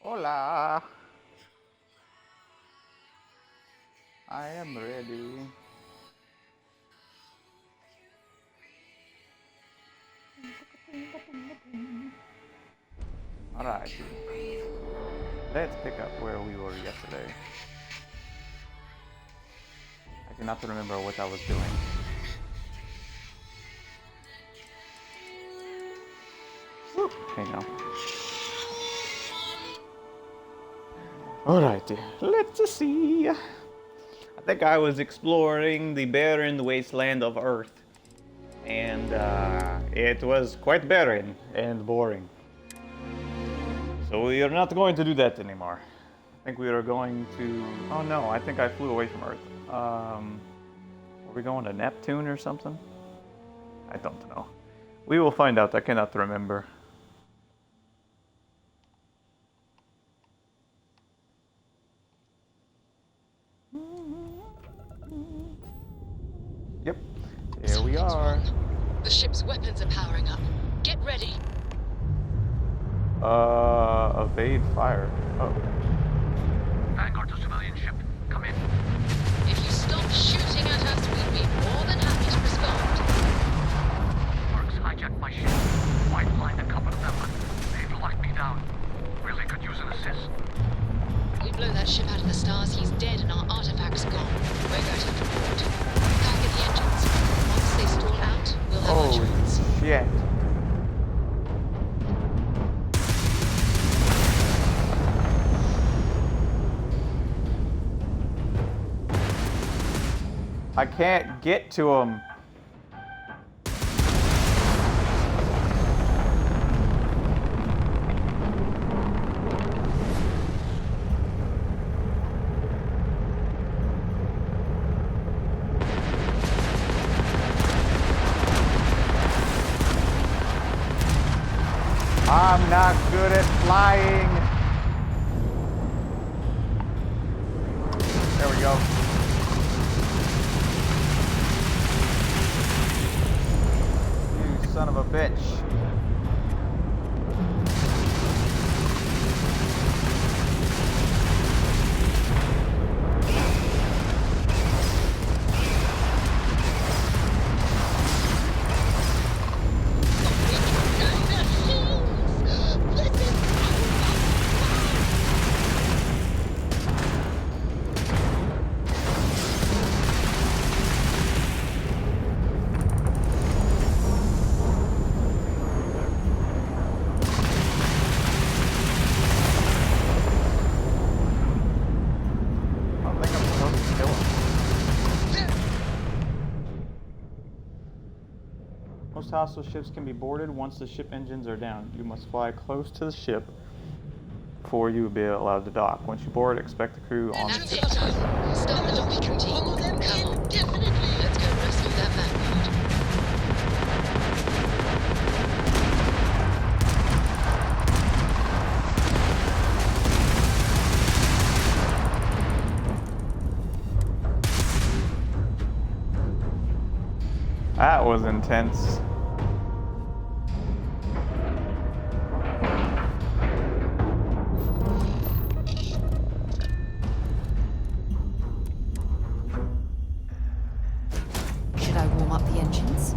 Hola. I am ready. Alright. Let's pick up where we were yesterday. I cannot remember what I was doing. Hang on. Alrighty. Let's see. I think I was exploring the barren wasteland of Earth. And it was quite barren and boring. So we are not going to do that anymore. I think we are going to... Oh no, I think I flew away from Earth. Are we going to Neptune or something? I don't know. We will find out. I cannot remember. Yep. Here we are. The ship's weapons are powering up. Get ready. Evade fire. Oh. Vanguard to civilian ship. Come in. If you stop shooting at us, we'd be more than happy to respond. Orcs hijacked my ship. White lined a couple of them, but they've locked me down. Really could use an assist. We blow that ship out of the stars, he's dead and our artifact's gone. We're going to have to board. Back at the engines. Once they stall out, we'll have our chance. Shit. I can't get to him. I'm not good at flying. There we go. You son of a bitch. Most hostile ships can be boarded once the ship engines are down. You must fly close to the ship before you will be allowed to dock. Once you board, expect the crew on the ship. Start the docking routine. Come on. Definitely. Let's go rescue that Vanguard. That was intense. Should I warm up the engines?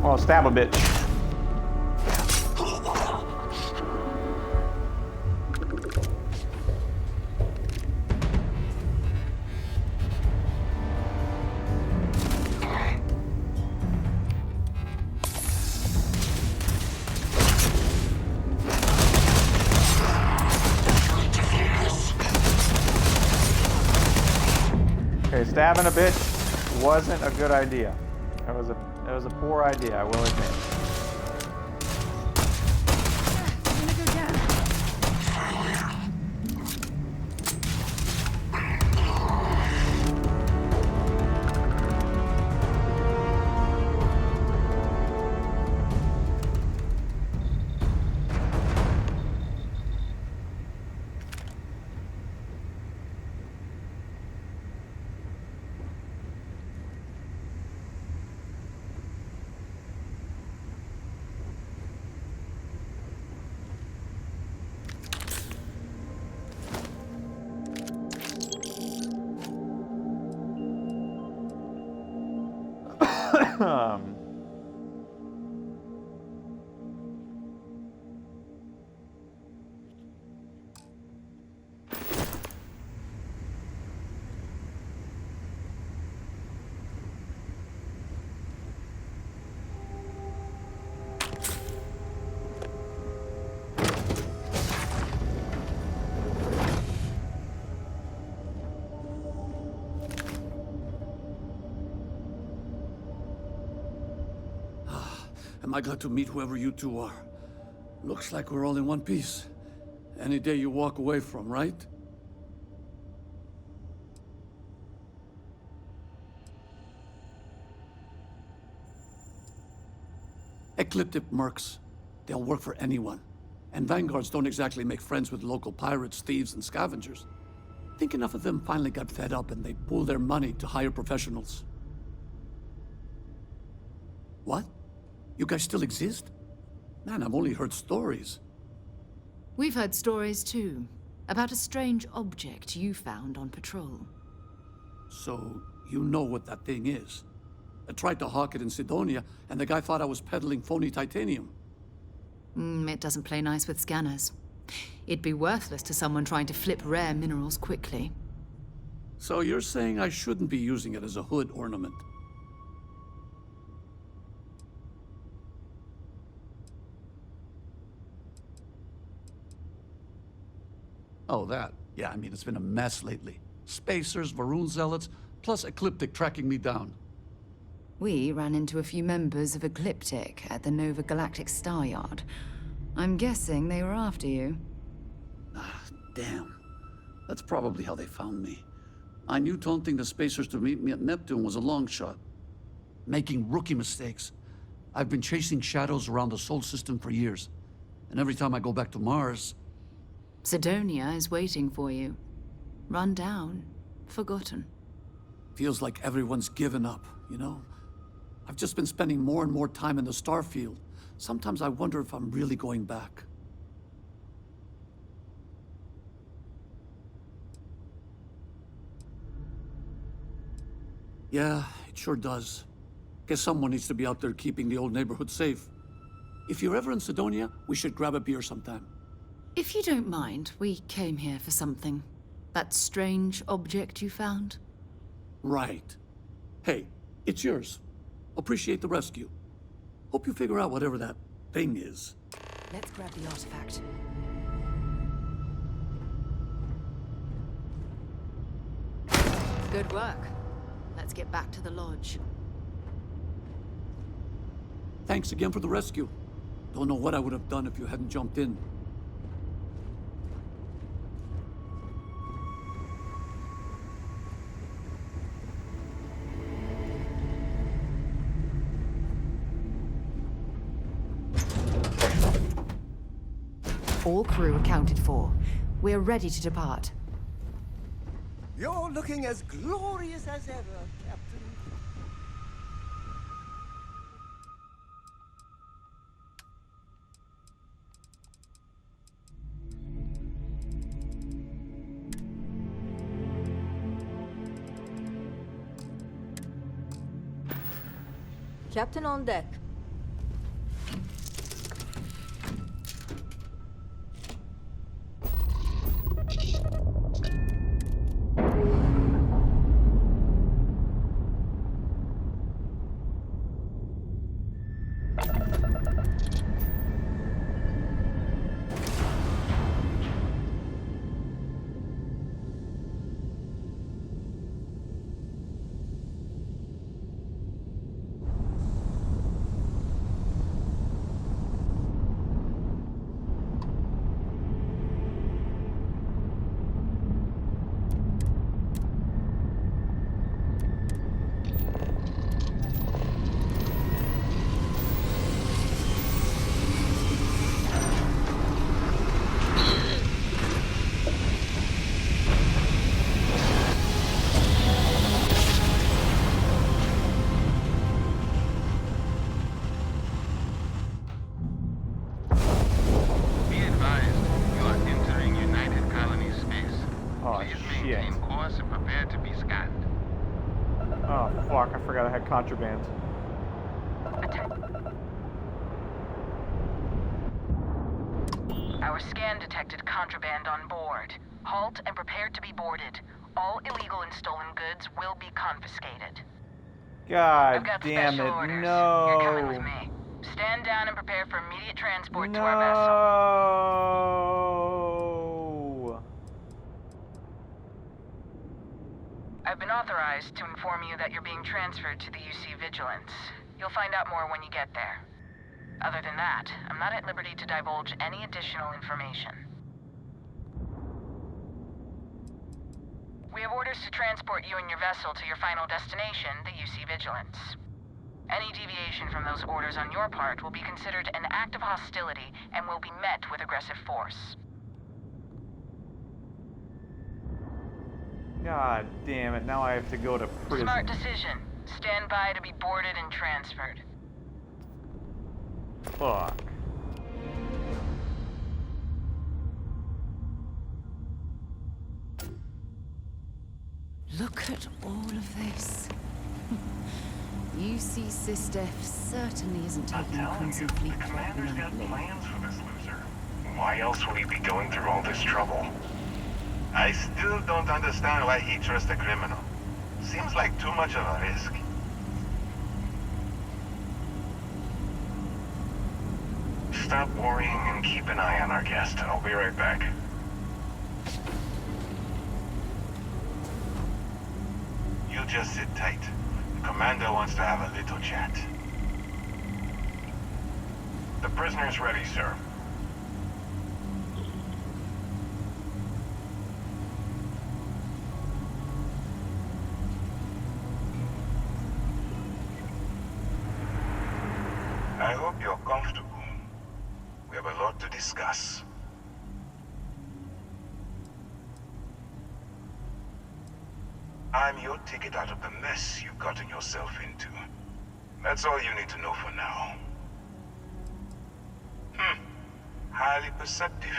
Well, stab a bitch. Okay, stabbing a bitch wasn't a good idea. That was a poor idea, I will admit. Am I glad to meet whoever you two are. Looks like we're all in one piece. Any day you walk away from, right? Ecliptic mercs. They'll work for anyone. And vanguards don't exactly make friends with local pirates, thieves, and scavengers. Think enough of them finally got fed up and they pooled their money to hire professionals. What? You guys still exist? Man, I've only heard stories. We've heard stories too, about a strange object you found on patrol. So, you know what that thing is? I tried to hawk it in Sidonia, and the guy thought I was peddling phony titanium. It doesn't play nice with scanners. It'd be worthless to someone trying to flip rare minerals quickly. So you're saying I shouldn't be using it as a hood ornament? Oh, that. Yeah, I mean, it's been a mess lately. Spacers, Varun zealots, plus Ecliptic tracking me down. We ran into a few members of Ecliptic at the Nova Galactic Star Yard. I'm guessing they were after you. Ah, damn. That's probably how they found me. I knew taunting the Spacers to meet me at Neptune was a long shot. Making rookie mistakes. I've been chasing shadows around the Sol system for years. And every time I go back to Mars... Sidonia is waiting for you. Run down. Forgotten. Feels like everyone's given up, you know? I've just been spending more and more time in the Starfield. Sometimes I wonder if I'm really going back. Yeah, it sure does. Guess someone needs to be out there keeping the old neighborhood safe. If you're ever in Sidonia, we should grab a beer sometime. If you don't mind, we came here for something. That strange object you found? Right. Hey, it's yours. Appreciate the rescue. Hope you figure out whatever that thing is. Let's grab the artifact. Good work. Let's get back to the lodge. Thanks again for the rescue. Don't know what I would have done if you hadn't jumped in. All crew accounted for. We're ready to depart. You're looking as glorious as ever, Captain. Captain on deck. Be advised, you are entering United Colony space. Oh, Please shit. maintain course and prepare to be scanned. Oh, fuck, I forgot I had contraband. Our scan detected contraband on board. Halt and prepare to be boarded. All illegal and stolen goods will be confiscated. I've God got damn special it, orders. no. You're coming with me. Stand down and prepare for immediate transport to our No. vessel. I've been authorized to inform you that you're being transferred to the UC Vigilance. You'll find out more when you get there. Other than that, I'm not at liberty to divulge any additional information. We have orders to transport you and your vessel to your final destination, the UC Vigilance. Any deviation from those orders on your part will be considered an act of hostility and will be met with aggressive force. God damn it, now I have to go to prison. Smart decision. Stand by to be boarded and transferred. Fuck. Look at all of this. UC SysDef certainly isn't taking the Crimson Fleet threat lightly. Plans for this loser. Why else would he be going through all this trouble? I still don't understand why he trusts a criminal. Seems like too much of a risk. Stop worrying and keep an eye on our guest. I'll be right back. You just sit tight. The commander wants to have a little chat. The prisoner's ready, sir. I hope you're comfortable. We have a lot to discuss. I'm your ticket out of the mess you've gotten yourself into. That's all you need to know for now. Highly perceptive.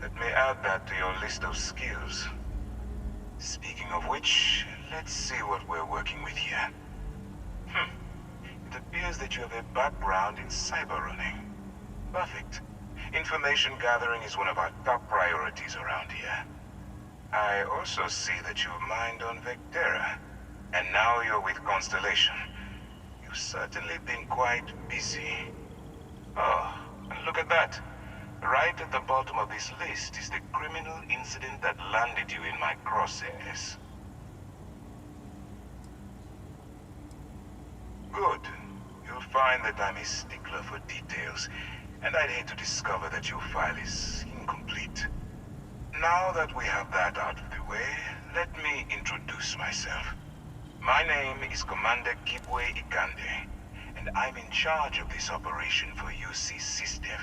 Let me add that to your list of skills. Speaking of which, let's see what we're working with here. It appears that you have a background in cyber running. Perfect. Information gathering is one of our top priorities around here. I also see that you've mined on Vectera, and now you're with Constellation. You've certainly been quite busy. Oh, and look at that. Right at the bottom of this list is the criminal incident that landed you in my crosshairs. Good. You'll find that I'm a stickler for details, and I'd hate to discover that your file is incomplete. Now that we have that out of the way, let me introduce myself. My name is Commander Kibwe Ikande, and I'm in charge of this operation for UC SysDef.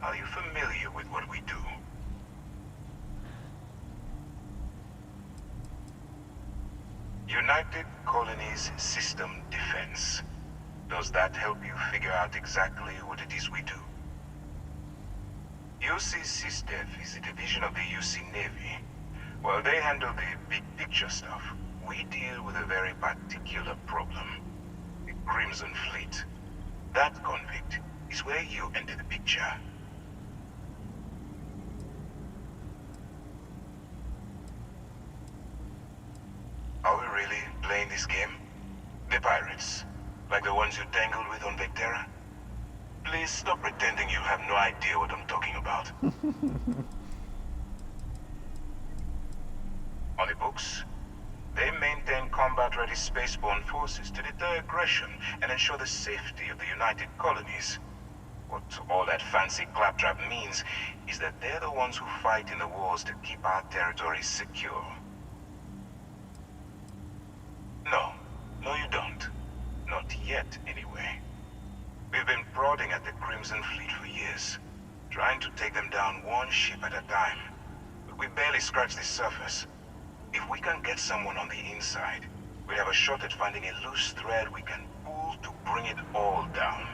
Are you familiar with what we do? United Colonies System Defense. Does that help you figure out exactly what it is we do? UC SysDef is a division of the UC Navy. While they handle the big picture stuff, we deal with a very particular problem. The Crimson Fleet. That convict is where you enter the picture. Are we really playing this game? The pirates, like the ones you tangled with on Vectera? Please stop pretending you have no idea what I'm talking about. On the books, they maintain combat-ready spaceborne forces to deter aggression and ensure the safety of the United Colonies. What all that fancy claptrap means is that they're the ones who fight in the wars to keep our territories secure. No, you don't. Not yet, anyway. We've been prodding at the Crimson Fleet for years, trying to take them down one ship at a time. But we barely scratched the surface. If we can get someone on the inside, we have a shot at finding a loose thread we can pull to bring it all down.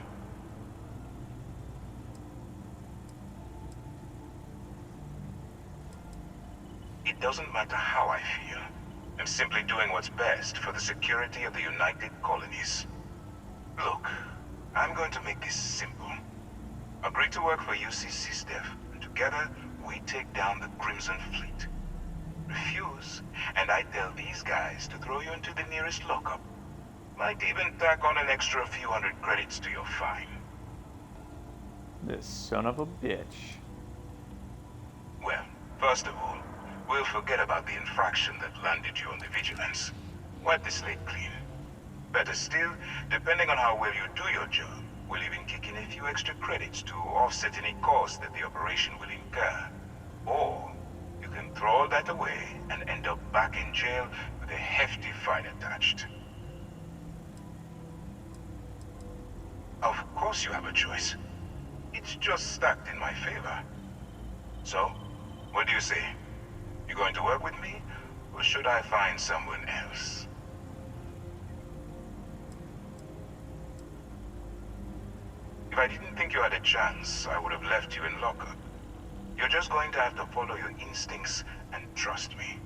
It doesn't matter how I feel. I'm simply doing what's best for the security of the United Colonies. Look, I'm going to make this simple. Agree to work for UCC Steph, and together we take down the Crimson Fleet. Refuse, and I tell these guys to throw you into the nearest lockup. Might even tack on an extra few hundred credits to your fine. This son of a bitch. Well, first of all, we'll forget about the infraction that landed you on the Vigilance. Wipe the slate clean. Better still, depending on how well you do your job, we'll even kick in a few extra credits to offset any cost that the operation will incur. Or, you can throw all that away and end up back in jail with a hefty fine attached. Of course you have a choice. It's just stacked in my favor. So, what do you say? You going to work with me, or should I find someone else? If I didn't think you had a chance, I would have left you in lockup. You're just going to have to follow your instincts and trust me.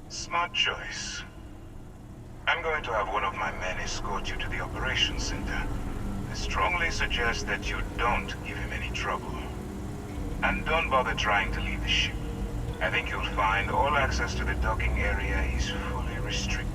Smart choice. I'm going to have one of my men escort you to the operations center. I strongly suggest that you don't give him any trouble. And don't bother trying to leave the ship. I think you'll find all access to the docking area is fully restricted.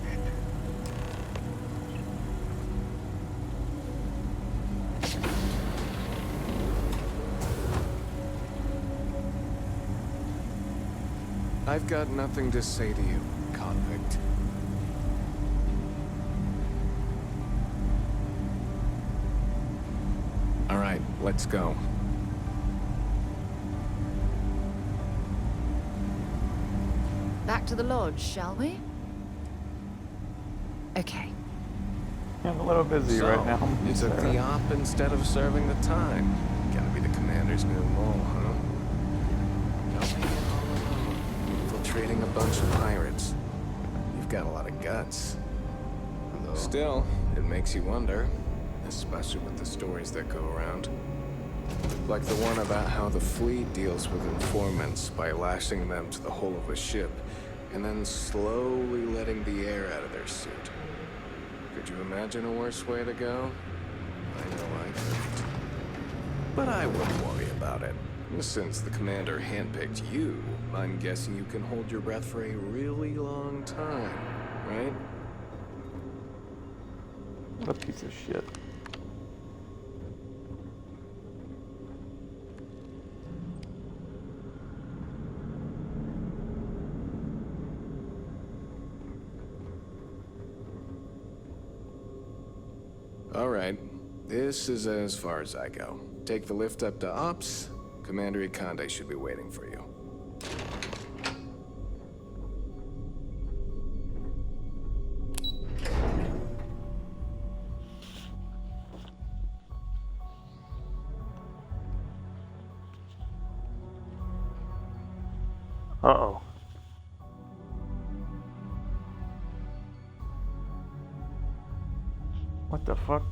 I've got nothing to say to you, convict. All right, let's go. Back to the lodge, shall we? Okay. I'm a little busy right now. You took the op instead of serving the time. Gotta be the commander's new role, huh? Don't be all alone. Infiltrating a bunch of pirates. You've got a lot of guts. Still, it makes you wonder, especially with the stories that go around. Like the one about how the fleet deals with informants by lashing them to the hull of a ship and then slowly letting the air out of their suit. Could you imagine a worse way to go? I know I couldn't. But I wouldn't worry about it. Since the commander handpicked you, I'm guessing you can hold your breath for a really long time, right? What a piece of shit. All right, this is as far as I go. Take the lift up to Ops. Commander Ikande should be waiting for you. Uh-oh. What the fuck?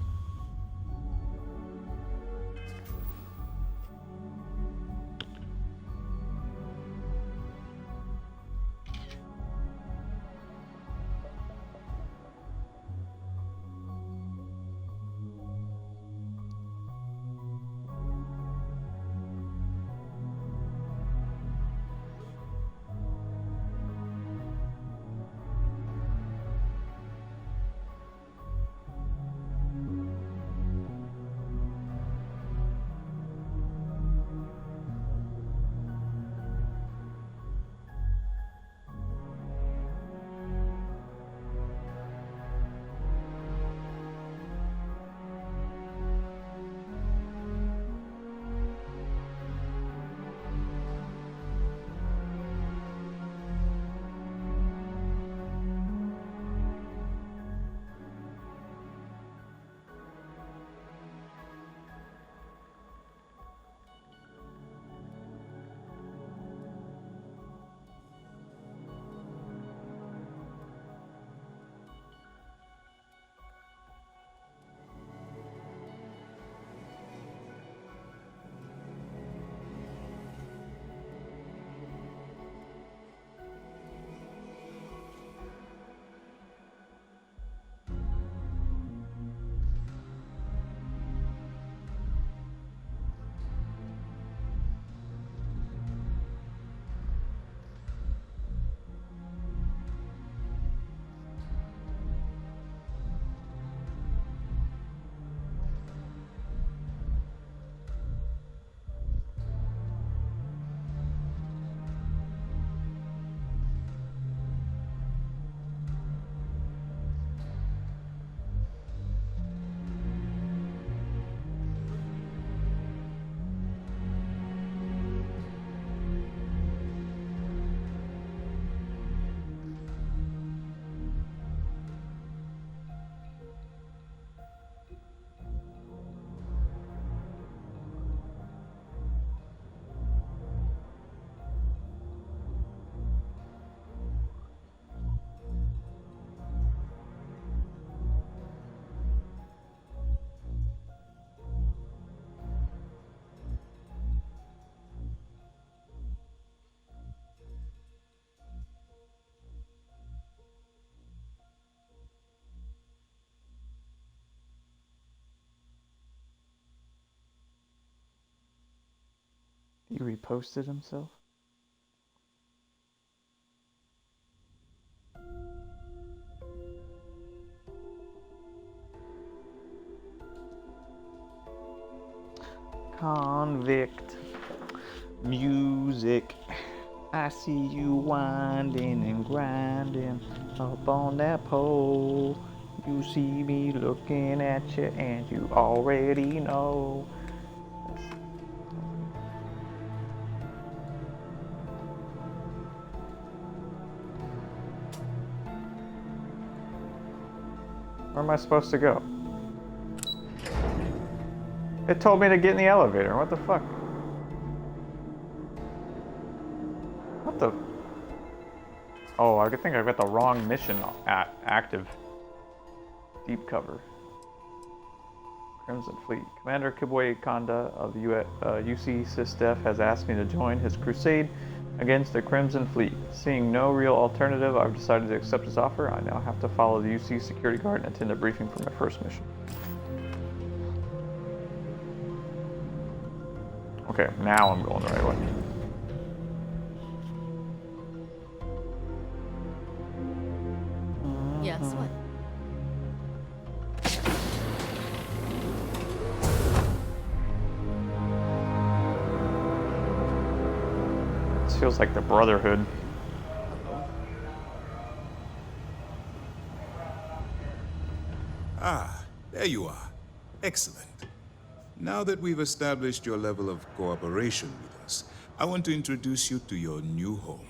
He reposted himself? Convict. Music. I see you winding and grinding up on that pole. You see me looking at you and you already know. Where am I supposed to go? It told me to get in the elevator. What the fuck? What the? Oh, I think I've got the wrong mission active. Deep cover. Crimson Fleet. Commander Kibwe Kanda of the UC SysDef has asked me to join his crusade against the Crimson Fleet. Seeing no real alternative, I've decided to accept his offer. I now have to follow the UC security guard and attend a briefing for my first mission. Okay, now I'm going the right way. Yes, what? This feels like the Brotherhood. Ah, there you are. Excellent. Now that we've established your level of cooperation with us, I want to introduce you to your new home.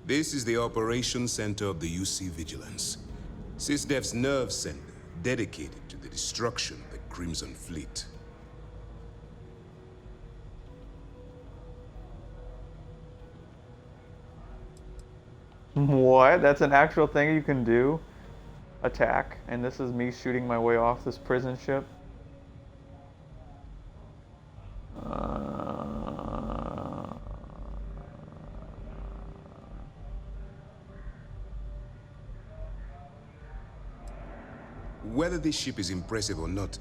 This is the Operations Center of the UC Vigilance, SysDef's nerve center dedicated to the destruction of the Crimson Fleet. What? That's an actual thing you can do? Attack, and this is me shooting my way off this prison ship? Whether this ship is impressive or not,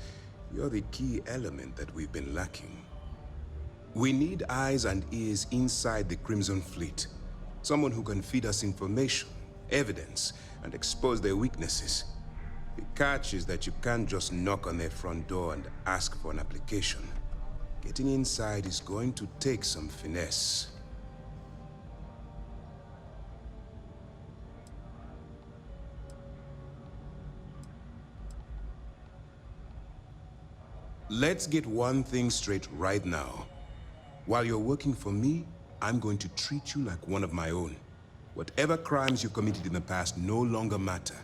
you're the key element that we've been lacking. We need eyes and ears inside the Crimson Fleet. Someone who can feed us information, evidence, and expose their weaknesses. The catch is that you can't just knock on their front door and ask for an application. Getting inside is going to take some finesse. Let's get one thing straight right now. While you're working for me, I'm going to treat you like one of my own. Whatever crimes you committed in the past no longer matter.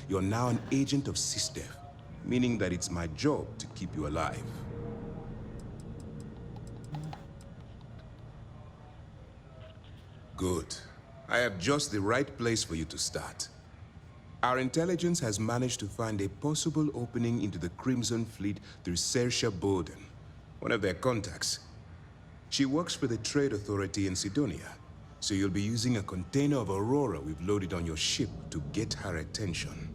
You're now an agent of SysDef, meaning that it's my job to keep you alive. Good. I have just the right place for you to start. Our intelligence has managed to find a possible opening into the Crimson Fleet through Saoirse Bowden, one of their contacts. She works for the Trade Authority in Sidonia, so you'll be using a container of Aurora we've loaded on your ship to get her attention.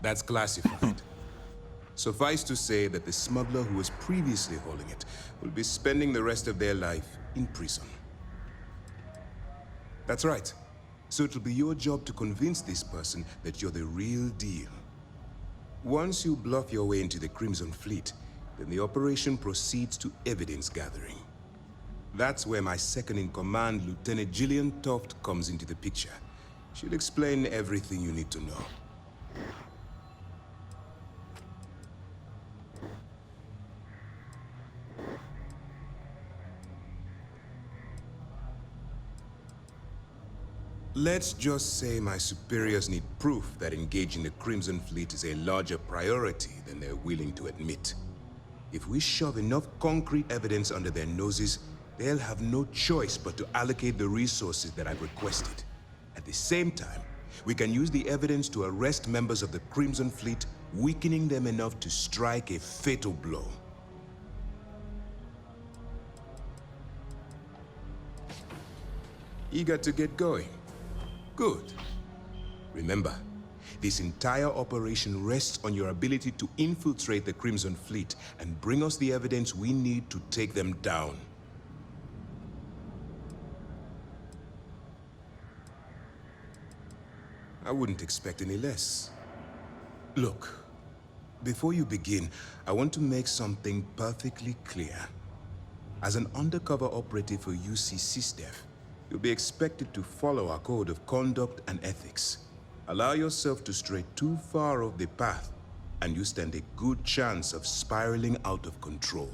That's classified. Suffice to say that the smuggler who was previously holding it will be spending the rest of their life in prison. That's right. So it'll be your job to convince this person that you're the real deal. Once you bluff your way into the Crimson Fleet, then the operation proceeds to evidence gathering. That's where my second-in-command, Lieutenant Gillian Toft, comes into the picture. She'll explain everything you need to know. Let's just say my superiors need proof that engaging the Crimson Fleet is a larger priority than they're willing to admit. If we shove enough concrete evidence under their noses, they'll have no choice but to allocate the resources that I've requested. At the same time, we can use the evidence to arrest members of the Crimson Fleet, weakening them enough to strike a fatal blow. Eager to get going? Good. Remember, This entire operation rests on your ability to infiltrate the Crimson Fleet and bring us the evidence we need to take them down. I wouldn't expect any less. Look, before you begin, I want to make something perfectly clear. As an undercover operative for UC SysDef, you'll be expected to follow our code of conduct and ethics. Allow yourself to stray too far off the path, and you stand a good chance of spiraling out of control.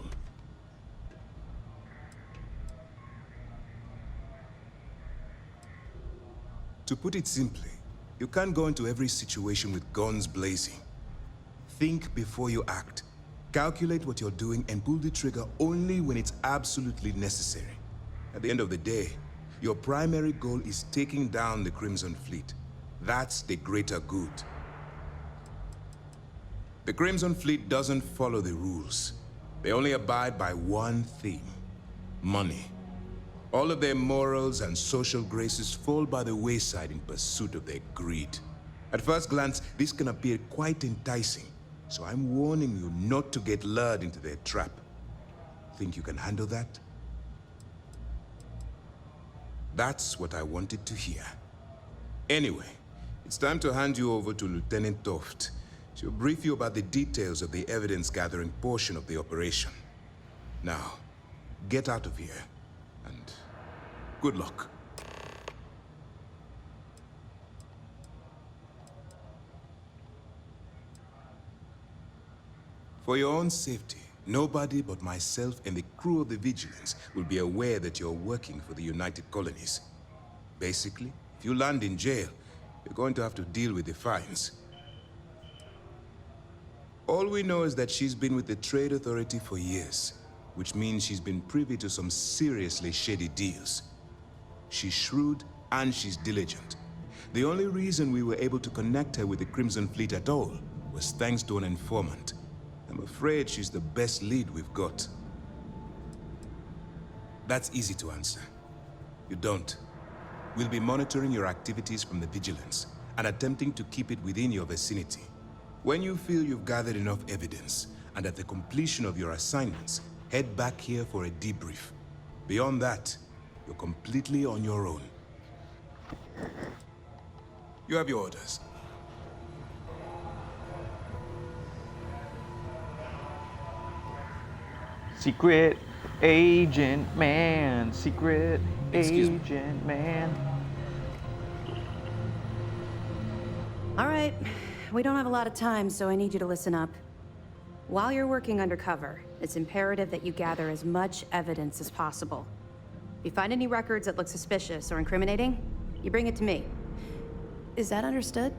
To put it simply, you can't go into every situation with guns blazing. Think before you act. Calculate what you're doing and pull the trigger only when it's absolutely necessary. At the end of the day, your primary goal is taking down the Crimson Fleet. That's the greater good. The Crimson Fleet doesn't follow the rules. They only abide by one thing: money. All of their morals and social graces fall by the wayside in pursuit of their greed. At first glance, this can appear quite enticing, so I'm warning you not to get lured into their trap. Think you can handle that? That's what I wanted to hear. Anyway, it's time to hand you over to Lieutenant Toft. She'll brief you about the details of the evidence-gathering portion of the operation. Now, get out of here, and good luck. For your own safety, nobody but myself and the crew of the Vigilance will be aware that you're working for the United Colonies. Basically, if you land in jail, you're going to have to deal with the fines. All we know is that she's been with the Trade Authority for years, which means she's been privy to some seriously shady deals. She's shrewd and she's diligent. The only reason we were able to connect her with the Crimson Fleet at all was thanks to an informant. I'm afraid she's the best lead we've got. That's easy to answer. You don't. We'll be monitoring your activities from the Vigilance and attempting to keep it within your vicinity. When you feel you've gathered enough evidence, and at the completion of your assignments, head back here for a debrief. Beyond that, you're completely on your own. You have your orders. Secret Agent Man. Secret Agent Man. All right. We don't have a lot of time, so I need you to listen up. While you're working undercover, it's imperative that you gather as much evidence as possible. If you find any records that look suspicious or incriminating, you bring it to me. Is that understood?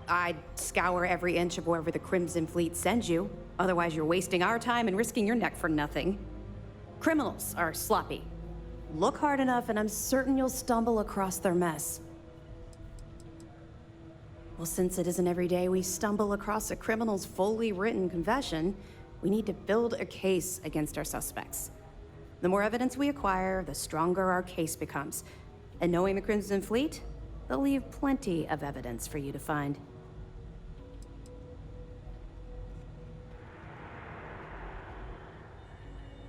I'd scour every inch of wherever the Crimson Fleet sends you. Otherwise, you're wasting our time and risking your neck for nothing. Criminals are sloppy. Look hard enough, and I'm certain you'll stumble across their mess. Well, since it isn't every day we stumble across a criminal's fully written confession, we need to build a case against our suspects. The more evidence we acquire, the stronger our case becomes. And knowing the Crimson Fleet, they'll leave plenty of evidence for you to find.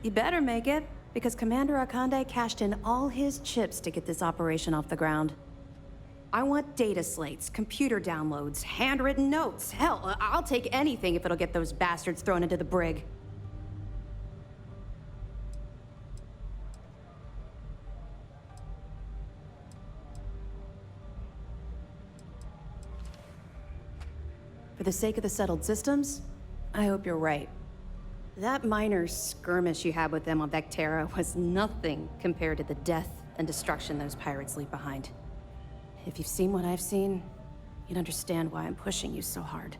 You better make it, because Commander Akande cashed in all his chips to get this operation off the ground. I want data slates, computer downloads, handwritten notes. Hell, I'll take anything if it'll get those bastards thrown into the brig. For the sake of the settled systems, I hope you're right. That minor skirmish you had with them on Vectera was nothing compared to the death and destruction those pirates leave behind. If you've seen what I've seen, you'd understand why I'm pushing you so hard.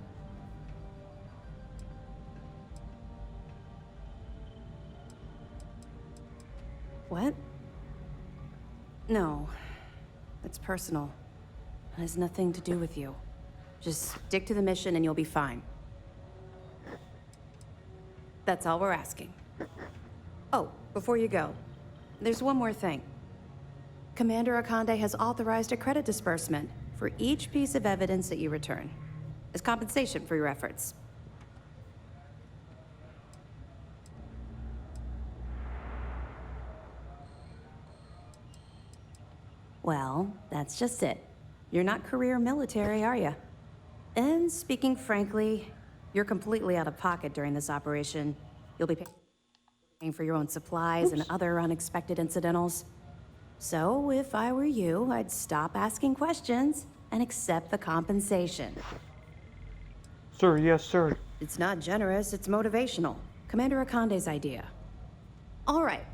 What? No. It's personal. It has nothing to do with you. Just stick to the mission and you'll be fine. That's all we're asking. Oh, before you go, there's one more thing. Commander Akande has authorized a credit disbursement for each piece of evidence that you return, as compensation for your efforts. Well, that's just it. You're not career military, are you? And speaking frankly, you're completely out of pocket during this operation. You'll be paying for your own supplies and other unexpected incidentals. So, if I were you, I'd stop asking questions and accept the compensation. Sir, yes, sir. It's not generous, it's motivational. Commander Akande's idea. All right,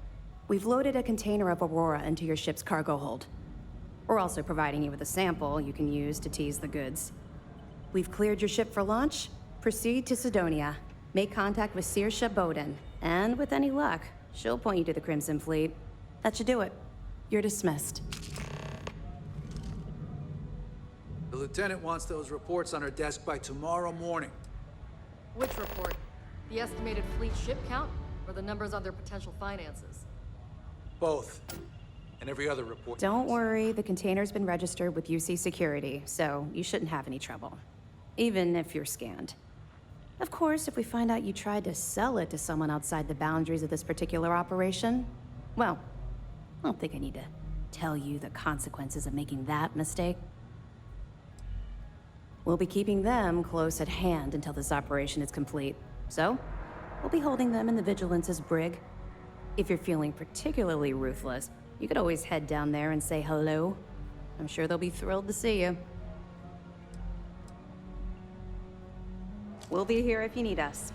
we've loaded a container of Aurora into your ship's cargo hold. We're also providing you with a sample you can use to tease the goods. We've cleared your ship for launch. Proceed to Sidonia. Make contact with Saoirse Bowden. And with any luck, she'll point you to the Crimson Fleet. That should do it. You're dismissed. The lieutenant wants those reports on her desk by tomorrow morning. Which report? The estimated fleet ship count, or the numbers on their potential finances? Both. And every other report. Don't worry, the container's been registered with UC Security, so you shouldn't have any trouble. Even if you're scanned. Of course, if we find out you tried to sell it to someone outside the boundaries of this particular operation, well, I don't think I need to tell you the consequences of making that mistake. We'll be keeping them close at hand until this operation is complete. So, we'll be holding them in the Vigilance's brig. If you're feeling particularly ruthless, you could always head down there and say hello. I'm sure they'll be thrilled to see you. We'll be here if you need us.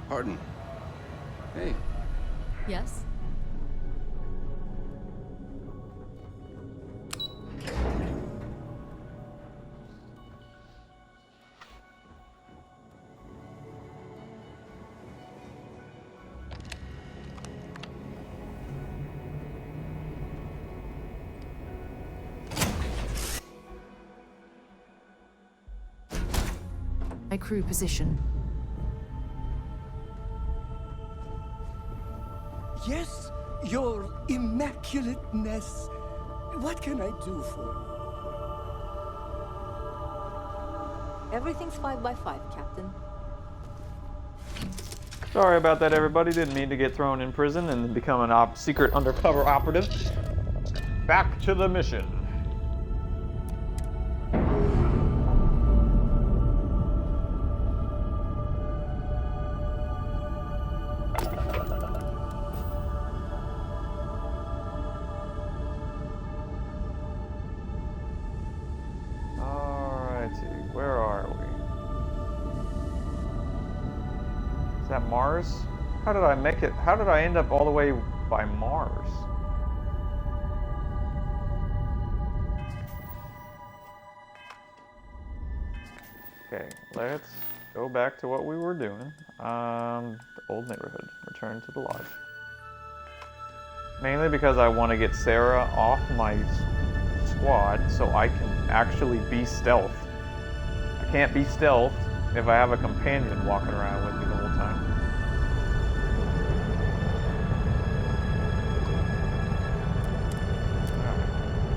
Pardon. Hey. Yes? Crew position. Yes, your immaculateness. What can I do for you? Everything's 5 by 5, Captain. Sorry about that, everybody. Didn't mean to get thrown in prison and become an secret undercover operative. Back to the mission. Where are we? Is that Mars? How did I make it? How did I end up all the way by Mars? Okay, let's go back to what we were doing. The old neighborhood. Return to the lodge. Mainly because I want to get Sarah off my squad so I can actually be stealth. I can't be stealth if I have a companion walking around with me the whole time.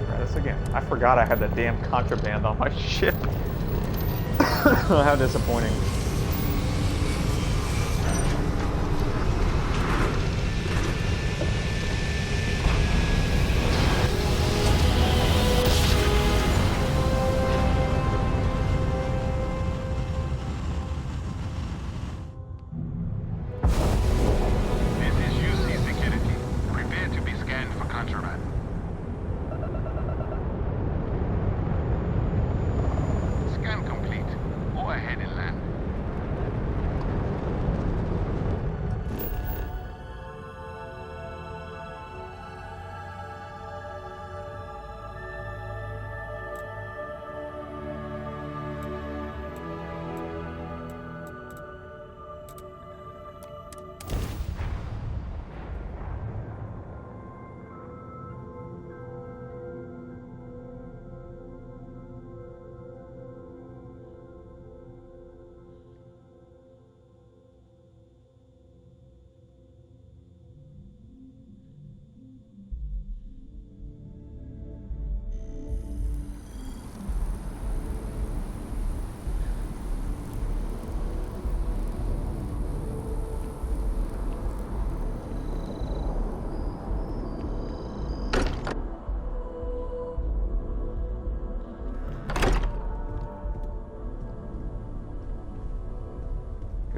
Try this again. I forgot I had the damn contraband on my ship. How disappointing.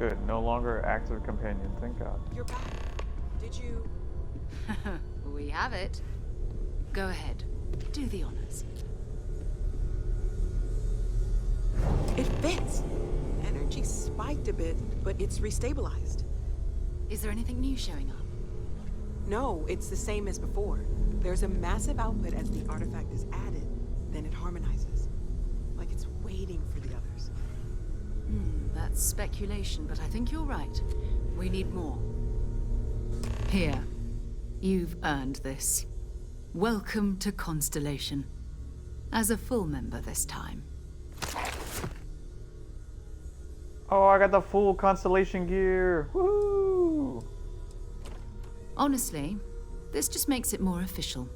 Good. No longer active companion. Thank God. You're back. Did you... We have it. Go ahead. Do the honors. It fits. Energy spiked a bit, but it's restabilized. Is there anything new showing up? No, it's the same as before. There's a massive output as the artifact is added, then it harmonizes. Like it's waiting for the others. That's speculation, but I think you're right. We need more. Here. You've earned this. Welcome to Constellation. As a full member this time. Oh, I got the full Constellation gear. Woo! Honestly, this just makes it more official.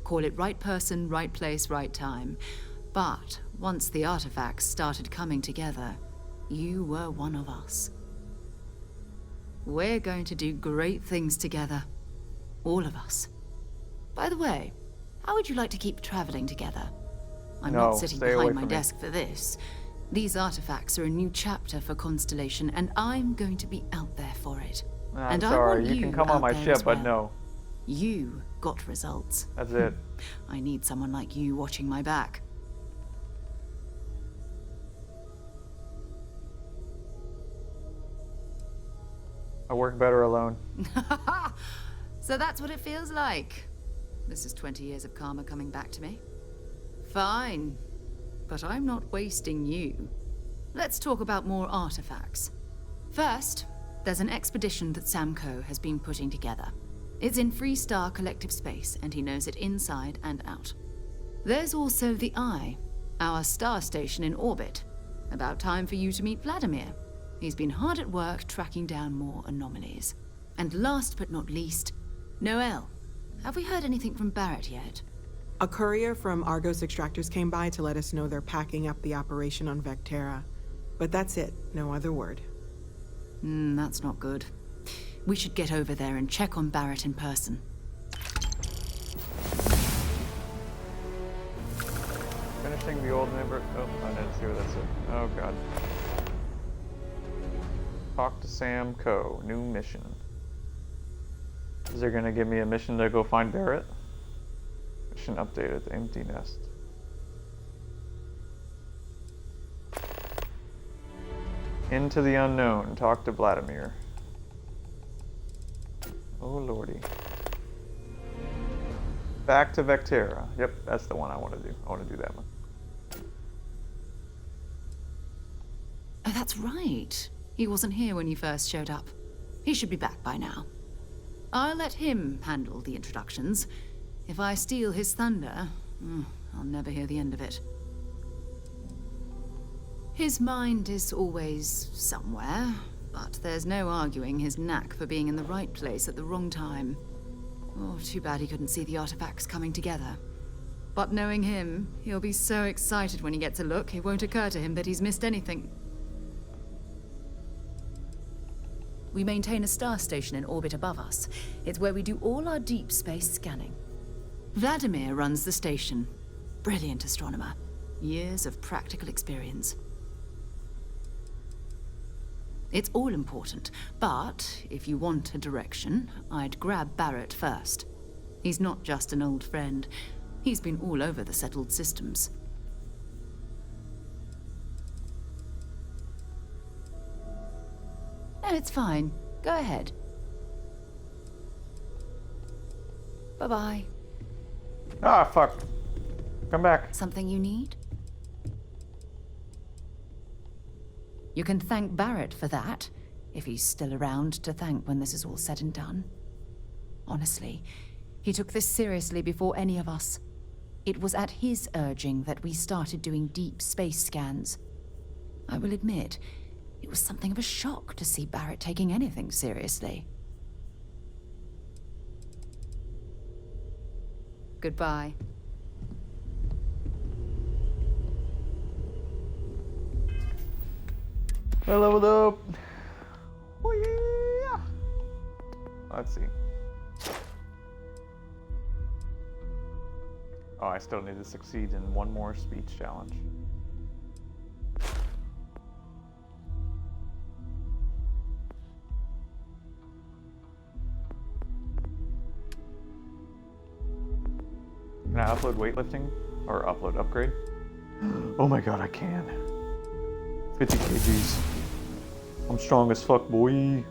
Call it right person, right place, right time. But once the artifacts started coming together, you were one of us. We're going to do great things together. All of us. By the way, how would you like to keep traveling together? I'm not sitting behind my desk for this. These artifacts are a new chapter for Constellation, and I'm going to be out there for it. I'm sorry, you can come on my ship, but no. You got results. That's it. I need someone like you watching my back. I work better alone. So that's what it feels like. This is 20 years of karma coming back to me. Fine. But I'm not wasting you. Let's talk about more artifacts. First, there's an expedition that Samco has been putting together. It's in Freestar Collective Space, and he knows it inside and out. There's also the Eye, our star station in orbit. About time for you to meet Vladimir. He's been hard at work tracking down more anomalies. And last but not least, Noel. Have we heard anything from Barrett yet? A courier from Argos Extractors came by to let us know they're packing up the operation on Vectera. But that's it, no other word. That's not good. We should get over there and check on Barrett in person. Finishing the old member. Oh, I didn't see what that said. Oh god. Talk to Sam Co. New mission. Is there gonna give me a mission to go find Barrett? Mission updated. Empty nest. Into the unknown. Talk to Vladimir. Oh lordy. Back to Vectera. Yep, that's the one I want to do. I want to do that one. Oh, that's right. He wasn't here when you first showed up. He should be back by now. I'll let him handle the introductions. If I steal his thunder, I'll never hear the end of it. His mind is always somewhere, but there's no arguing his knack for being in the right place at the wrong time. Oh, too bad he couldn't see the artifacts coming together. But knowing him, he'll be so excited when he gets a look, it won't occur to him that he's missed anything. We maintain a star station in orbit above us. It's where we do all our deep space scanning. Vladimir runs the station. Brilliant astronomer. Years of practical experience. It's all important, but if you want a direction, I'd grab Barrett first. He's not just an old friend. He's been all over the settled systems. No, it's fine. Go ahead. Bye-bye. Ah, fuck. Come back. Something you need? You can thank Barrett for that, if he's still around to thank when this is all said and done. Honestly, he took this seriously before any of us. It was at his urging that we started doing deep space scans. I will admit, it was something of a shock to see Barrett taking anything seriously. Goodbye. I leveled up. Oh yeah. Let's see. Oh, I still need to succeed in one more speech challenge. upload weightlifting? Or upload upgrade? Oh my god, I can. 50 kgs. I'm strong as fuck, boy.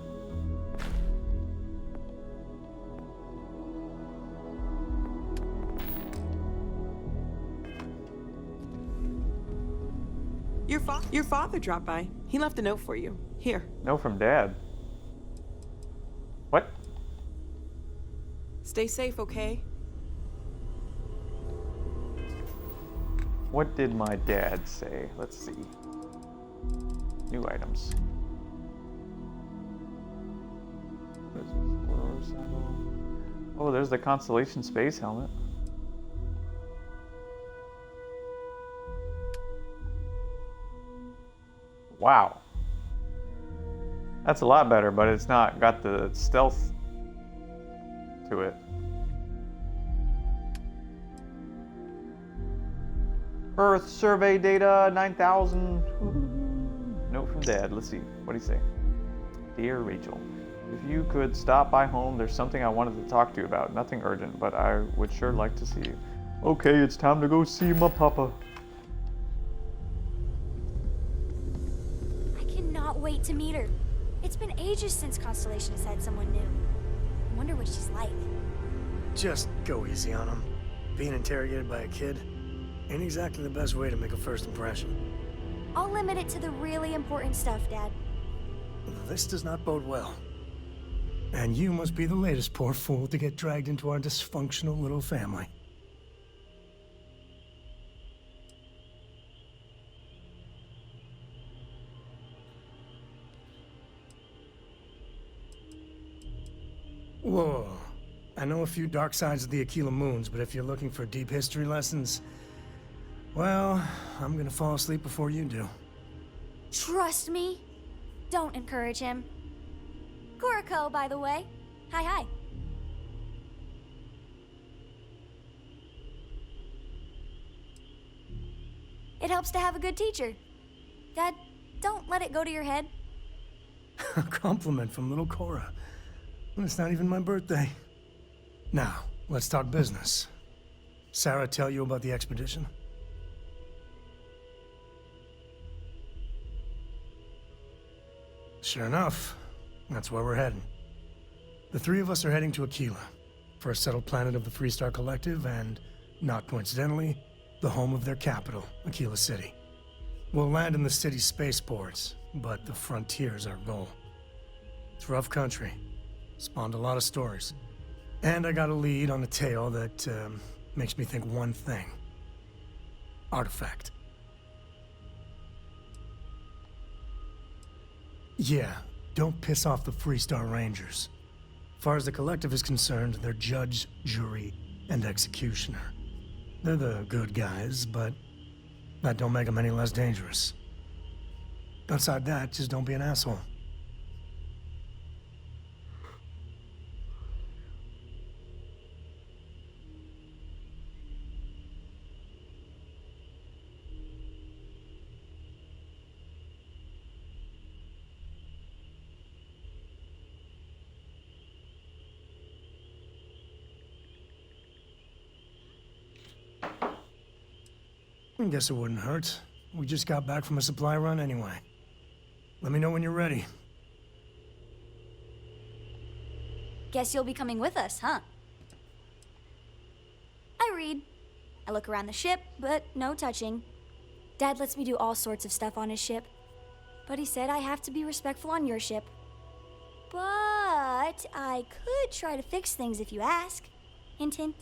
Your father dropped by. He left a note for you. Here. No, from Dad. What? Stay safe, okay? What did my dad say? Let's see. New items. Oh, there's the Constellation Space Helmet. Wow. That's a lot better, but it's not got the stealth to it. Earth survey data 9,000. Note from Dad. Let's see. What do you say? Dear Rachel, if you could stop by home, there's something I wanted to talk to you about. Nothing urgent, but I would sure like to see you. Okay, it's time to go see my papa. I cannot wait to meet her. It's been ages since Constellation has had someone new. I wonder what she's like. Just go easy on him. Being interrogated by a kid ain't exactly the best way to make a first impression. I'll limit it to the really important stuff, Dad. This does not bode well. And you must be the latest poor fool to get dragged into our dysfunctional little family. Whoa. I know a few dark sides of the Aquila Moons, but if you're looking for deep history lessons, well, I'm gonna fall asleep before you do. Trust me. Don't encourage him. Kuriko, by the way. Hi. It helps to have a good teacher. Dad, don't let it go to your head. A compliment from little Cora. It's not even my birthday. Now, let's talk business. Sarah tell you about the expedition? Sure enough, that's where we're heading. The three of us are heading to Aquila, for a settled planet of the Freestar Collective and, not coincidentally, the home of their capital, Aquila City. We'll land in the city's spaceports, but the frontier's our goal. It's rough country. Spawned a lot of stories. And I got a lead on a tale that makes me think one thing. Artifact. Yeah, don't piss off the Freestar Rangers. As far as the Collective is concerned, they're judge, jury, and executioner. They're the good guys, but that don't make them any less dangerous. Outside that, just don't be an asshole. I guess it wouldn't hurt. We just got back from a supply run anyway. Let me know when you're ready. Guess you'll be coming with us, huh? I read. I look around the ship, but no touching. Dad lets me do all sorts of stuff on his ship. But he said I have to be respectful on your ship. But I could try to fix things if you ask. Hint, hint.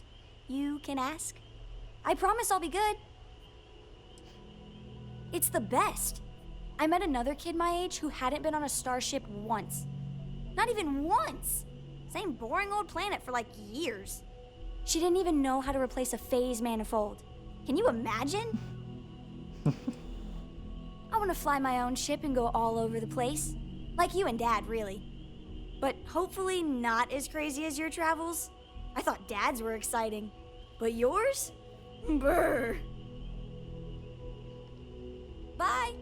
You can ask. I promise I'll be good. It's the best. I met another kid my age who hadn't been on a starship once. Not even once. Same boring old planet for like years. She didn't even know how to replace a phase manifold. Can you imagine? I want to fly my own ship and go all over the place. Like you and Dad, really. But hopefully not as crazy as your travels. I thought Dad's were exciting. But yours? Brr. Bye.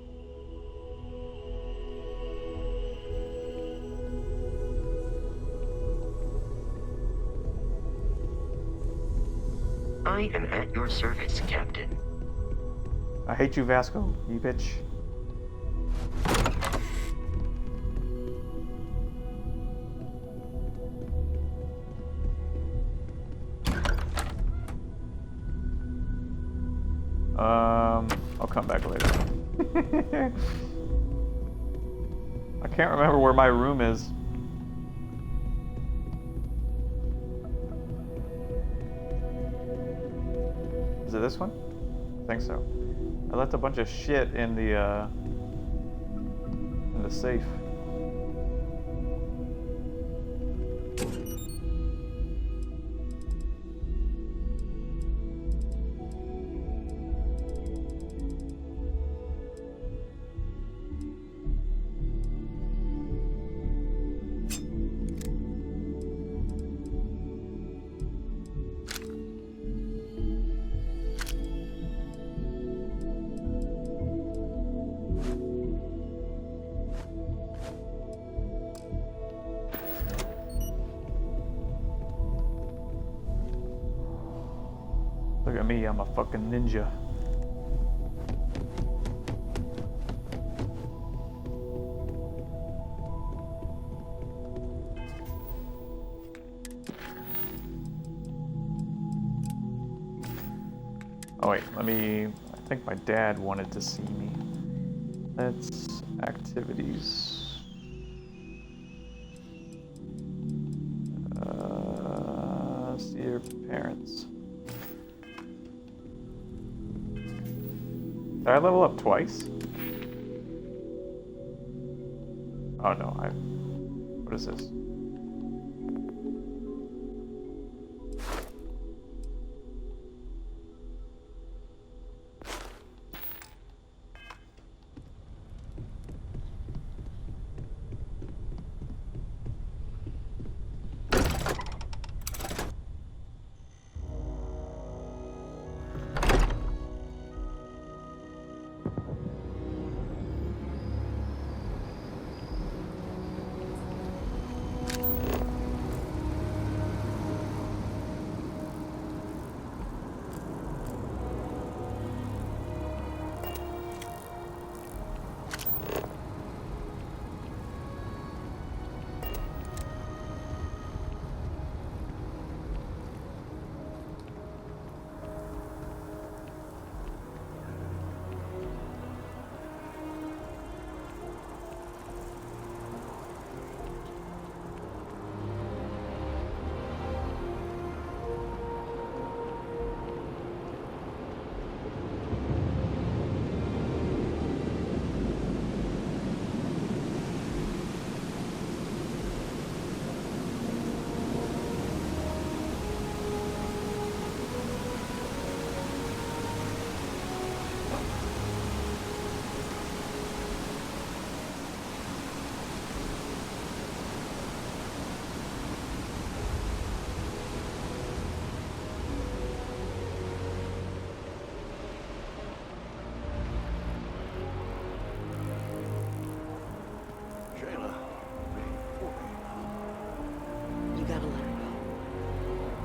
I am at your service, Captain. I hate you, Vasco, you bitch. I'll come back later. I can't remember where my room is. Is it this one? I think so. I left a bunch of shit in the safe. Look at me, I'm a fucking ninja. Oh wait, I think my dad wanted to see me. That's activities. See your parents. Did I level up twice? Oh no, what is this?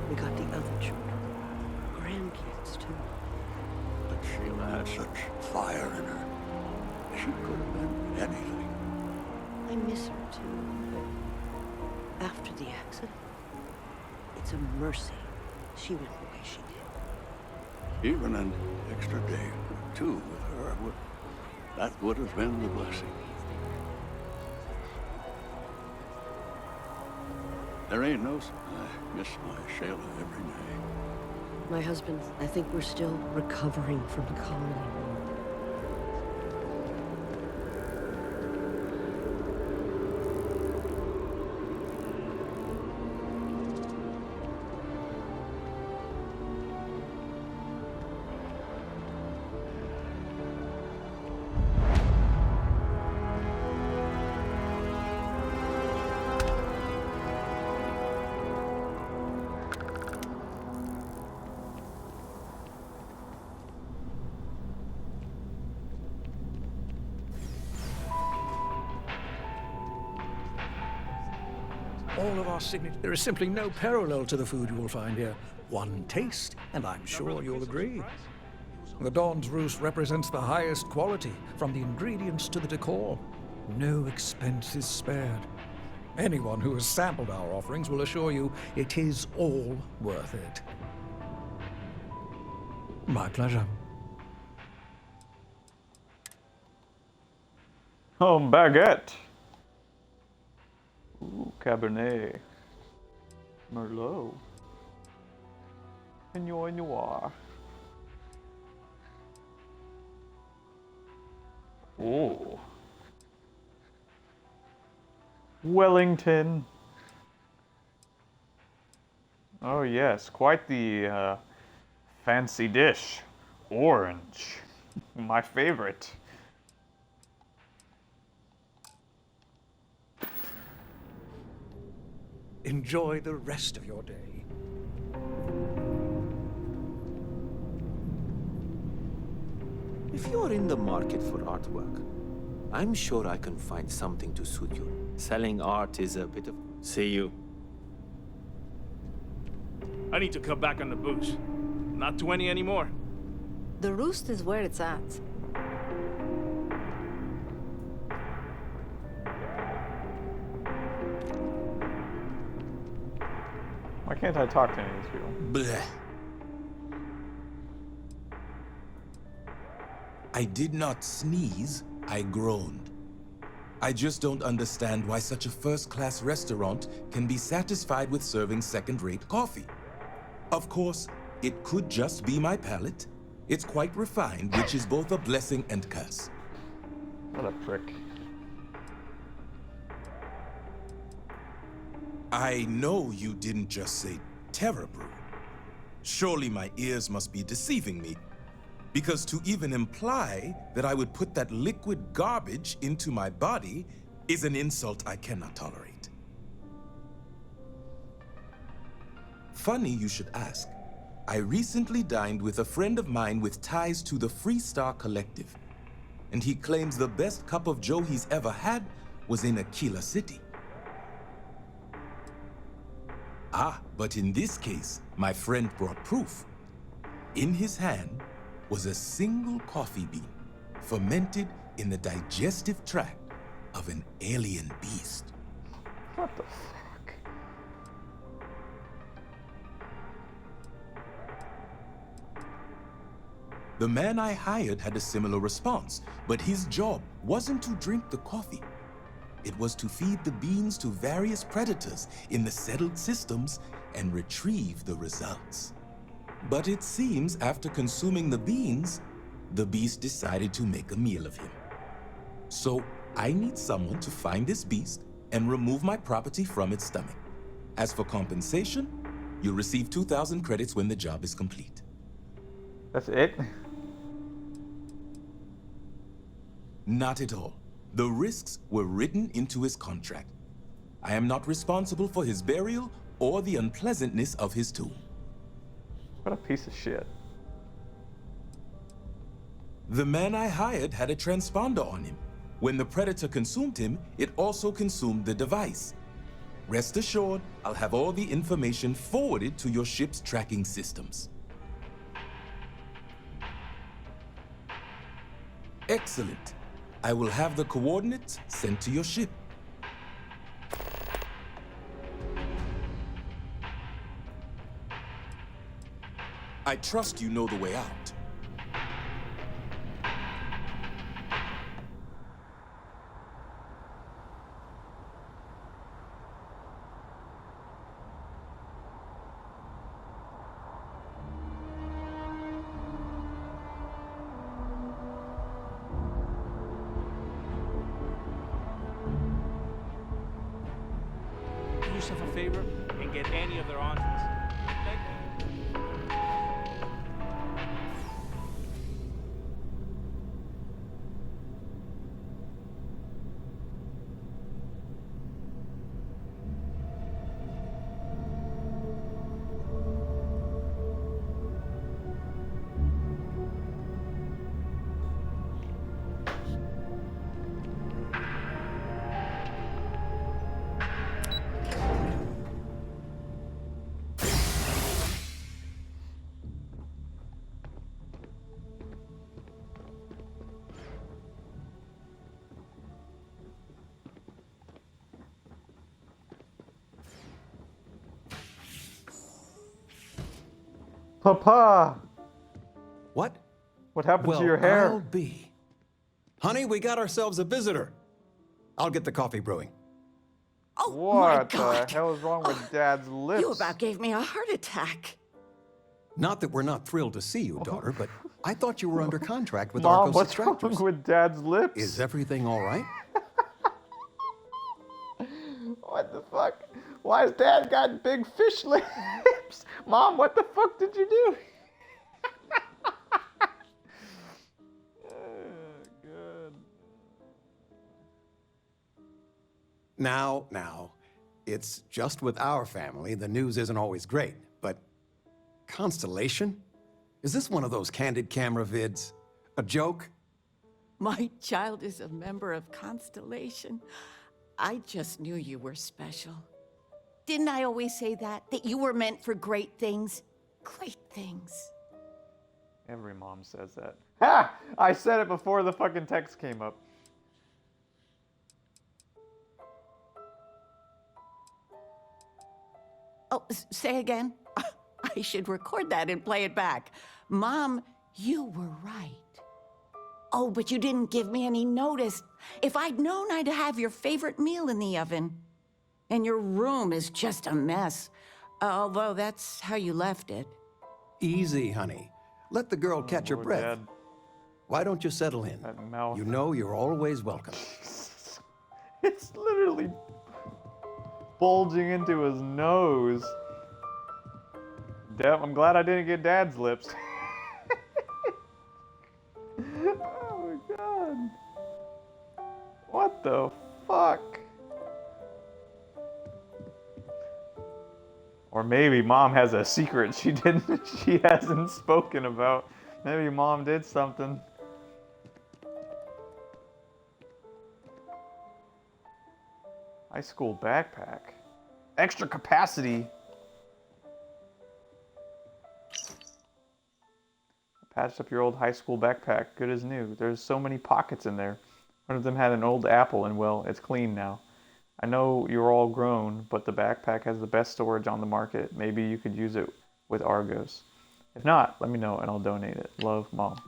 We got the other children. Grandkids, too. But Sheila had such fire in her. She could have been anything. I miss her, too. But after the accident, it's a mercy she went the way she did. Even an extra day or two with her would have been the blessing. There ain't no... I miss my Shayla every day. My husband, I think we're still recovering from the colony. All of our signature. There is simply no parallel to the food you will find here. One taste, and I'm sure you'll agree. The Dawn's Roost represents the highest quality, from the ingredients to the decor. No expense is spared. Anyone who has sampled our offerings will assure you it is all worth it. My pleasure. Oh, baguette. Ooh, Cabernet. Merlot. Pinot Noir. Oh. Wellington. Oh yes, quite the fancy dish. Orange. My favorite. Enjoy the rest of your day. If you're in the market for artwork, I'm sure I can find something to suit you. Selling art is a bit of... See you. I need to cut back on the booze. Not 20 anymore. The Roost is where it's at. Why can't I talk to any of these people? Bleh. I did not sneeze, I groaned. I just don't understand why such a first-class restaurant can be satisfied with serving second-rate coffee. Of course, it could just be my palate. It's quite refined, which is both a blessing and curse. What a prick. I know you didn't just say Terra Brew. Surely my ears must be deceiving me. Because to even imply that I would put that liquid garbage into my body is an insult I cannot tolerate. Funny you should ask. I recently dined with a friend of mine with ties to the Freestar Collective, and he claims the best cup of joe he's ever had was in Aquila City. Ah, but in this case, my friend brought proof. In his hand was a single coffee bean, fermented in the digestive tract of an alien beast. What the fuck? The man I hired had a similar response, but his job wasn't to drink the coffee. It was to feed the beans to various predators in the settled systems and retrieve the results. But it seems after consuming the beans, the beast decided to make a meal of him. So I need someone to find this beast and remove my property from its stomach. As for compensation, you'll receive 2,000 credits when the job is complete. That's it? Not at all. The risks were written into his contract. I am not responsible for his burial or the unpleasantness of his tomb. What a piece of shit. The man I hired had a transponder on him. When the predator consumed him, it also consumed the device. Rest assured, I'll have all the information forwarded to your ship's tracking systems. Excellent. I will have the coordinates sent to your ship. I trust you know the way out. Do yourself a favor and get any of their entrees. Thank you. Papa! What? What happened Well, to your hair? I'll be. Honey, we got ourselves a visitor. I'll get the coffee brewing. Oh, What my God. the hell is wrong with Dad's lips? You about gave me a heart attack. Not that we're not thrilled to see you, daughter, but I thought you were under contract with Mom, Arcos what's wrong Extractors. with Dad's lips? Is everything all right? What the fuck? Why has Dad got big fish lips? Mom, what the fuck did you do? Good. Now, it's just with our family. The news isn't always great, but Constellation? Is this one of those candid camera vids? A joke? My child is a member of Constellation. I just knew you were special. Didn't I always say that? That you were meant for great things? Great things. Every mom says that. Ha! I said it before the fucking text came up. Oh, say again? I should record that and play it back. Mom, you were right. Oh, but you didn't give me any notice. If I'd known, I'd have your favorite meal in the oven. And your room is just a mess. Although that's how you left it. Easy, honey. Let the girl catch her Lord, breath. Dad. Why don't you settle in? That mouth. You know you're always welcome. It's literally bulging into his nose. I'm glad I didn't get Dad's lips. Oh my God. What the fuck? Or maybe Mom has a secret she hasn't spoken about. Maybe Mom did something. High school backpack. Extra capacity. Patched up your old high school backpack, good as new. There's so many pockets in there. One of them had an old apple, and well, it's clean now. I know you're all grown, but the backpack has the best storage on the market. Maybe you could use it with Argos. If not, let me know and I'll donate it. Love, Mom.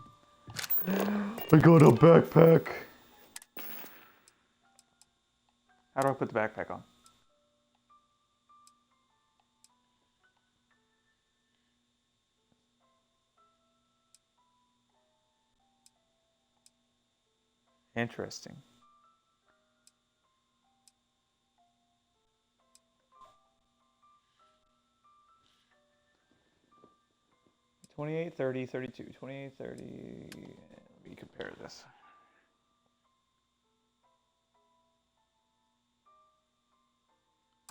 I got a backpack. How do I put the backpack on? Interesting. $28, $30, $32, $28, $30. Let me compare this.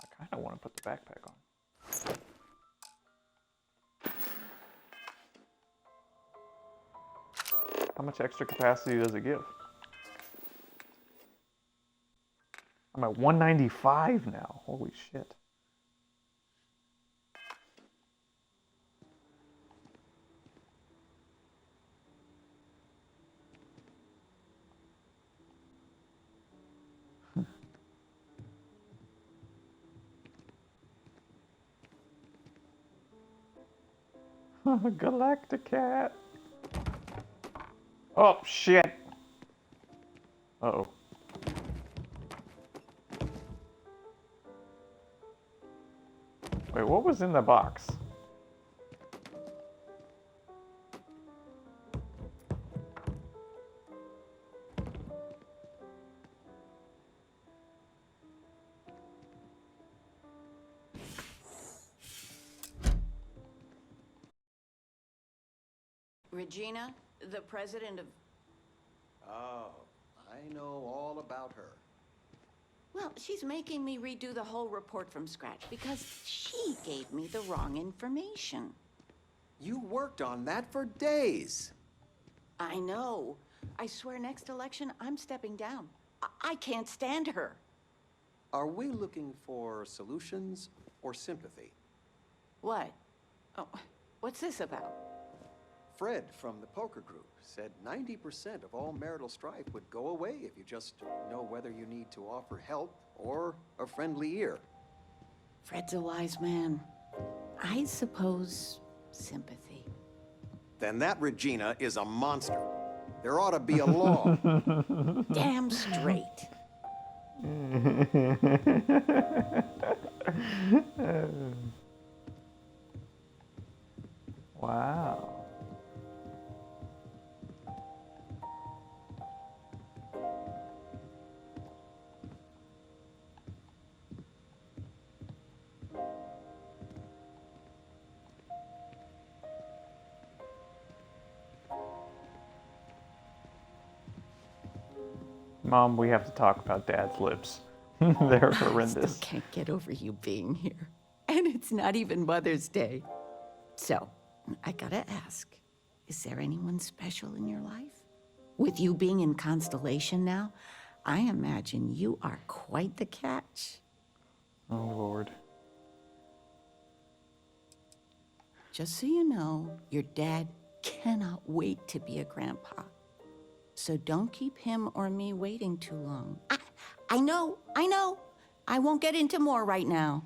I kind of want to put the backpack on. How much extra capacity does it give? I'm at 195 now. Holy shit. Galacticat. Oh, shit. Uh-oh. Wait, what was in the box? Regina, the president of... Oh, I know all about her. Well, she's making me redo the whole report from scratch because she gave me the wrong information. You worked on that for days. I know. I swear next election, I'm stepping down. I can't stand her. Are we looking for solutions or sympathy? What? Oh, what's this about? Fred from the poker group said 90% of all marital strife would go away if you just know whether you need to offer help or a friendly ear. Fred's a wise man. I suppose sympathy. then that Regina is a monster. There ought to be a law. Damn straight. Wow. Mom, we have to talk about Dad's lips. They're horrendous. I still can't get over you being here. And it's not even Mother's Day. So, I gotta ask, is there anyone special in your life? With you being in Constellation now, I imagine you are quite the catch. Oh, Lord. Just so you know, your dad cannot wait to be a grandpa. So don't keep him or me waiting too long. I know. I won't get into more right now.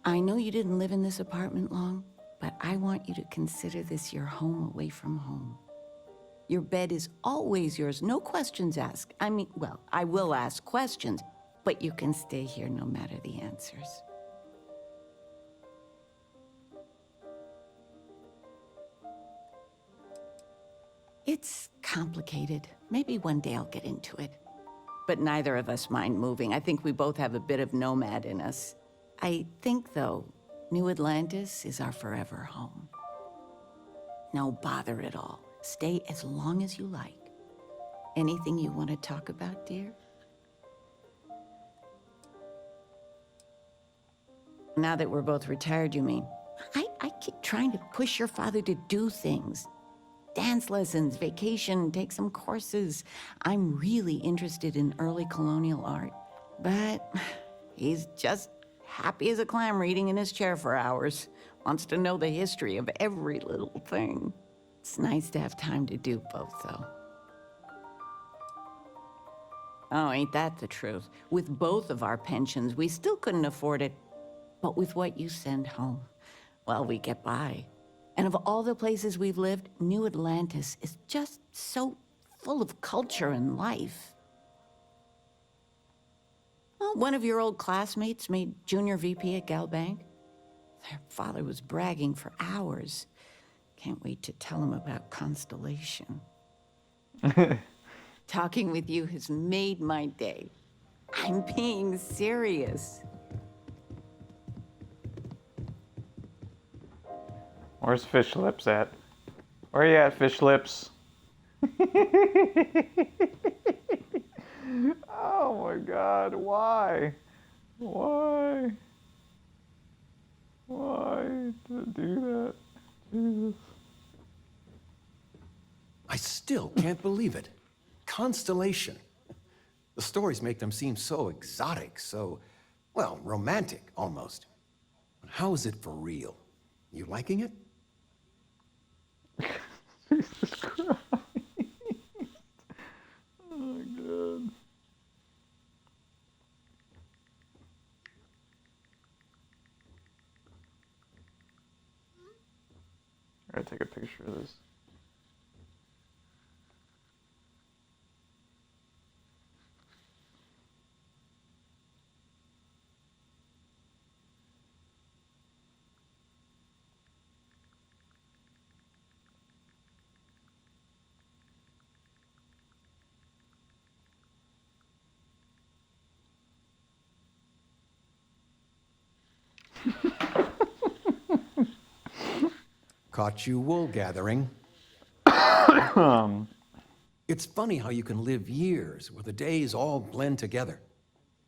I know you didn't live in this apartment long, but I want you to consider this your home away from home. Your bed is always yours, no questions asked. I mean, well, I will ask questions, but you can stay here no matter the answers. It's complicated. Maybe one day I'll get into it. But neither of us mind moving. I think we both have a bit of nomad in us. I think, though, New Atlantis is our forever home. No bother at all. Stay as long as you like. Anything you want to talk about, dear? Now that we're both retired, you mean? I keep trying to push your father to do things. Dance lessons, vacation, take some courses. I'm really interested in early colonial art. But he's just happy as a clam reading in his chair for hours. Wants to know the history of every little thing. It's nice to have time to do both, though. Oh, ain't that the truth? With both of our pensions, we still couldn't afford it. But with what you send home, well, we get by. And of all the places we've lived, New Atlantis is just so full of culture and life. Well, one of your old classmates made junior VP at Galbank. Their father was bragging for hours. Can't wait to tell him about Constellation. Talking with you has made my day. I'm being serious. Where's Fish Lips at? Where you at, Fish Lips? Oh my God, why? Why? Why to do that? Jesus. I still can't believe it. Constellation. The stories make them seem so exotic, so, well, romantic, almost. But how is it for real? You liking it? Jesus Christ. Oh my God. I gotta take a picture of this. Caught you wool gathering. It's funny how you can live years where the days all blend together.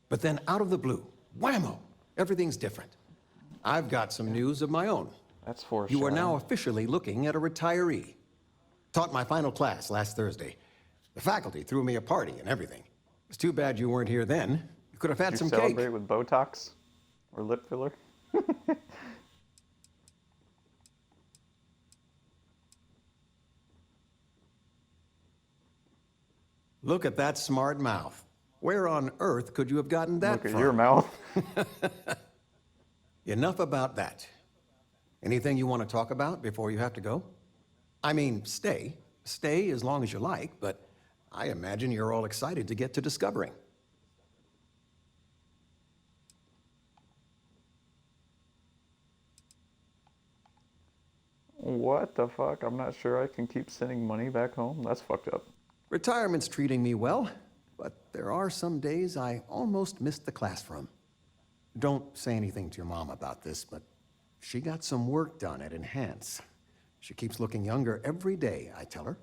But then out of the blue, whammo, everything's different. I've got some news of my own. That's for You are now officially looking at a retiree. Taught my final class last Thursday. The faculty threw me a party and everything. It's too bad you weren't here then. You could have had some celebrate cake. with Botox or lip filler. Look at that smart mouth. Where on earth could you have gotten that Look from? at your mouth. Enough about that. Anything you want to talk about before you have to go? I mean, stay. Stay as long as you like, but I imagine you're all excited to get to discovering. What the fuck? I'm not sure I can keep sending money back home. That's fucked up. Retirement's treating me well, but there are some days I almost missed the class from. Don't say anything to your mom about this, but she got some work done at Enhance. She keeps looking younger every day, I tell her.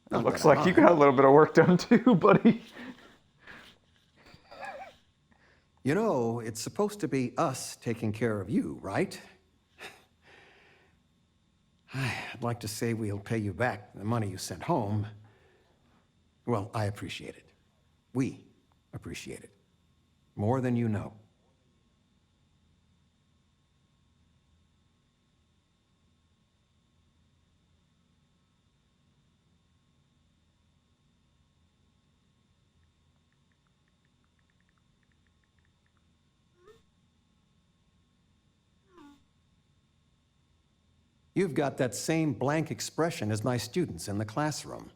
It Not looks that I like you mind. got a little bit of work done too, buddy. You know, it's supposed to be us taking care of you, right? I'd like to say we'll pay you back the money you sent home. Well, I appreciate it. We appreciate it. More than you know. You've got that same blank expression as my students in the classroom.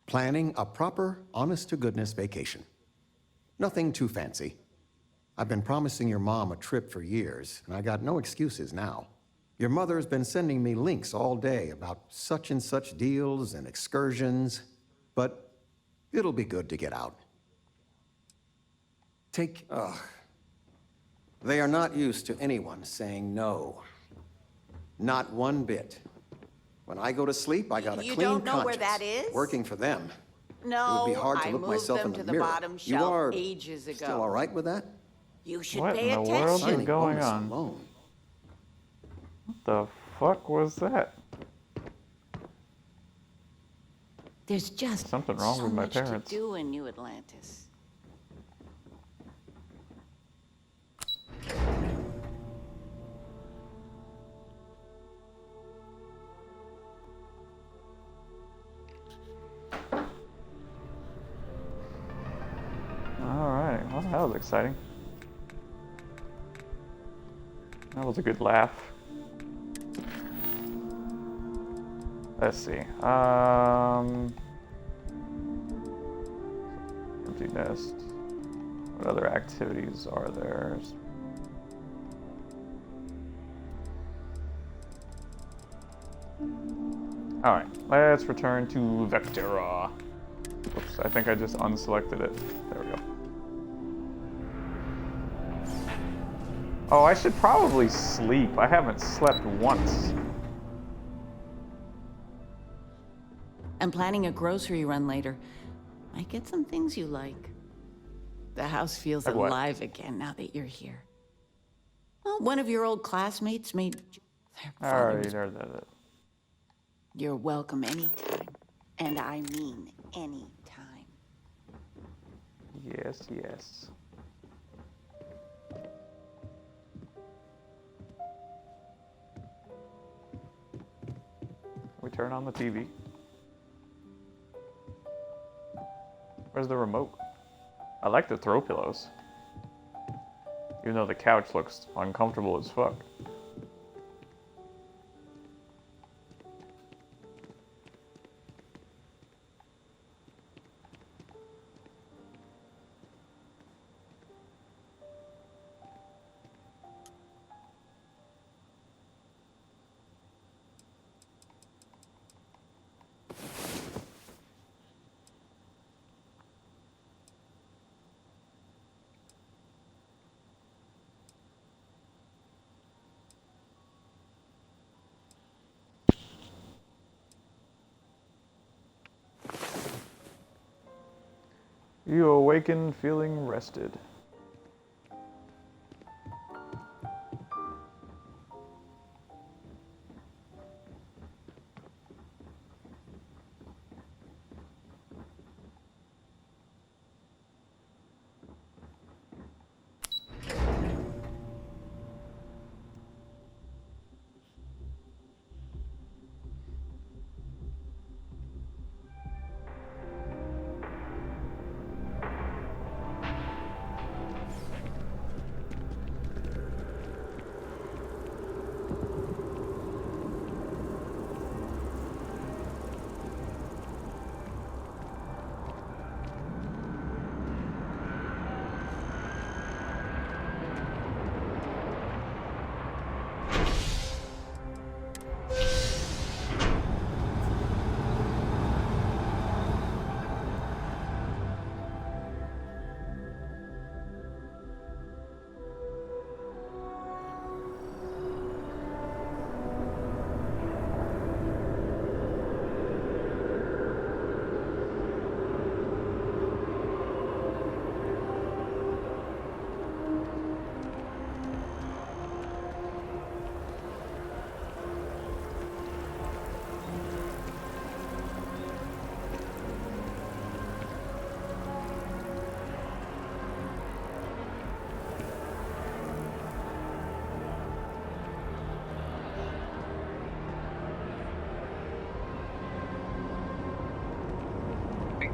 Planning a proper, honest-to-goodness vacation. Nothing too fancy. I've been promising your mom a trip for years, and I got no excuses now. Your mother's been sending me links all day about such and such deals and excursions, but it'll be good to get out. They are not used to anyone saying no. Not one bit. When I go to sleep, I got a You clean don't know conscience. where that is? Working for them. No, It would be hard to I look moved myself them in the to the mirror. bottom You shelf are ages ago. still all right with that? You should What pay in the attention. world is Signing going bonus on? alone. What the fuck was that? There's just Something wrong so with my much parents. to do in New Atlantis. Alright, well, that was exciting. That was a good laugh. Let's see. Empty nest. What other activities are there? Alright, let's return to Vectora. Oops, I think I just unselected it. There we go. Oh, I should probably sleep. I haven't slept once. I'm planning a grocery run later. Might get some things you like. The house feels Like what? alive again now that you're here. Well, one of your old classmates made... I already heard that. You're welcome anytime. And I mean anytime. Yes, yes. We turn on the TV. Where's the remote? I like the throw pillows. Even though the couch looks uncomfortable as fuck. You awaken feeling rested.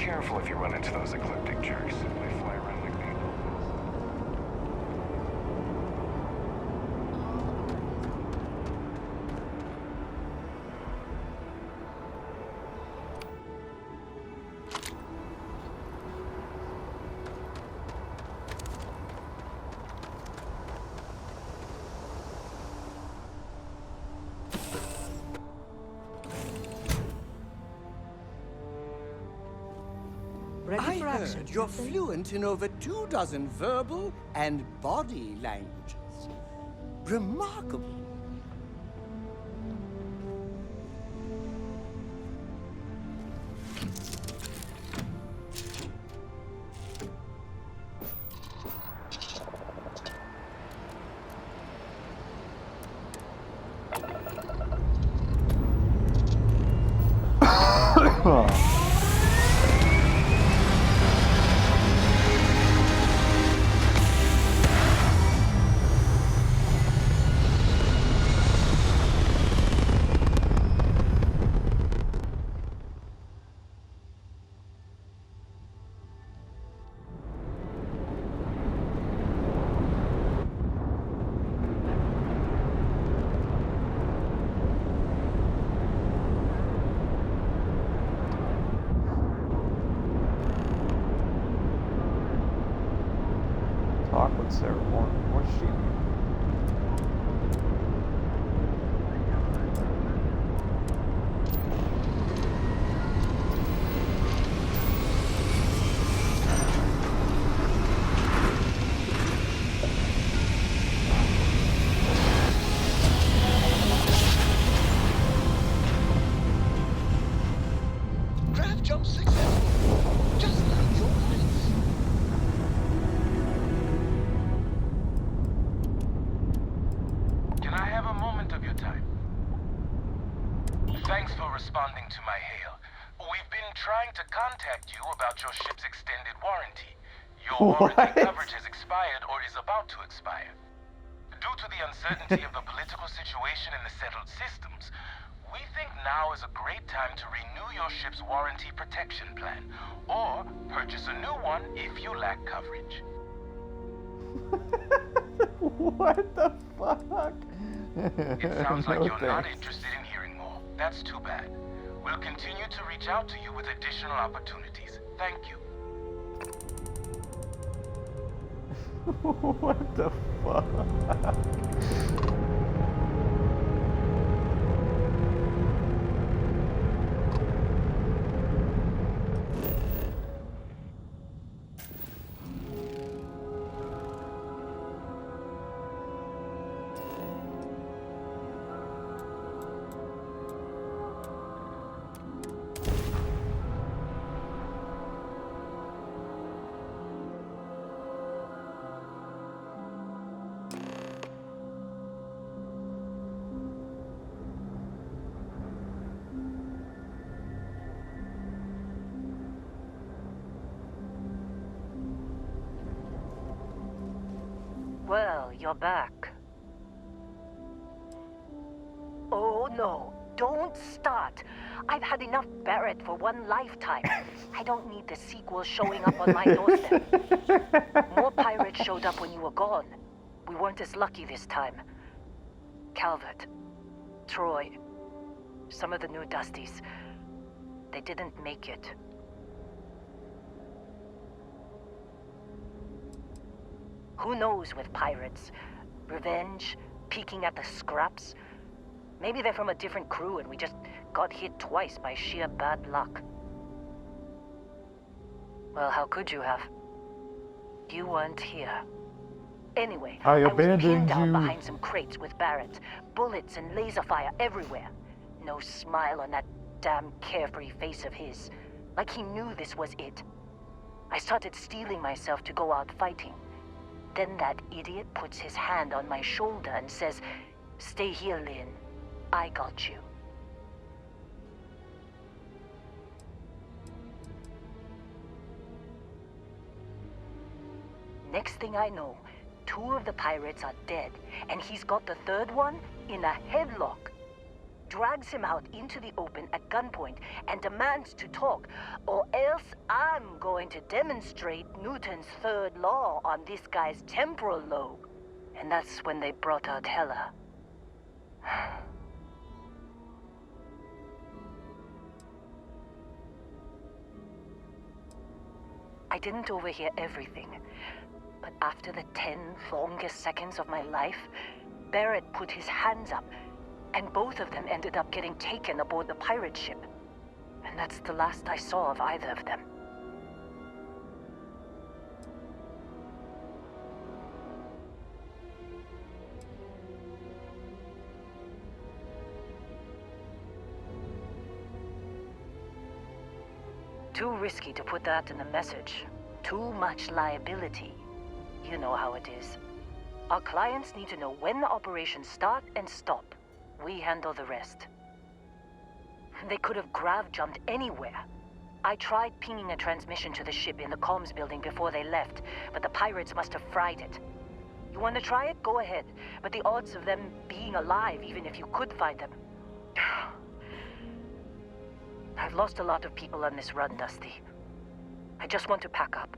careful if you run into those ecliptic jerks. They fly around like they know I heard you're fluent in over 24 verbal and body languages. Remarkable. Talk with Sarah Horn. What's she mean? Draft jump successful. Just like your life. Can I have a moment of your time? Thanks for responding to my hail. We've been trying to contact you about your ship's extended warranty. Your warranty coverage has expired or is about to expire. Due to the uncertainty of the political situation in the settled systems, we think now is a great time to renew your ship's warranty protection plan, or purchase a new one if you lack coverage. What the fuck? It sounds like No you're not thanks. interested in hearing more. That's too bad. We'll continue to reach out to you with additional opportunities. Thank you. What the fuck? Well, you're back. Oh no, don't start. I've had enough Barrett for one lifetime. I don't need the sequel showing up on my doorstep. More pirates showed up when you were gone. We weren't as lucky this time. Calvert, Troy, some of the new Dusties, they didn't make it. Who knows with pirates? Revenge? Peeking at the scraps? Maybe they're from a different crew and we just got hit twice by sheer bad luck. Well, how could you have? You weren't here. Anyway, I was abandoned pinned down you. behind some crates with Barrett. Bullets and laser fire everywhere. No smile on that damn carefree face of his. Like he knew this was it. I started steeling myself to go out fighting. Then that idiot puts his hand on my shoulder and says, "Stay here, Lynn. I got you." Next thing I know, 2 of the pirates are dead, and he's got the third one in a headlock. drags him out into the open at gunpoint and demands to talk, or else I'm going to demonstrate Newton's third law on this guy's temporal lobe. And that's when they brought out Hela. I didn't overhear everything, but after the 10 longest seconds of my life, Barrett put his hands up, and both of them ended up getting taken aboard the pirate ship. And that's the last I saw of either of them. Too risky to put that in the message. Too much liability. You know how it is. Our clients need to know when the operations start and stop. We handle the rest. They could have grav-jumped anywhere. I tried pinging a transmission to the ship in the comms building before they left, but the pirates must have fried it. You want to try it? Go ahead. But the odds of them being alive, even if you could find them... I've lost a lot of people on this run, Dusty. I just want to pack up.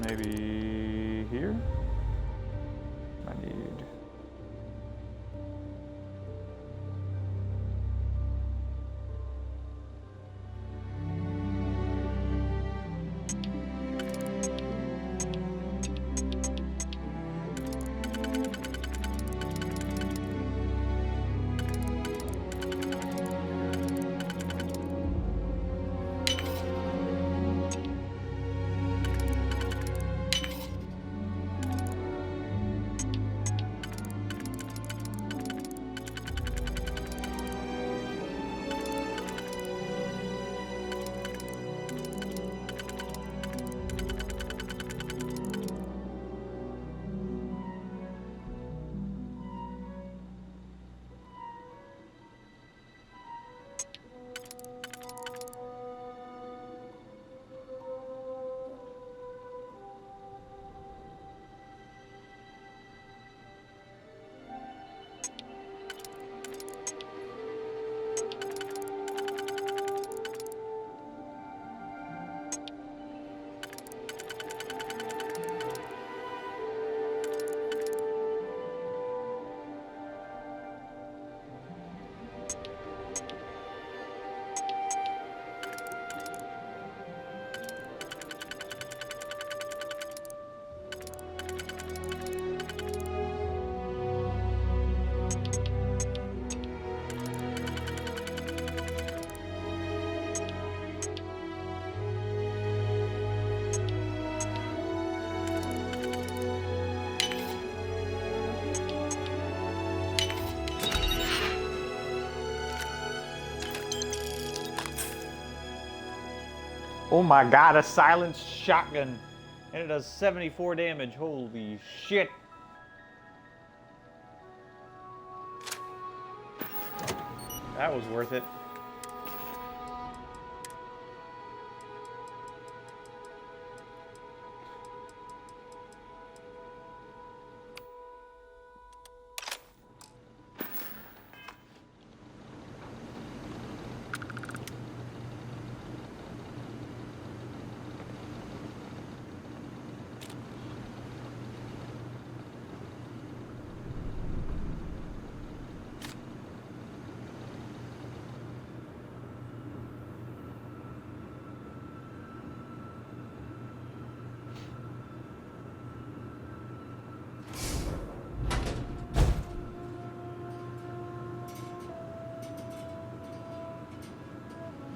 Maybe here? I need... Oh my god, a silenced shotgun. And it does 74 damage. Holy shit. That was worth it.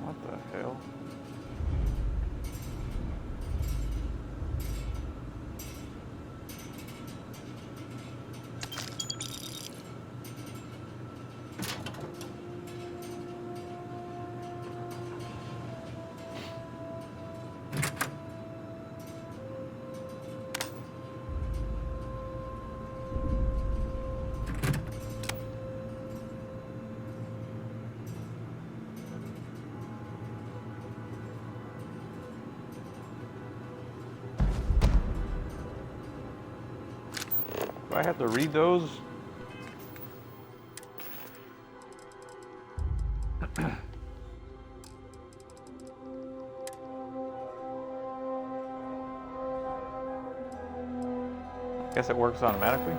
What the hell? Do I have to read those? Guess it works automatically.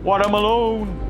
Watermelon!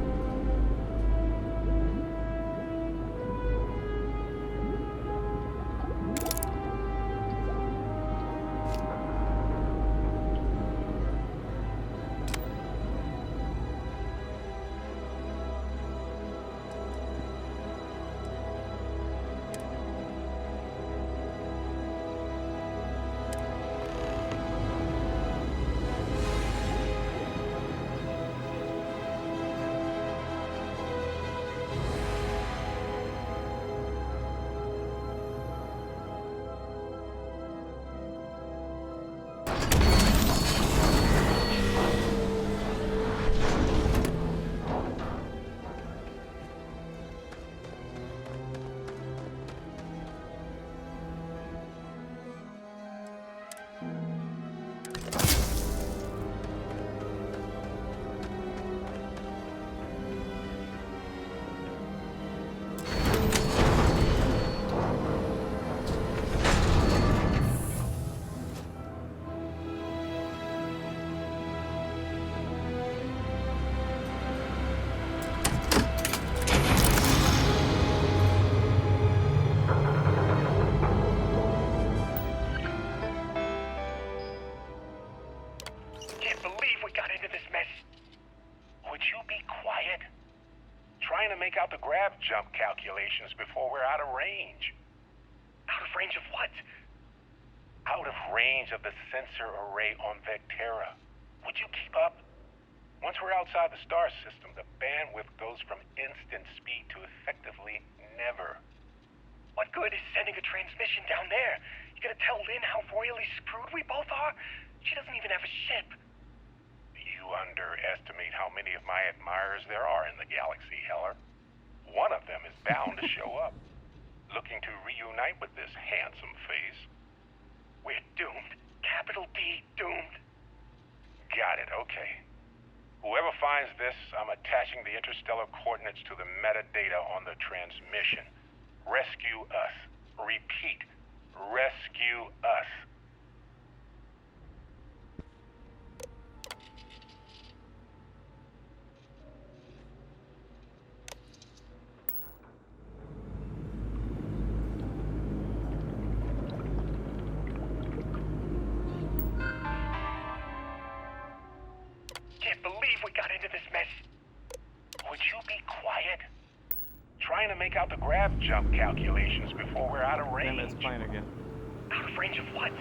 Make out the grav jump calculations before we're out of range. Out of range of what? Out of range of the sensor array on Vectera. Would you keep up? Once we're outside the star system, the bandwidth goes from instant speed to effectively never. What good is sending a transmission down there? You gonna tell Lynn how royally screwed we both are? She doesn't even have a ship. You underestimate how many of my admirers there are in the galaxy, Heller. One of them is bound to show up, looking to reunite with this handsome face. We're doomed. Capital D, doomed. Got it, okay. Whoever finds this, I'm attaching the interstellar coordinates to the metadata on the transmission. Rescue us. Repeat, rescue us. Can't believe we got into this mess. Would you be quiet? Trying to make out the grav jump calculations before we're out of range. Damn, it's playing again. Out of range of what?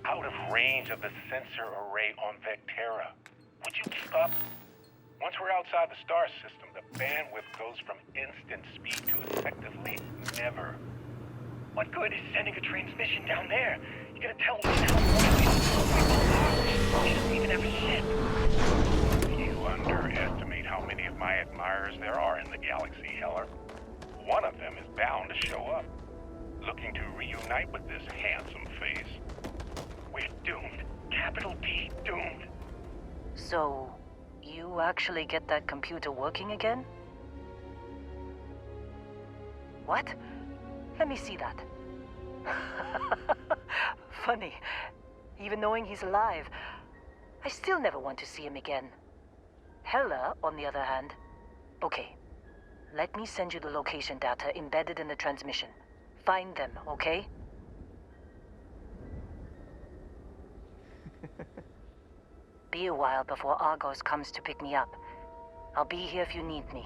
Out of range of the sensor array on Vectera. Would you keep up? Once we're outside the star system, the bandwidth goes from instant speed to effectively never. What good is sending a transmission down there? You gonna tell Lynn how royally screwed we both are? She doesn't even have a ship. You underestimate how many of my admirers there are in the galaxy, Heller. One of them is bound to show up, looking to reunite with this handsome face. We're doomed. Capital D, doomed. So, you actually get that computer working again? What? Let me see that. Funny. Even knowing he's alive, I still never want to see him again. Hella, on the other hand. Okay. Let me send you the location data embedded in the transmission. Find them, okay? Be a while before Argos comes to pick me up. I'll be here if you need me.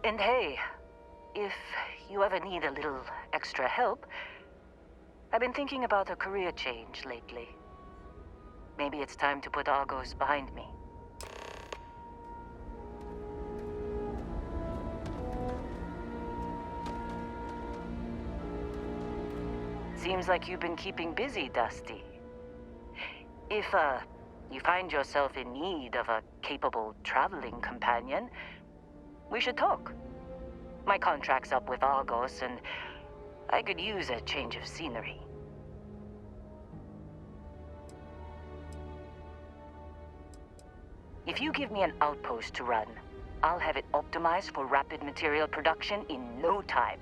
And hey, if you ever need a little extra help, I've been thinking about a career change lately. Maybe it's time to put Argos behind me. Seems like you've been keeping busy, Dusty. If, you find yourself in need of a capable traveling companion, we should talk. My contract's up with Argos, and I could use a change of scenery. If you give me an outpost to run, I'll have it optimized for rapid material production in no time.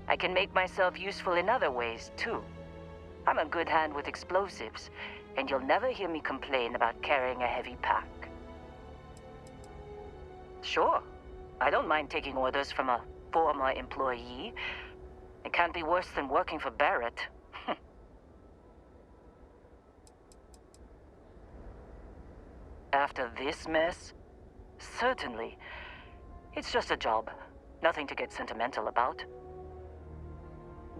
I can make myself useful in other ways, too. I'm a good hand with explosives, and you'll never hear me complain about carrying a heavy pack. Sure. I don't mind taking orders from a former employee. It can't be worse than working for Barrett. After this mess? Certainly. It's just a job. Nothing to get sentimental about.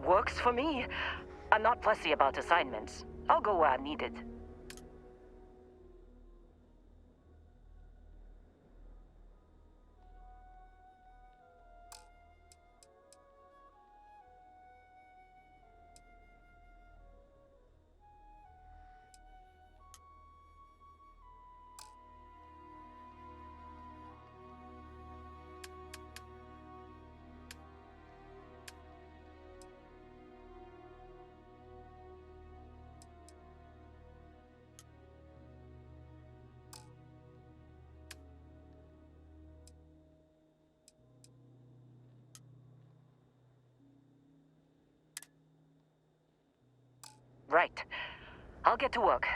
Works for me. I'm not fussy about assignments. I'll go where I'm needed. Right. I'll get to work.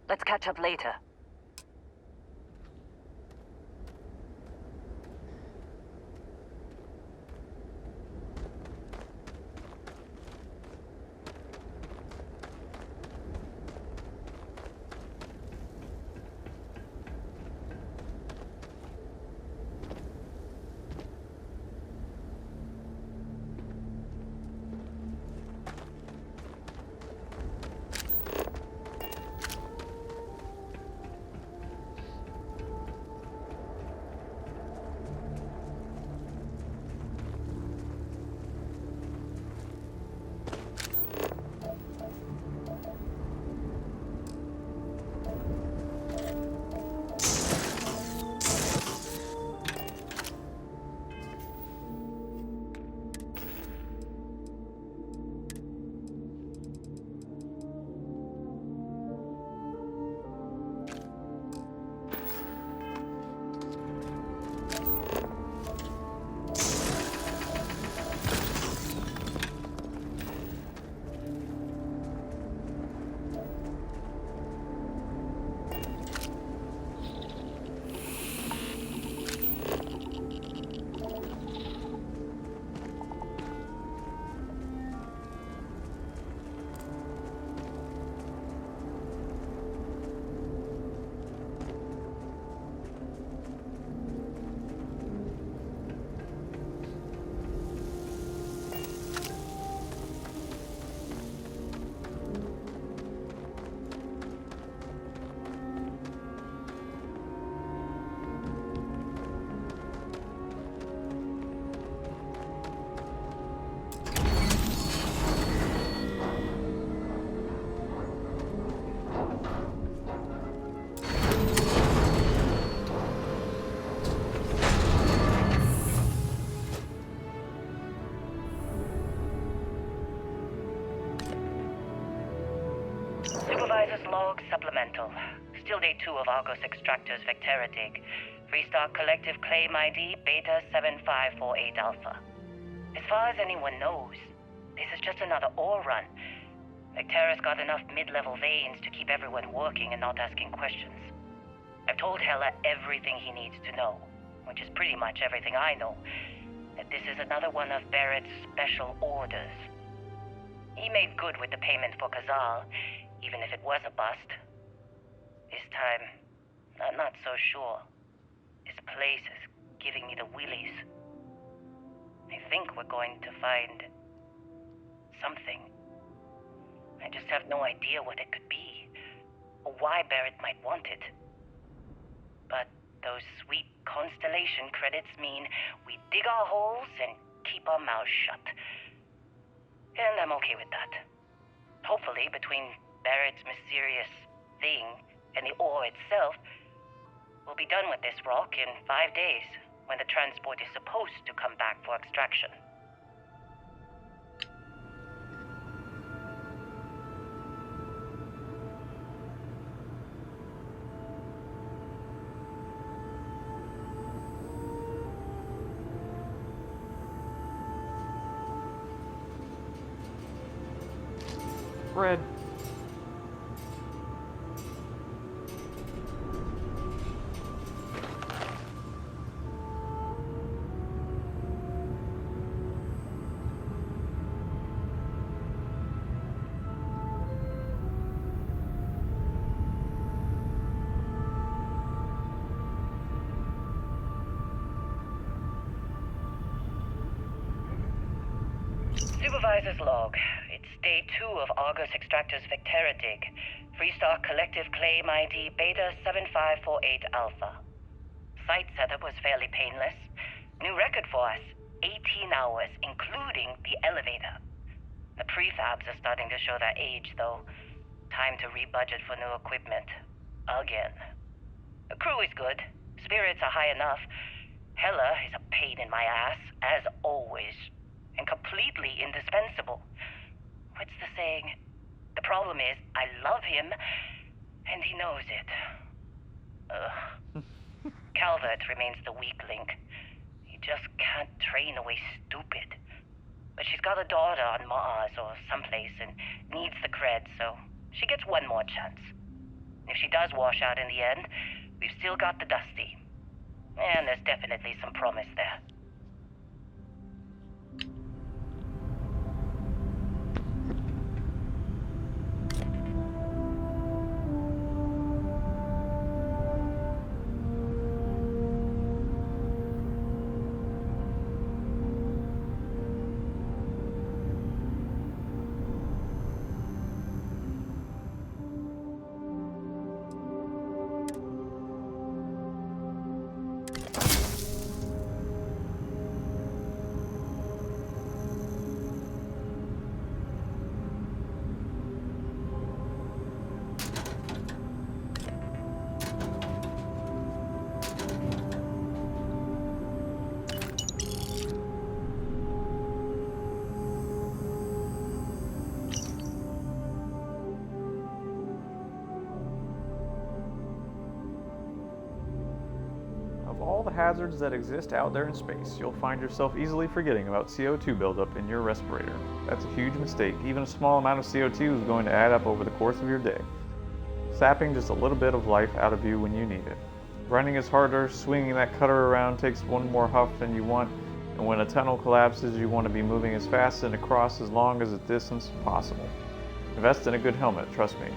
Let's catch up later. Supervisor's log supplemental. Still day 2 of Argos Extractor's Vectera dig. Freestar Collective Claim ID Beta 7548 Alpha. As far as anyone knows, this is just another ore run. Vectera's got enough mid-level veins to keep everyone working and not asking questions. I've told Hella everything he needs to know, which is pretty much everything I know. That this is another one of Barrett's special orders. He made good with the payment for Kazal, even if it was a bust. This time, I'm not so sure. This place is giving me the willies. I think we're going to find something. I just have no idea what it could be, or why Barrett might want it. But those sweet Constellation credits mean we dig our holes and keep our mouths shut. And I'm okay with that. Hopefully, between Barrett's mysterious thing and the ore itself, we'll be done with this rock in 5 days, when the transport is supposed to come back for extraction. Fred. Supervisor's log. It's day 2 of Argos Extractor's Vectera dig. Freestar Collective Claim ID Beta 7548 Alpha. Site setup was fairly painless. New record for us. 18 hours, including the elevator. The prefabs are starting to show their age, though. Time to rebudget for new equipment. Again. The crew is good. Spirits are high enough. Hella is a pain in my ass, as always. And completely indispensable. What's the saying? The problem is, I love him, and he knows it. Calvert remains the weak link. He just can't train away stupid. But she's got a daughter on Mars or someplace and needs the cred, so she gets one more chance. If she does wash out in the end, we've still got the Dusty. And there's definitely some promise there. Of all the hazards that exist out there in space, you'll find yourself easily forgetting about CO2 buildup in your respirator. That's a huge mistake. Even a small amount of CO2 is going to add up over the course of your day, sapping just a little bit of life out of you when you need it. Running is harder, swinging that cutter around takes one more huff than you want, and when a tunnel collapses, you want to be moving as fast and across as long as a distance possible. Invest in a good helmet, trust me.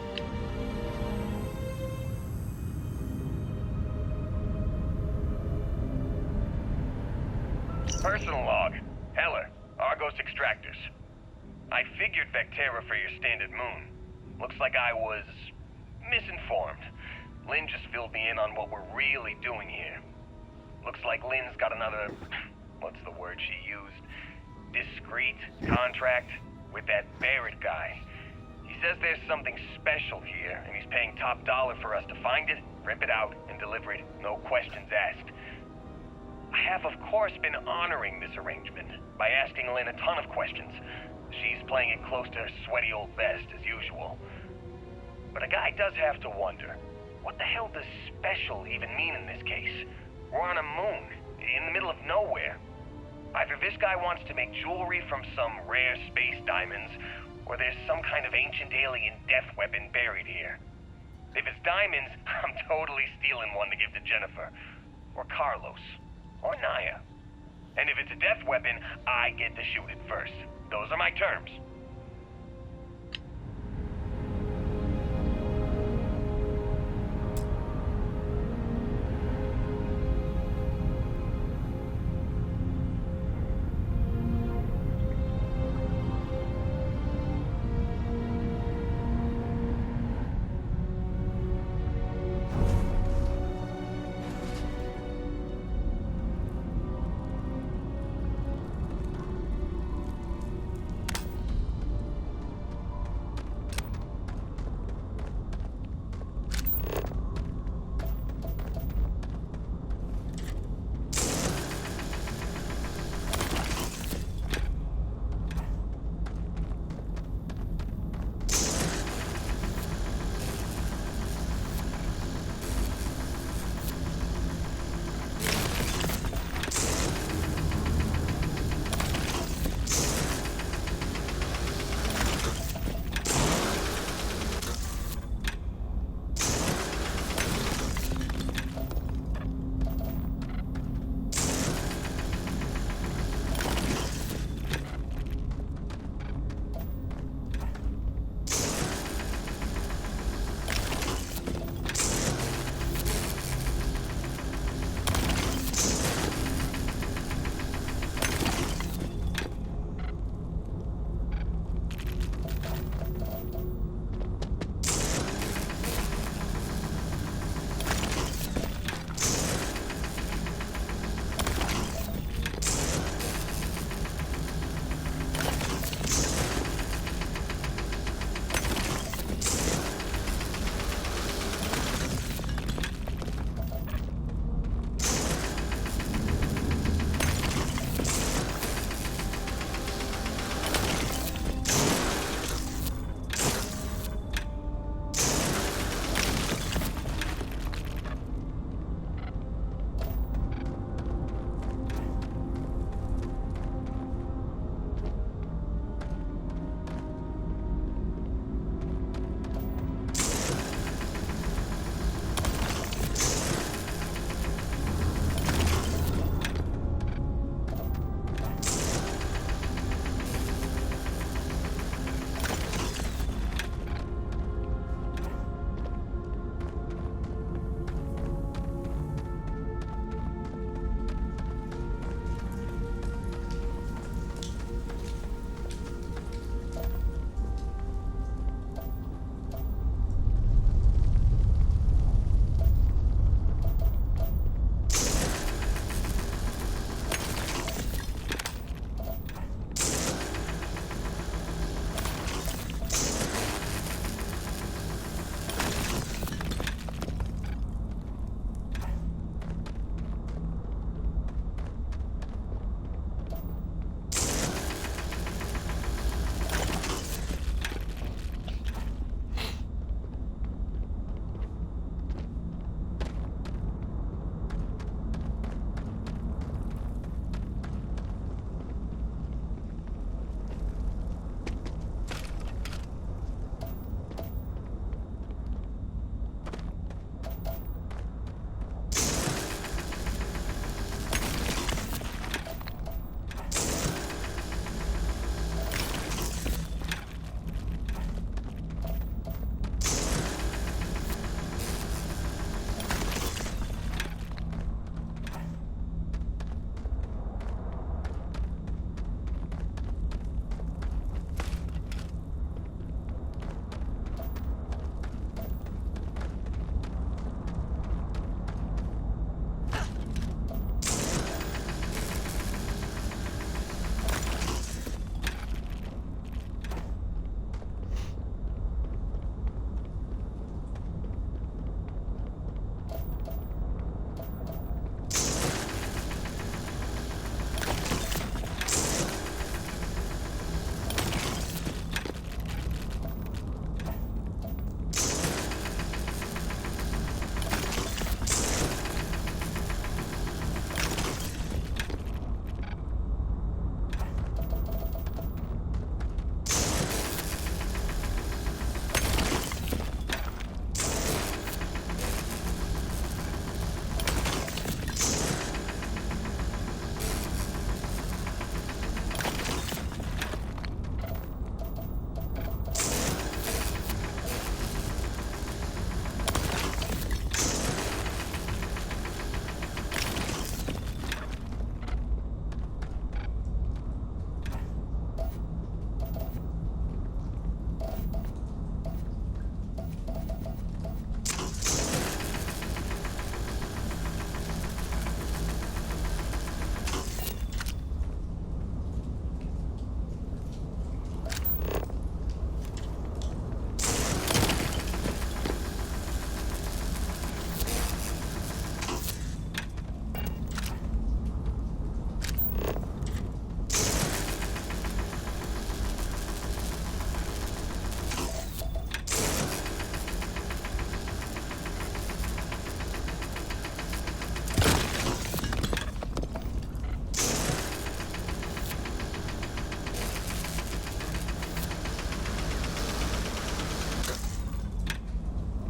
Personal log. Heller, Argos Extractors. I figured Vectera for your standard moon. Looks like I was misinformed. Lynn just filled me in on what we're really doing here. Looks like Lynn's got another, what's the word she used? Discreet contract with that Barrett guy. He says there's something special here, and he's paying top dollar for us to find it, rip it out, and deliver it, no questions asked. I have, of course, been honoring this arrangement by asking Lynn a ton of questions. She's playing it close to her sweaty old vest, as usual. But a guy does have to wonder, what the hell does special even mean in this case? We're on a moon, in the middle of nowhere. Either this guy wants to make jewelry from some rare space diamonds, or there's some kind of ancient alien death weapon buried here. If it's diamonds, I'm totally stealing one to give to Jennifer, or Carlos, or Naya. And if it's a death weapon, I get to shoot it first. Those are my terms.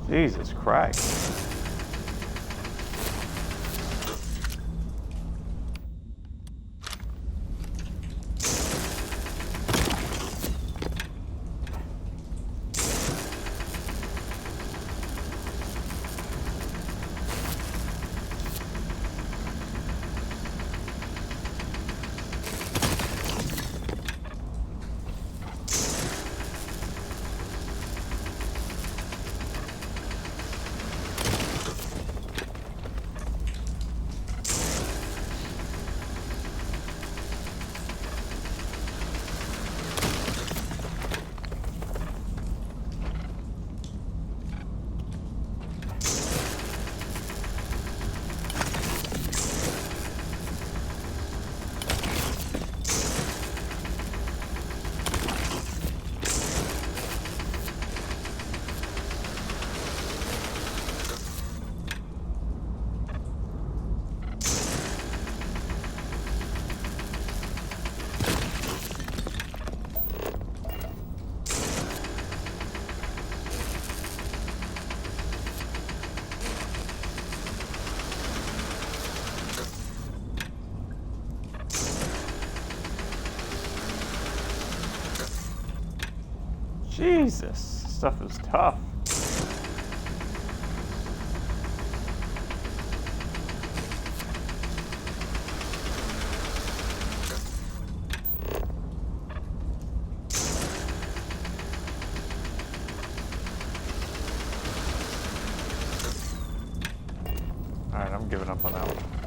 Jesus Christ. Jesus, this stuff is tough. Alright, I'm giving up on that one.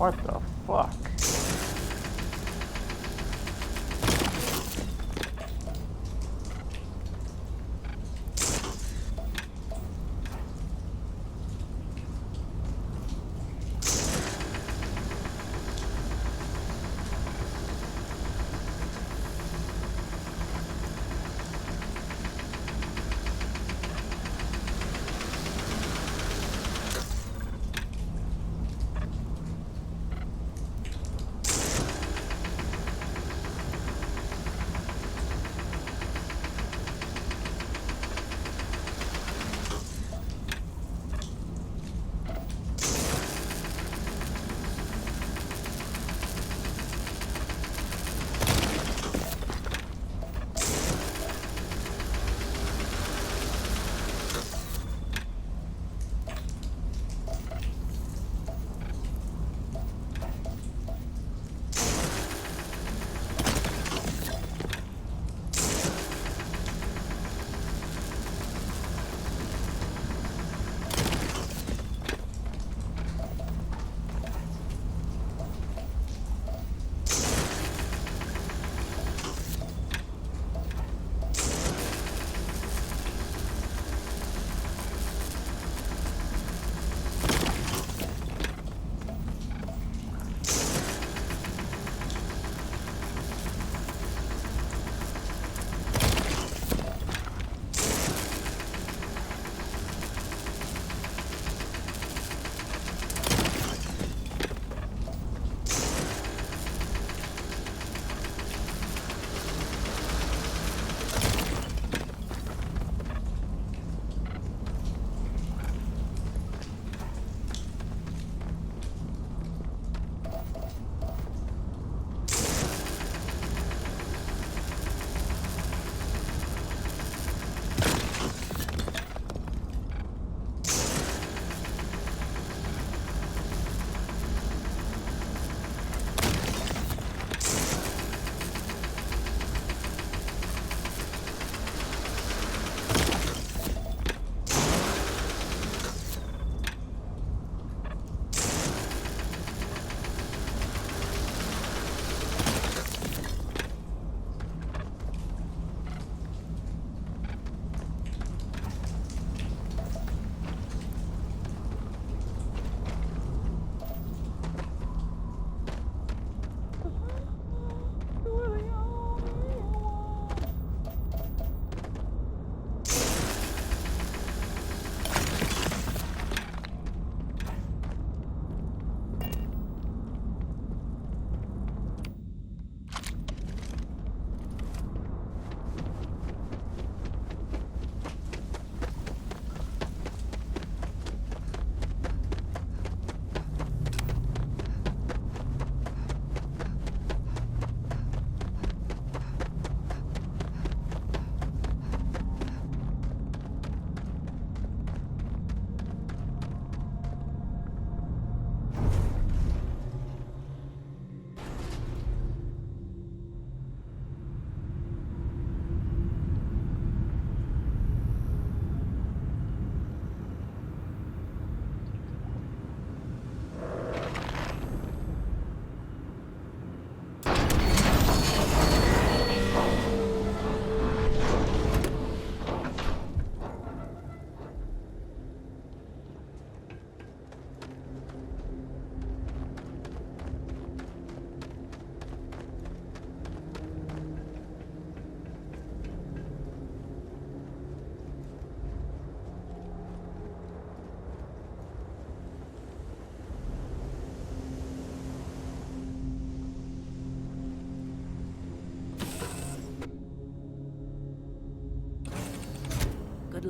What the fuck?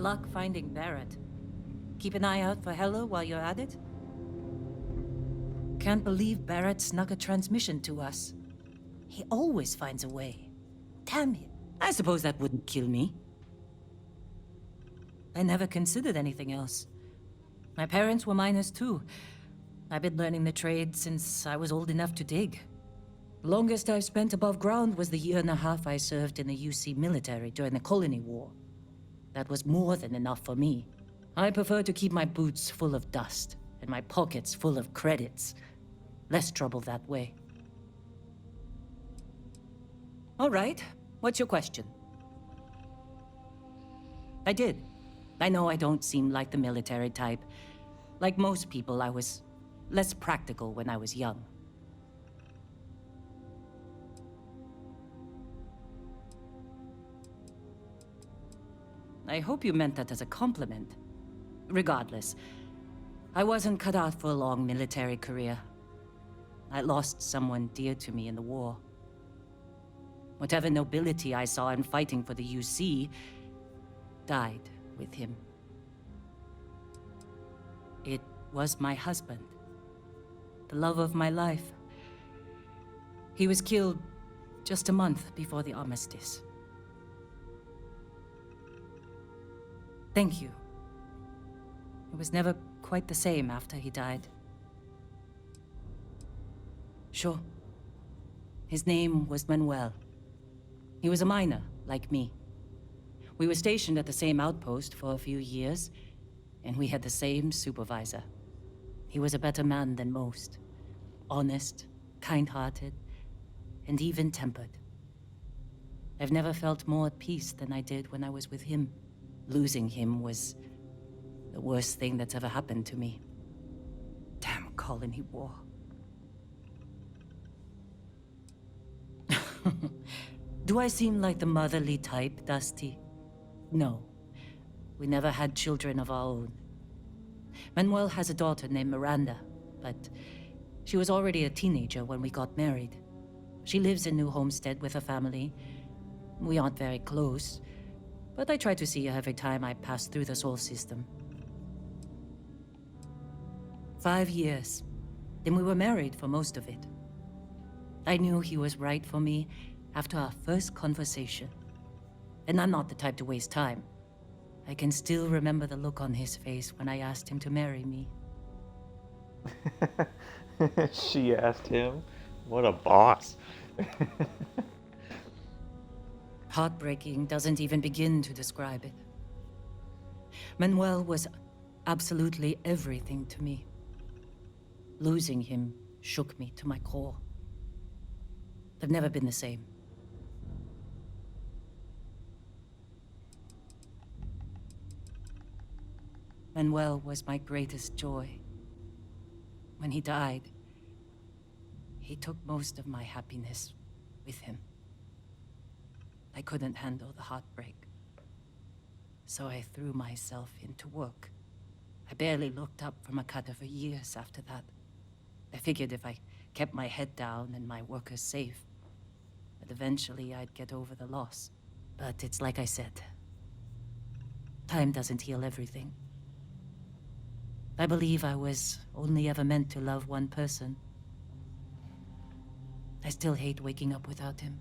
luck finding Barrett. Keep an eye out for Heller while you're at it. Can't believe Barrett snuck a transmission to us. He always finds a way. Damn it. I suppose that wouldn't kill me. I never considered anything else. My parents were miners too. I've been learning the trade since I was old enough to dig. Longest I've spent above ground was the year and a half I served in the UC military during the Colony War. That was more than enough for me. I prefer to keep my boots full of dust and my pockets full of credits. Less trouble that way. All right, what's your question? I did. I know I don't seem like the military type. Like most people, I was less practical when I was young. I hope you meant that as a compliment. Regardless, I wasn't cut out for a long military career. I lost someone dear to me in the war. Whatever nobility I saw in fighting for the UC died with him. It was my husband, the love of my life. He was killed just a month before the armistice. Thank you. It was never quite the same after he died. Sure. His name was Manuel. He was a miner, like me. We were stationed at the same outpost for a few years, and we had the same supervisor. He was a better man than most. Honest, kind-hearted, and even-tempered. I've never felt more at peace than I did when I was with him. Losing him was the worst thing that's ever happened to me. Damn Colony War. Do I seem like the motherly type, Dusty? No. We never had children of our own. Manuel has a daughter named Miranda, but she was already a teenager when we got married. She lives in New Homestead with her family. We aren't very close, but I try to see her every time I pass through the Sol system. 5 years. Then we were married for most of it. I knew he was right for me after our first conversation. And I'm not the type to waste time. I can still remember the look on his face when I asked him to marry me. She asked him? What a boss. Heartbreaking doesn't even begin to describe it. Manuel was absolutely everything to me. Losing him shook me to my core. I've never been the same. Manuel was my greatest joy. When he died, he took most of my happiness with him. I couldn't handle the heartbreak, so I threw myself into work. I barely looked up from a cutter for years after that. I figured if I kept my head down and my workers safe, that eventually I'd get over the loss. But it's like I said, time doesn't heal everything. I believe I was only ever meant to love one person. I still hate waking up without him.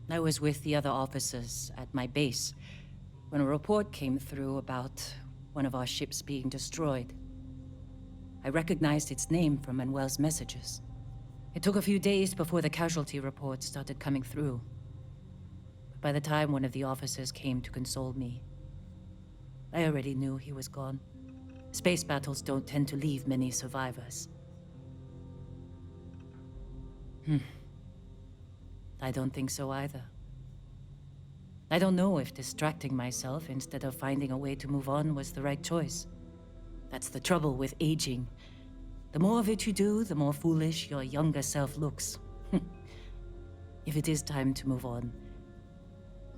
I was with the other officers at my base when a report came through about one of our ships being destroyed. I recognized its name from Manuel's messages. It took a few days before the casualty reports started coming through. But by the time one of the officers came to console me, I already knew he was gone. Space battles don't tend to leave many survivors. I don't think so either. I don't know if distracting myself instead of finding a way to move on was the right choice. That's the trouble with aging. The more of it you do, the more foolish your younger self looks. If it is time to move on,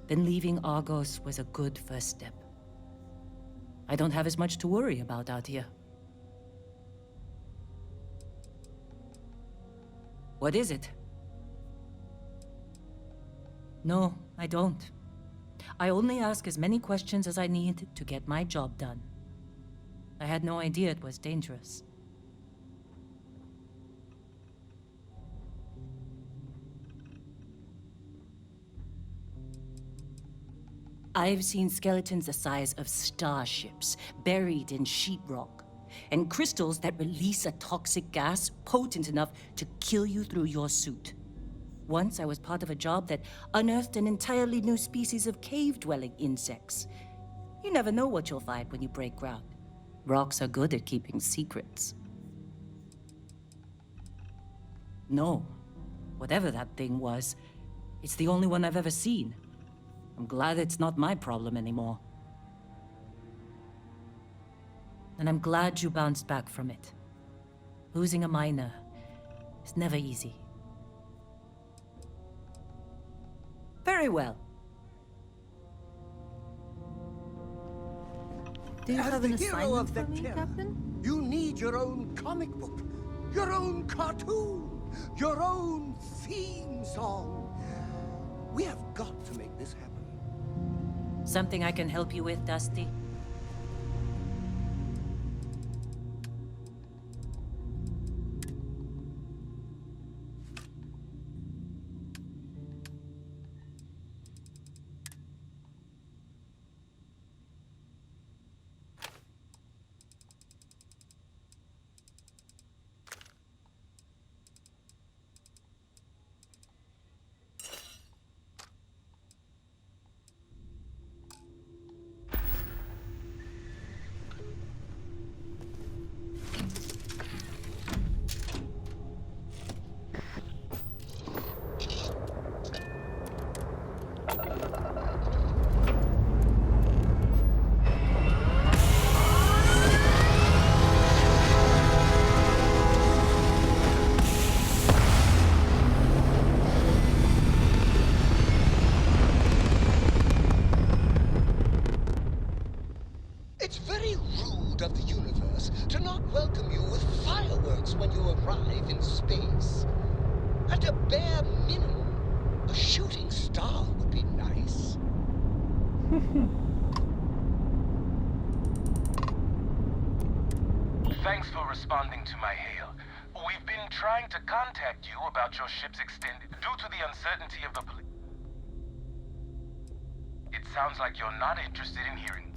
then leaving Argos was a good first step. I don't have as much to worry about out here. What is it? No, I don't. I only ask as many questions as I need to get my job done. I had no idea it was dangerous. I've seen skeletons the size of starships buried in sheetrock, and crystals that release a toxic gas potent enough to kill you through your suit. Once I was part of a job that unearthed an entirely new species of cave-dwelling insects. You never know what you'll find when you break ground. Rocks are good at keeping secrets. No, whatever that thing was, it's the only one I've ever seen. I'm glad it's not my problem anymore. And I'm glad you bounced back from it. Losing a miner is never easy. Very well. Do you As have the an hero assignment of for me, Vectera, Captain? you need your own comic book, your own cartoon, your own theme song. We have got to make this happen. Something I can help you with, Dusty? It's very rude of the universe to not welcome you with fireworks when you arrive in space. At a bare minimum, a shooting star would be nice. Thanks for responding to my hail. We've been trying to contact you about your ship's extended... Due to the uncertainty of the police... It sounds like you're not interested in hearing.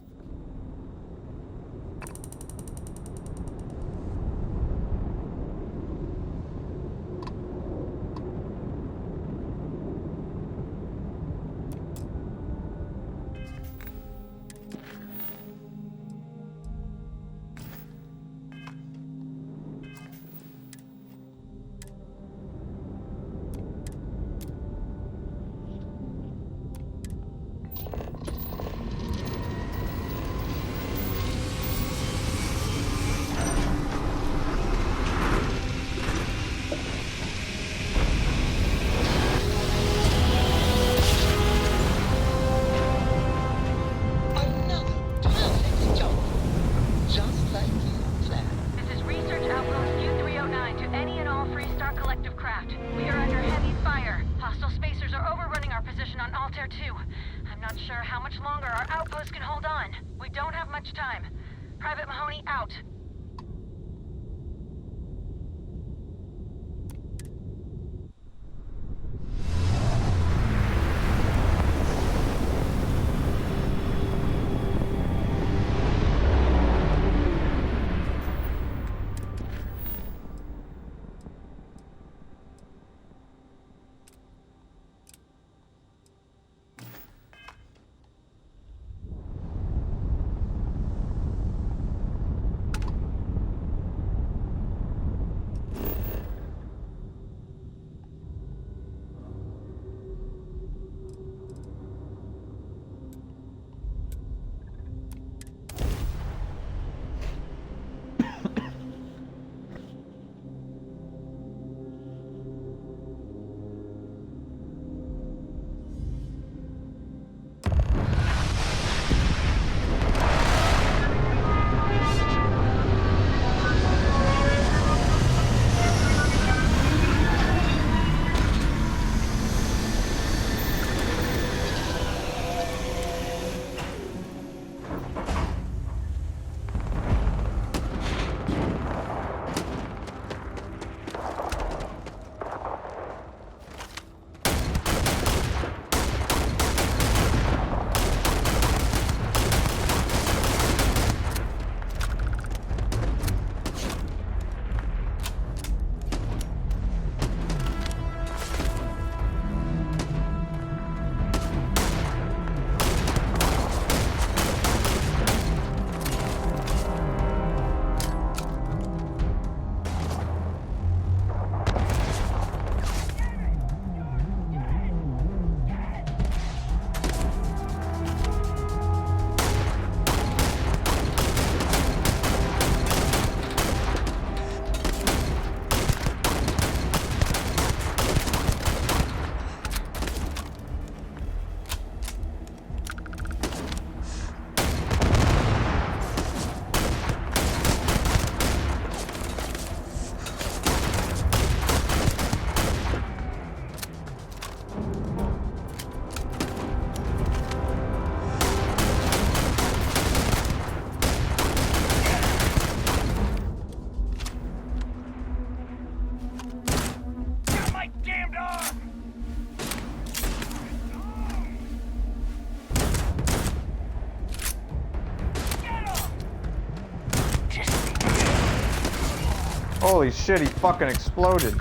Holy shit, he fucking exploded.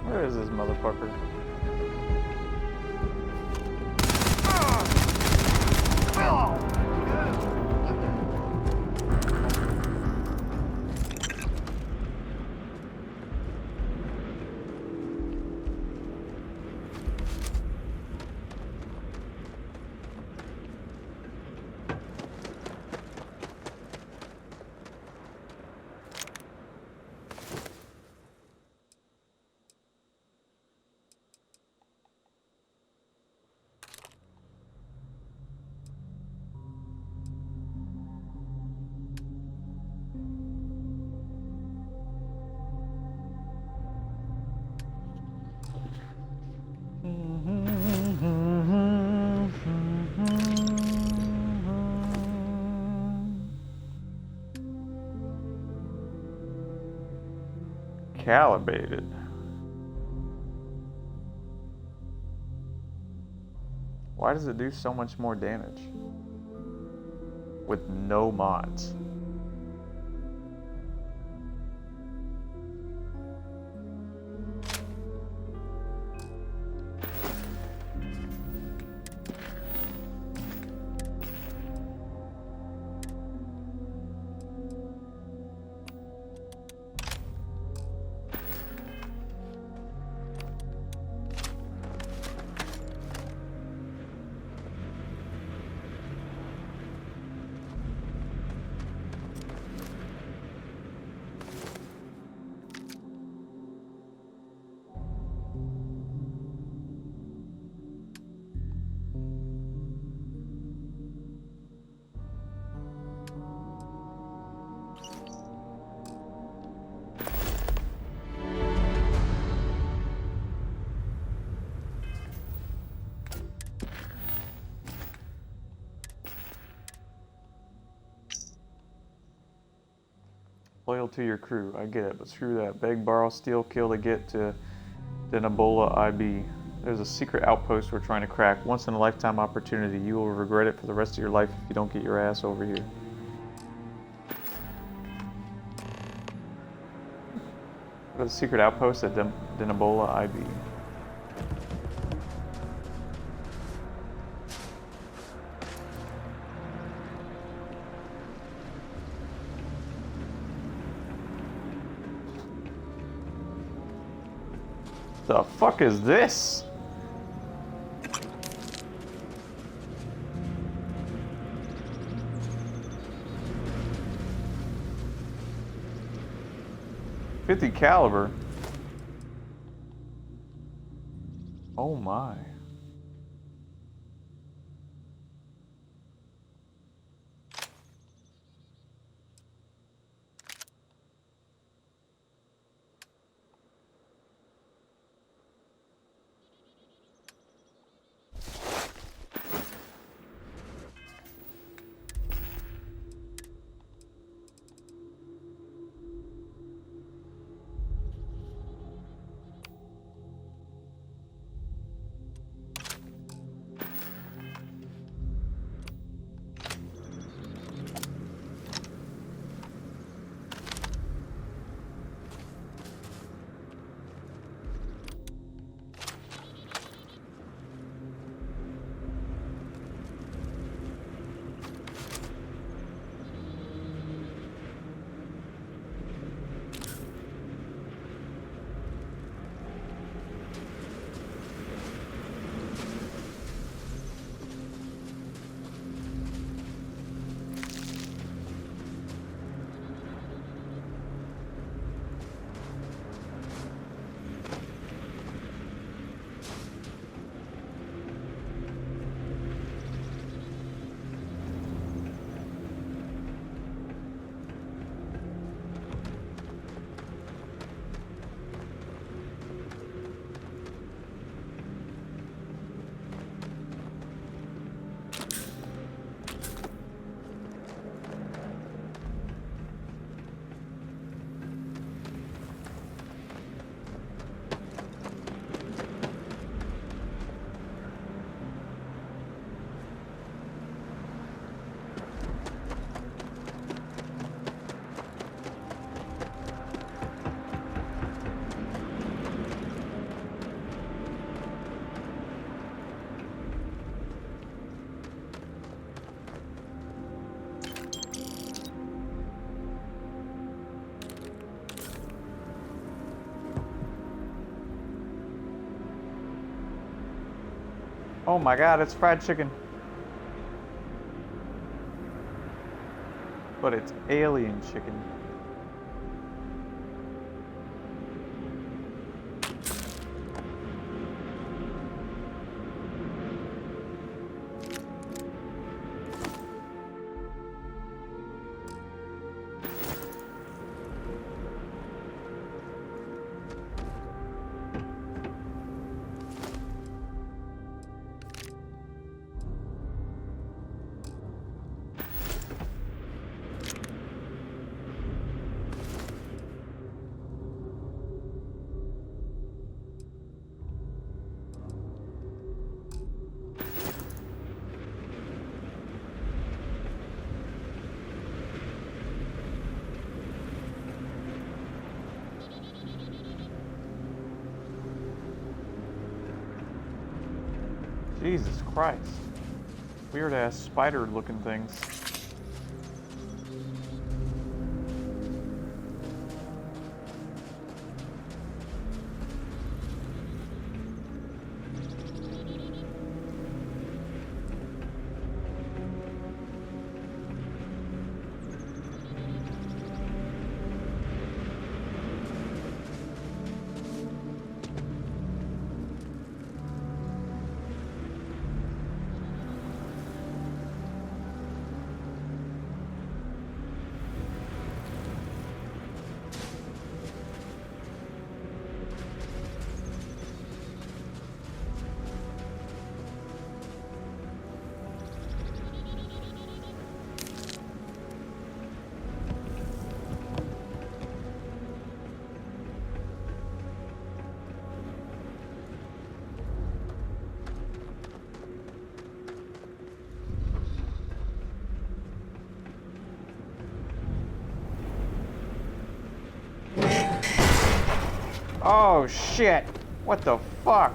Where is this motherfucker? Calibrated. Why does it do so much more damage? With no mods. Loyal to your crew, I get it, but screw that. Beg, borrow, steal, kill to get to Ebola IB. There's a secret outpost we're trying to crack. Once in a lifetime opportunity. You will regret it for the rest of your life if you don't get your ass over here. There's a secret outpost at Dinabola IB. The fuck is this? .50 caliber. Oh my. Oh my god, it's fried chicken. But it's alien chicken. Jesus Christ. Weird ass spider looking things. Oh shit! What the fuck?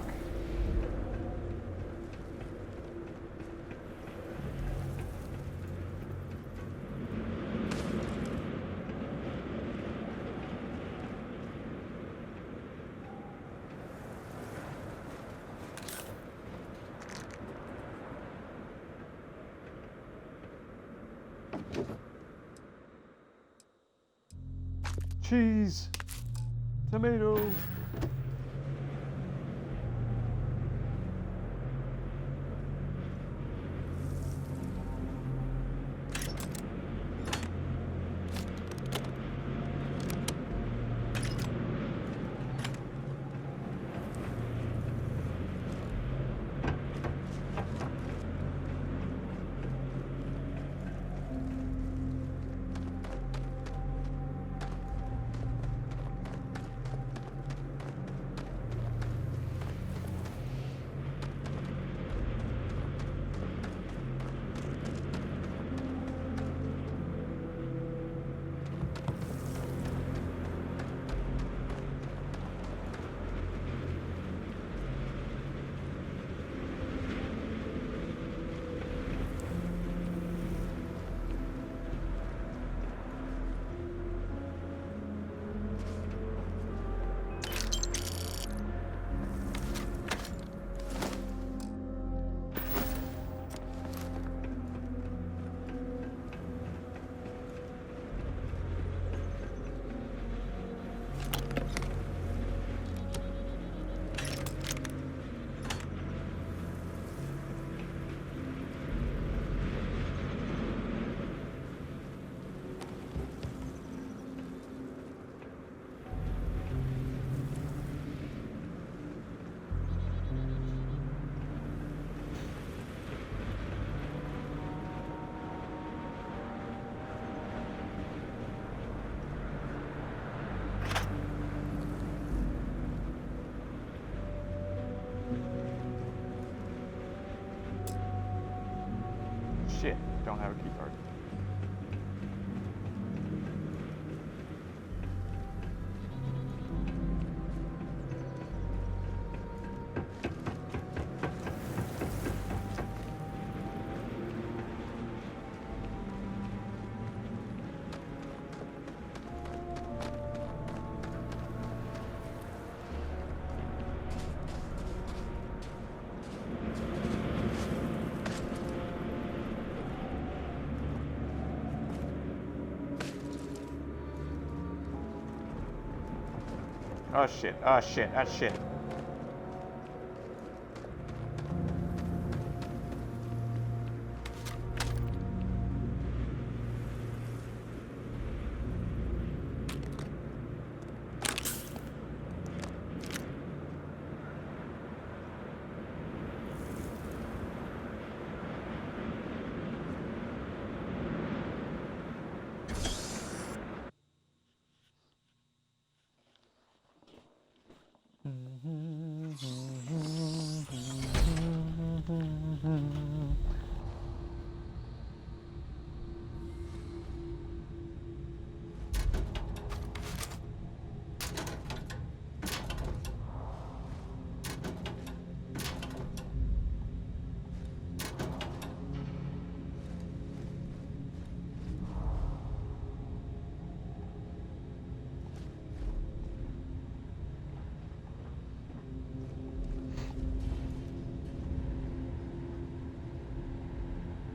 Cheese. Tomato. Shit, don't have a key card. Oh shit, oh shit, oh shit.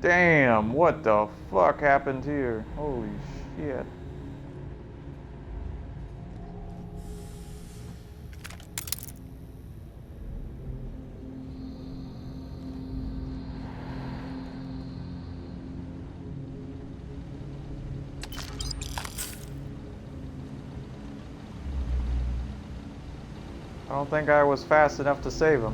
Damn, what the fuck happened here? Holy shit. I don't think I was fast enough to save him.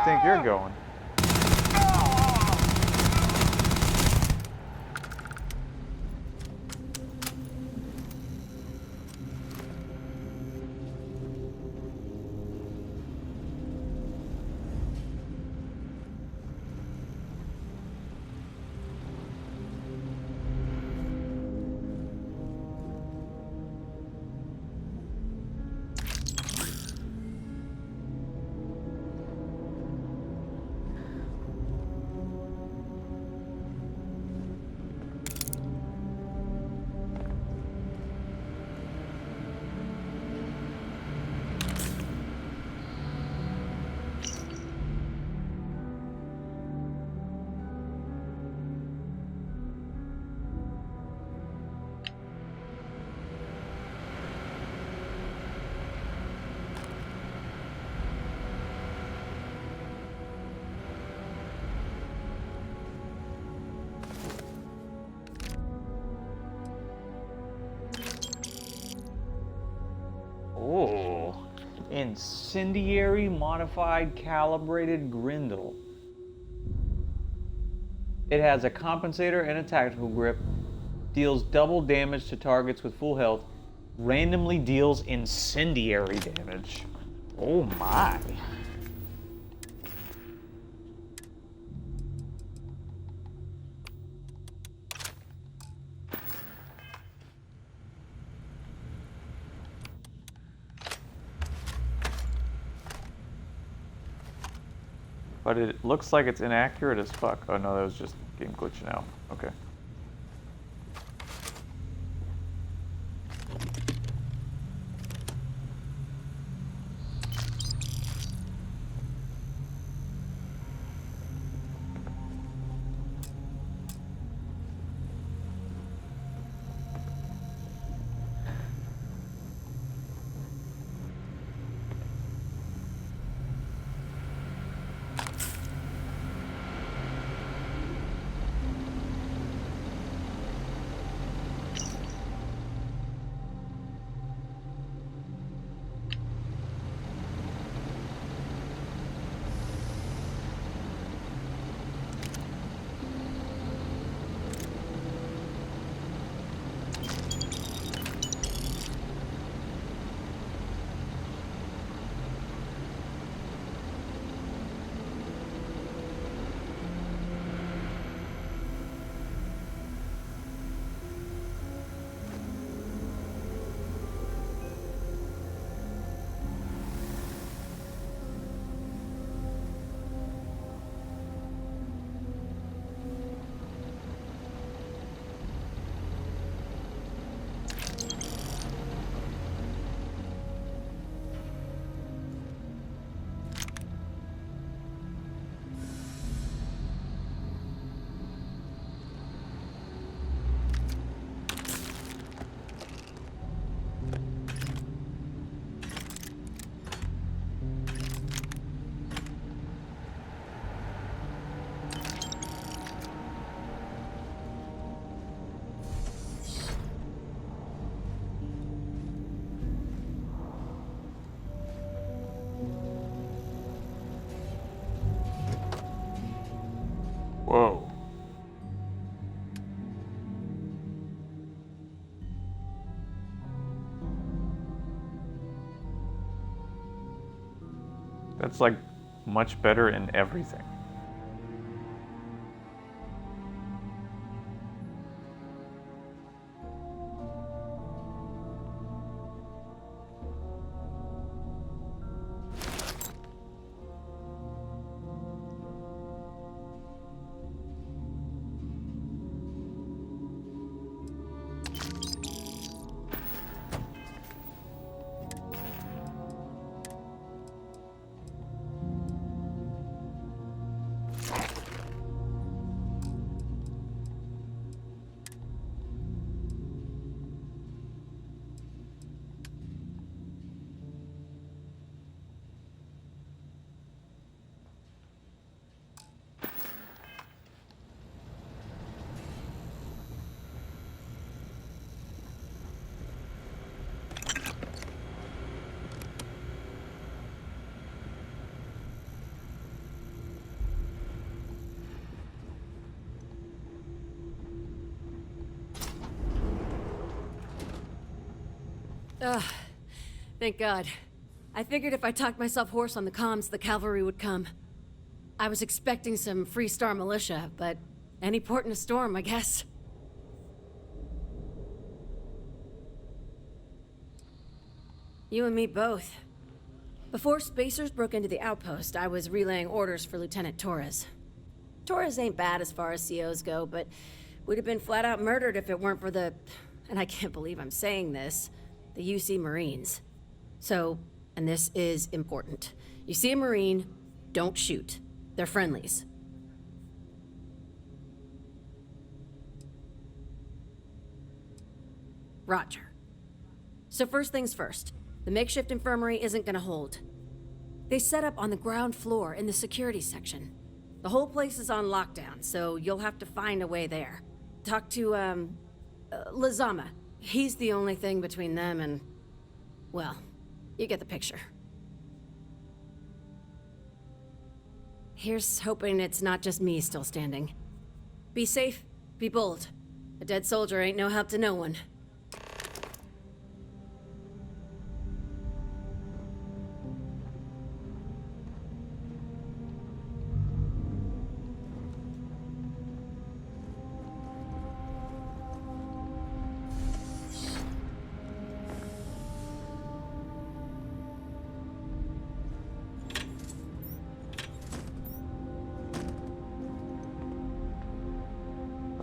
you think you're going? Oh, incendiary modified calibrated Grindle. It has a compensator and a tactical grip, deals double damage to targets with full health, randomly deals incendiary damage. Oh my. But it looks like it's inaccurate as fuck. Oh no, that was just game glitching out. Okay. Whoa. That's like much better in everything. Ugh. Thank God. I figured if I talked myself hoarse on the comms, the cavalry would come. I was expecting some Freestar militia, but any port in a storm, I guess. You and me both. Before Spacers broke into the outpost, I was relaying orders for Lieutenant Torres. Torres ain't bad as far as COs go, but we'd have been flat out murdered if it weren't for the... and I can't believe I'm saying this... the UC Marines. So, and this is important. You see a Marine, don't shoot. They're friendlies. Roger. So first things first. The makeshift infirmary isn't gonna hold. They set up on the ground floor in the security section. The whole place is on lockdown, so you'll have to find a way there. Talk to, Lazama. He's the only thing between them and... well, you get the picture. Here's hoping it's not just me still standing. Be safe, be bold. A dead soldier ain't no help to no one.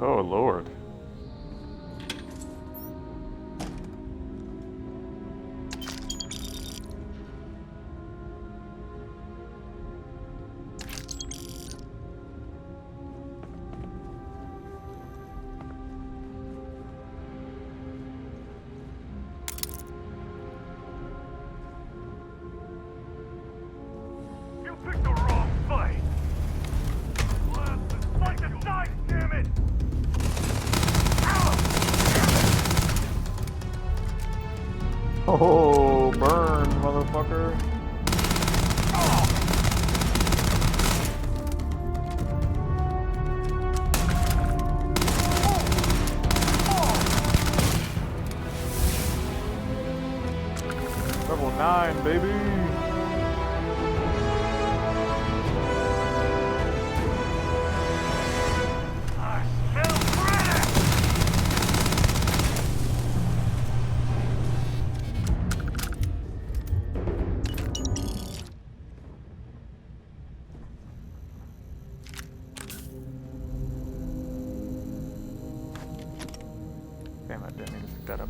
Oh, Lord. You picked the wrong fight! Like the dice, damn it! Oh, burn, motherfucker. Level 9, baby. Damn, I didn't mean to pick that up.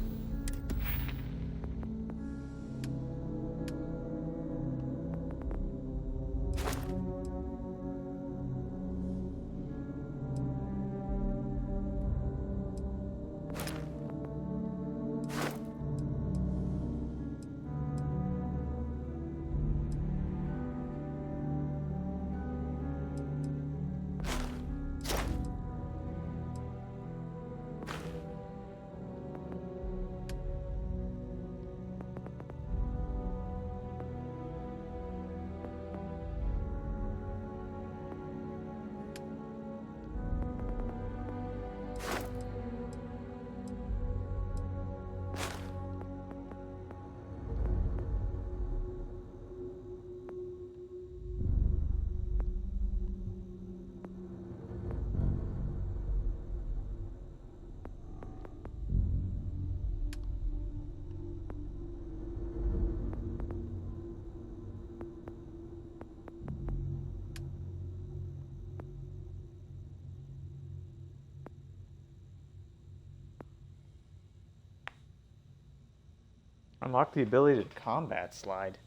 Unlock the ability to combat slide.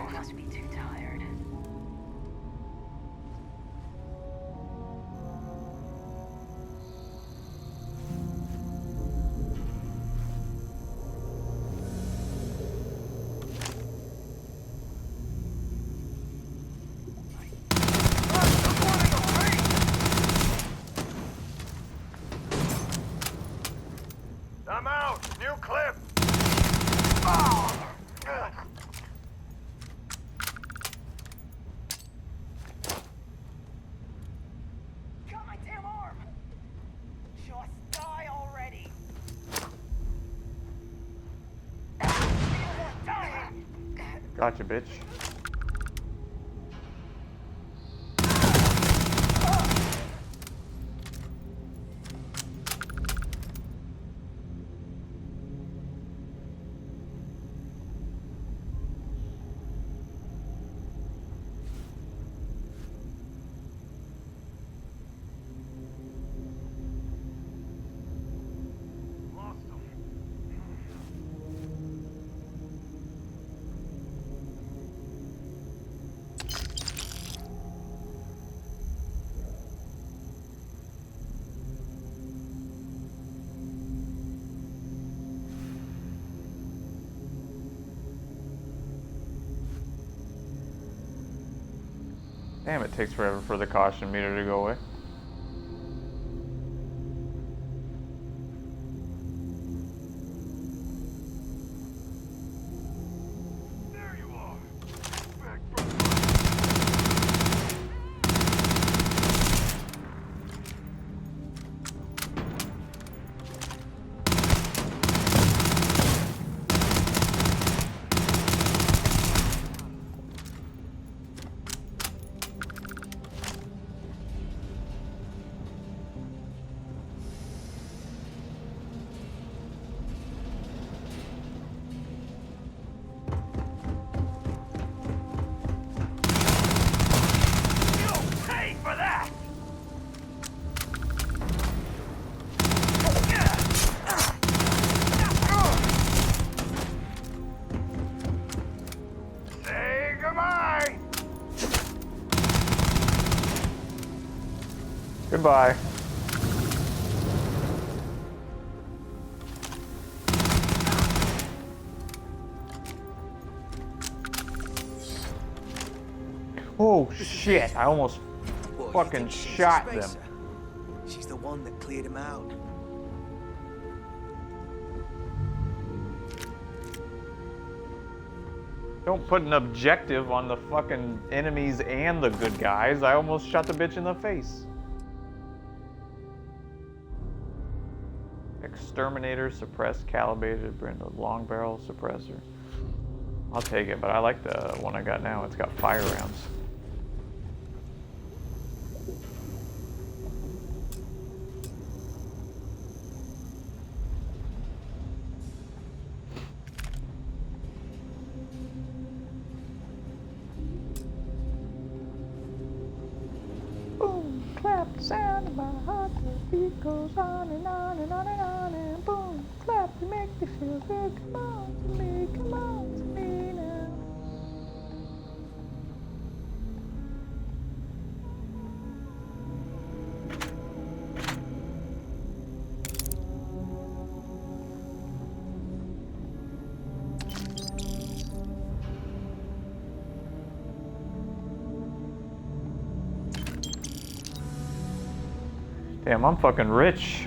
You must be too tired. I'm out. New clip. Oh! Ugh. Got my damn arm! Just die already! Dying! Gotcha, bitch. Damn, it takes forever for the caution meter to go away. There you are. You'll pay for that! Say goodbye! Goodbye. Oh shit, I almost fucking shot them. She's the one that cleared him out. Don't put an objective on the fucking enemies and the good guys. I almost shot the bitch in the face. Exterminator, suppressed, calibrated, brindle, long barrel suppressor. I'll take it, but I like the one I got now. It's got fire rounds. Boom, clap, the sound of my heart, the beat goes on and on and on and on, and boom, clap, you make me feel good, come on to me now. Damn, I'm fucking rich.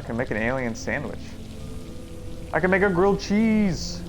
I can make an alien sandwich. I can make a grilled cheese.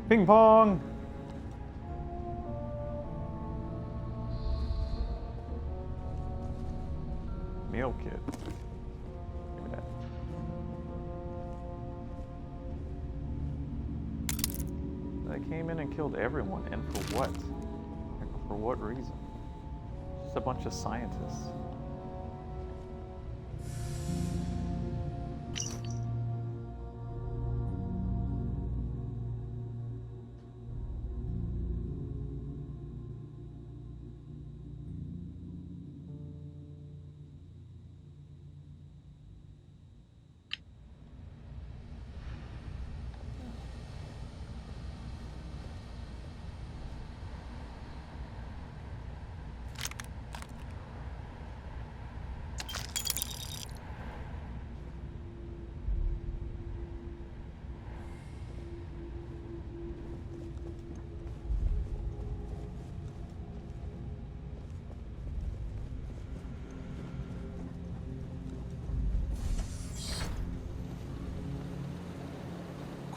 Ping pong! Meal kit. Give me that. They came in and killed everyone, and for what? Like, for what reason? Just a bunch of scientists.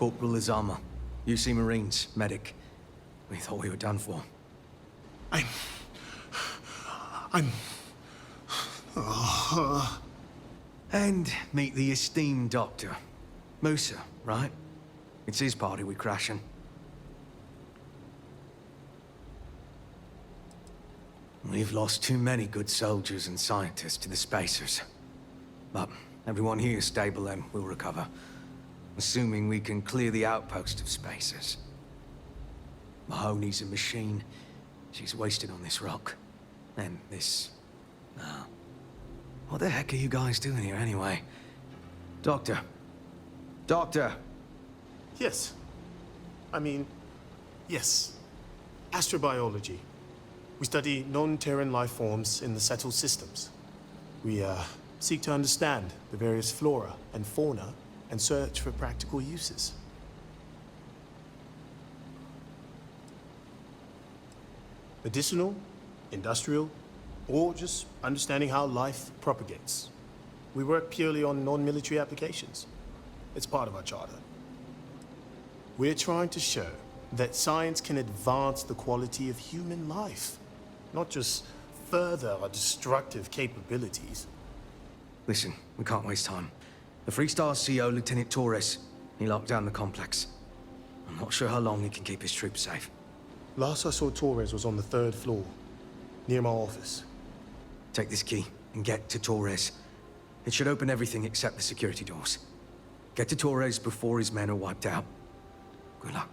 Corporal Izama, UC Marines, medic. We thought we were done for. And meet the esteemed doctor. Musa, right? It's his party we're crashing. We've lost too many good soldiers and scientists to the spacers. But everyone here is stable and will recover. Assuming we can clear the outpost of spacers. Mahoney's a machine. She's wasted on this rock. And this... what the heck are you guys doing here anyway? Doctor. Doctor! Yes. Yes. Astrobiology. We study non-Terran life forms in the settled systems. We, seek to understand the various flora and fauna and search for practical uses. Medicinal, industrial, or just understanding how life propagates. We work purely on non-military applications. It's part of our charter. We're trying to show that science can advance the quality of human life, not just further our destructive capabilities. Listen, we can't waste time. The Freestar CO, Lieutenant Torres, he locked down the complex. I'm not sure how long he can keep his troops safe. Last I saw Torres was on the 3rd floor, near my office. Take this key and get to Torres. It should open everything except the security doors. Get to Torres before his men are wiped out. Good luck.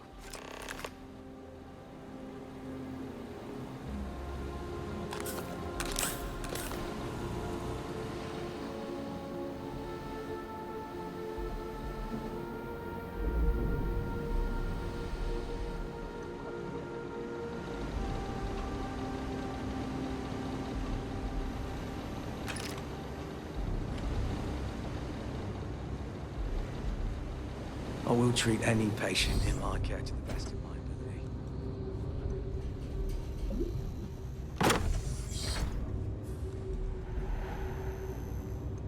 I will treat any patient in my care to the best of my ability.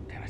Damn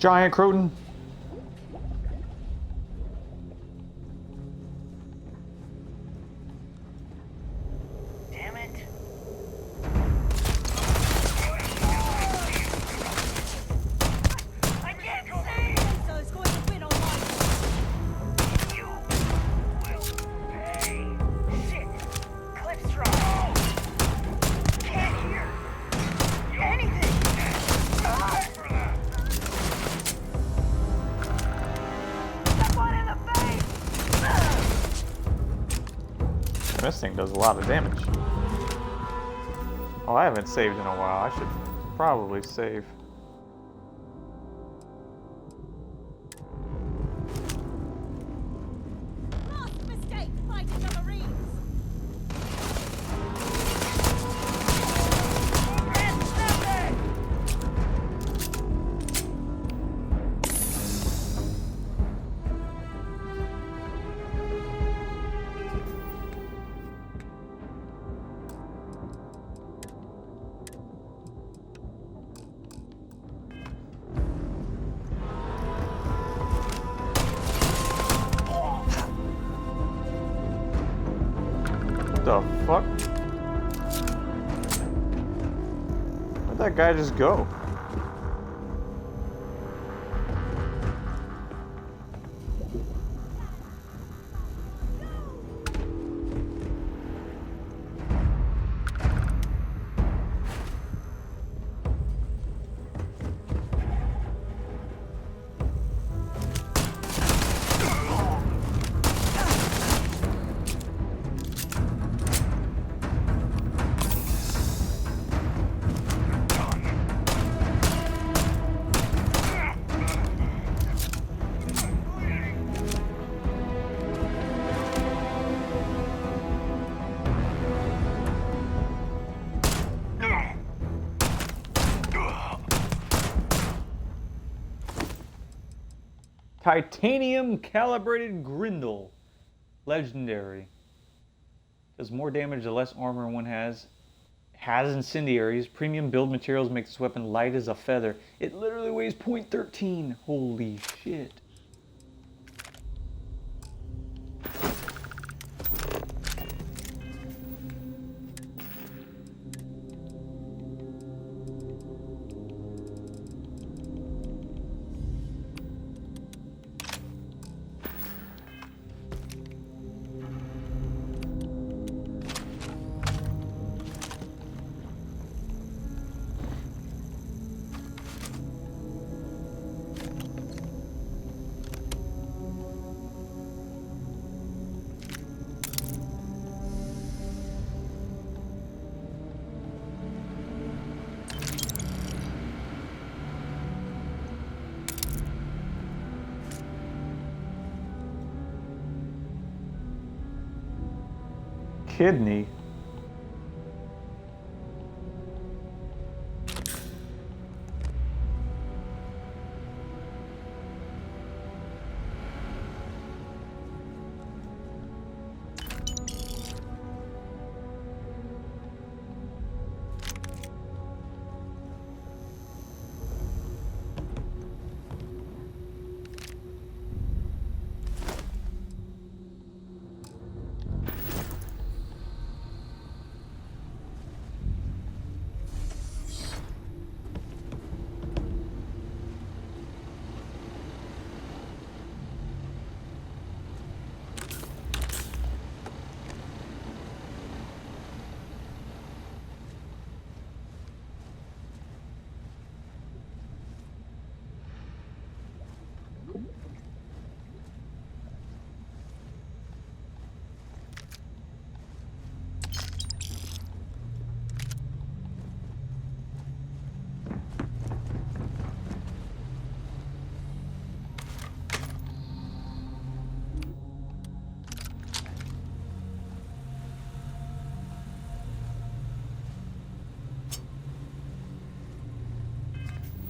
Giant Croton. Damn it. I can't see! So it's going to win all night. You will pay. Shit. Clip's dry. Can't hear anything. Die for that. Step one in the face. This thing does a lot of damage. Oh, I haven't saved in a while. I should probably save. Last mistake fighting the Marines. What the fuck? Where'd that guy just go? Titanium calibrated Grindle. Legendary. Does more damage the less armor one has. Has incendiaries. Premium build materials make this weapon light as a feather. It literally weighs 0.13. Holy shit. Kidney.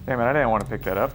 Damn it, I didn't want to pick that up.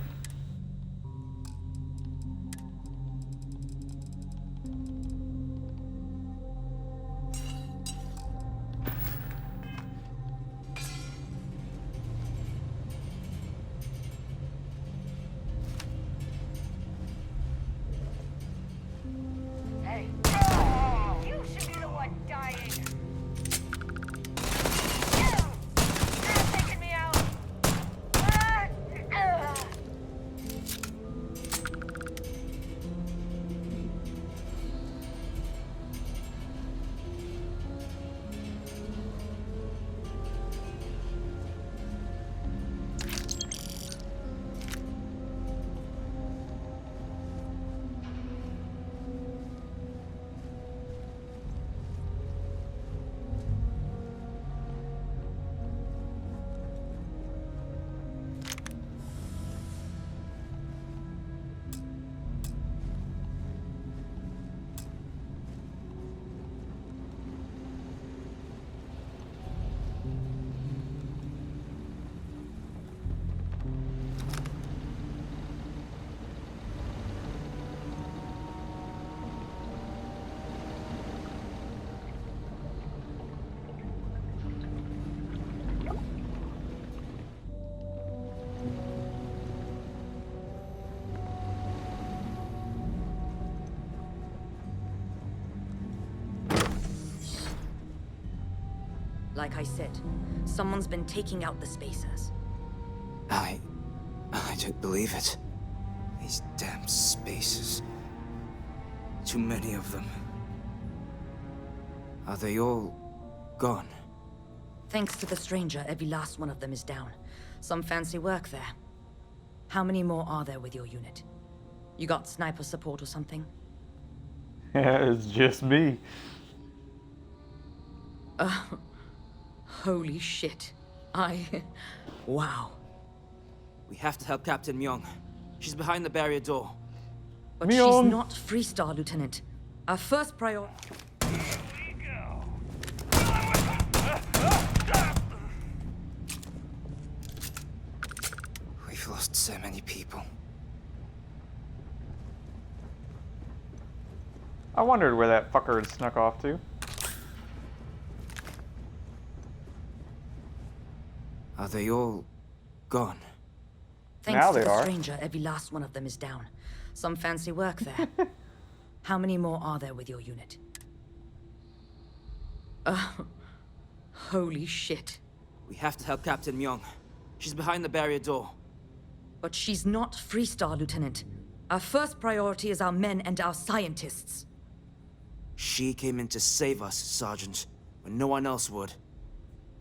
Like I said, someone's been taking out the spacers. I don't believe it. These damn spacers. Too many of them. Are they all gone? Thanks to the stranger, every last one of them is down. Some fancy work there. How many more are there with your unit? You got sniper support or something? It's just me. Holy shit. Wow. We have to help Captain Myung. She's behind the barrier door. But she's not Freestar, Lieutenant. Our first priority... We've lost so many people. I wondered where that fucker had snuck off to. Are they all gone? Thanks now to they the are. stranger, every last one of them is down. Some fancy work there. How many more are there with your unit? Holy shit. We have to help Captain Myung. She's behind the barrier door. But she's not Freestar, Lieutenant. Our first priority is our men and our scientists. She came in to save us, Sergeant, when no one else would.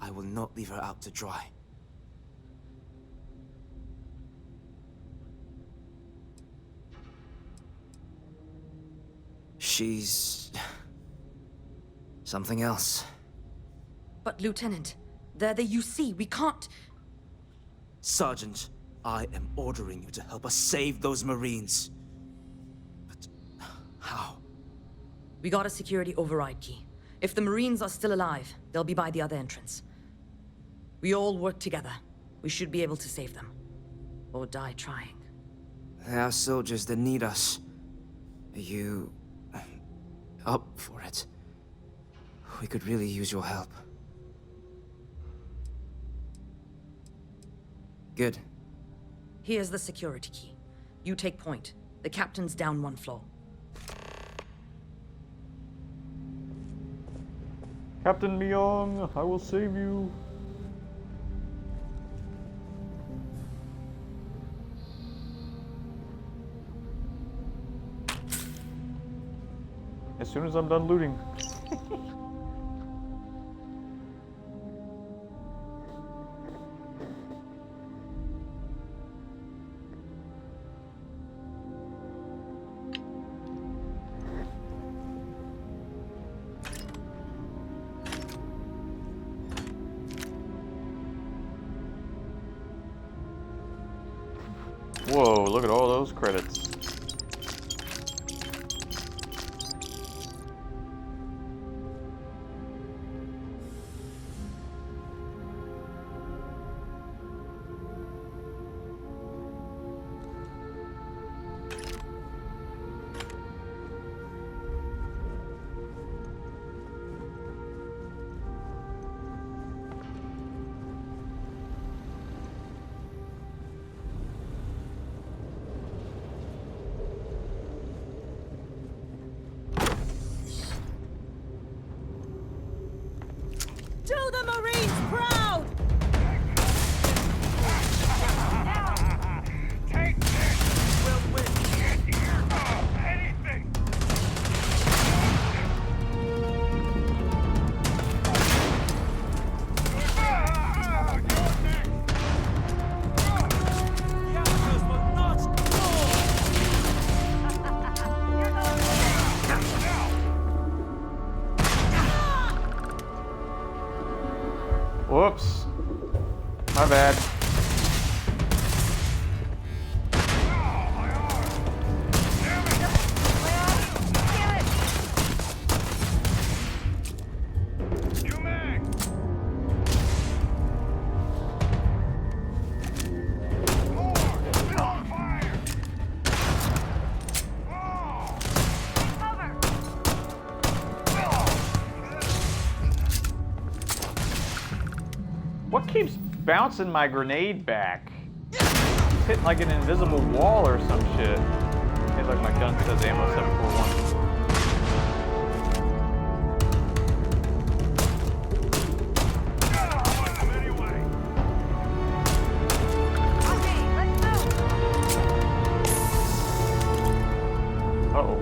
I will not leave her out to dry. She's... something else. But, Lieutenant, they're the UC. We can't... Sergeant, I am ordering you to help us save those Marines. But how? We got a security override key. If the Marines are still alive, they'll be by the other entrance. We all work together. We should be able to save them. Or die trying. There are soldiers that need us. Are you... up for it? We could really use your help. Good. Here's the security key. You take point. The captain's down one floor. Captain Myung, I will save you. As soon as I'm done looting. Whoa, look at all those credits. Do the Marines proud! Take this! We'll win. Can't hear anything! Whoops. My bad. What keeps bouncing my grenade back? It's hitting like an invisible wall or some shit. Hey, look, my gun says ammo 741. Uh-oh.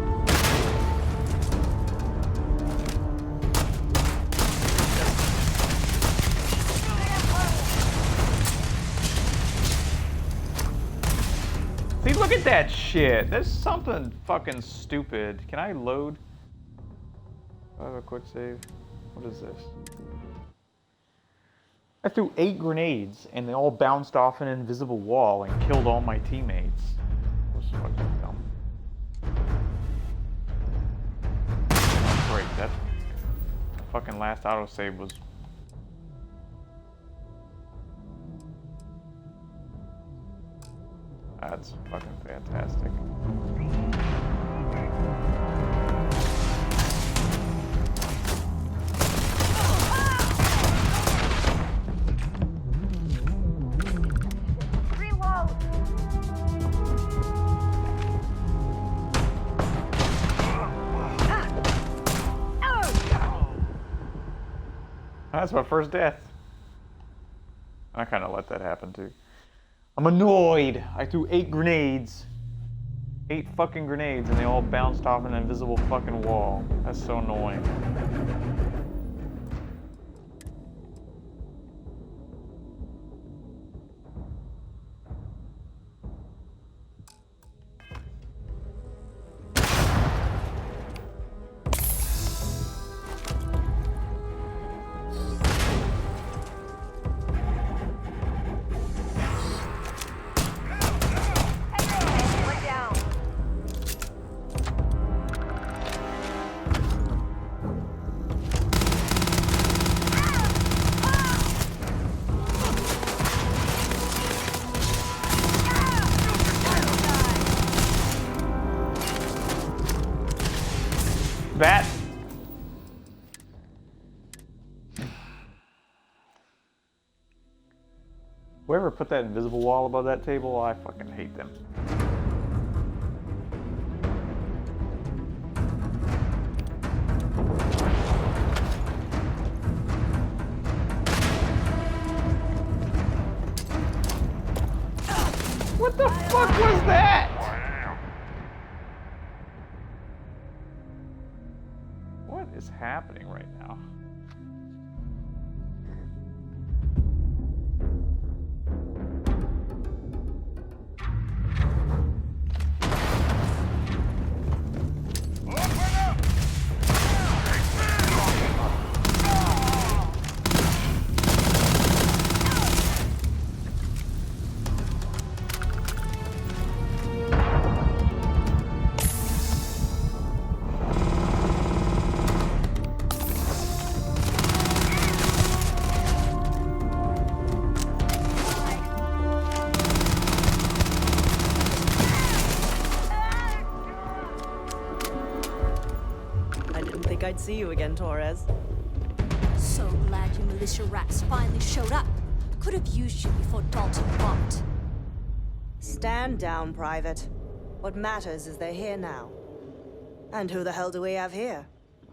See, look at that shit. There's something fucking stupid. Can I load? I have a quick save. What is this? I threw 8 grenades and they all bounced off an invisible wall and killed all my teammates. That was fucking dumb. Great, that fucking last autosave was... That's fucking fantastic. That's my first death. I kind of let that happen too. I'm annoyed. I threw 8 grenades. 8 fucking grenades and they all bounced off an invisible fucking wall. That's so annoying. That. Whoever put that invisible wall above that table, I fucking hate them. What the fuck was that? What is happening right now? I'd see you again, Torres. So glad you militia rats finally showed up. Could have used you before Dalton walked. Stand down, Private. What matters is they're here now. And who the hell do we have here?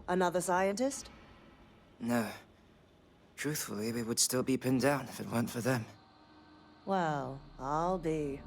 Another scientist? No. Truthfully, we would still be pinned down if it weren't for them. Well, I'll be.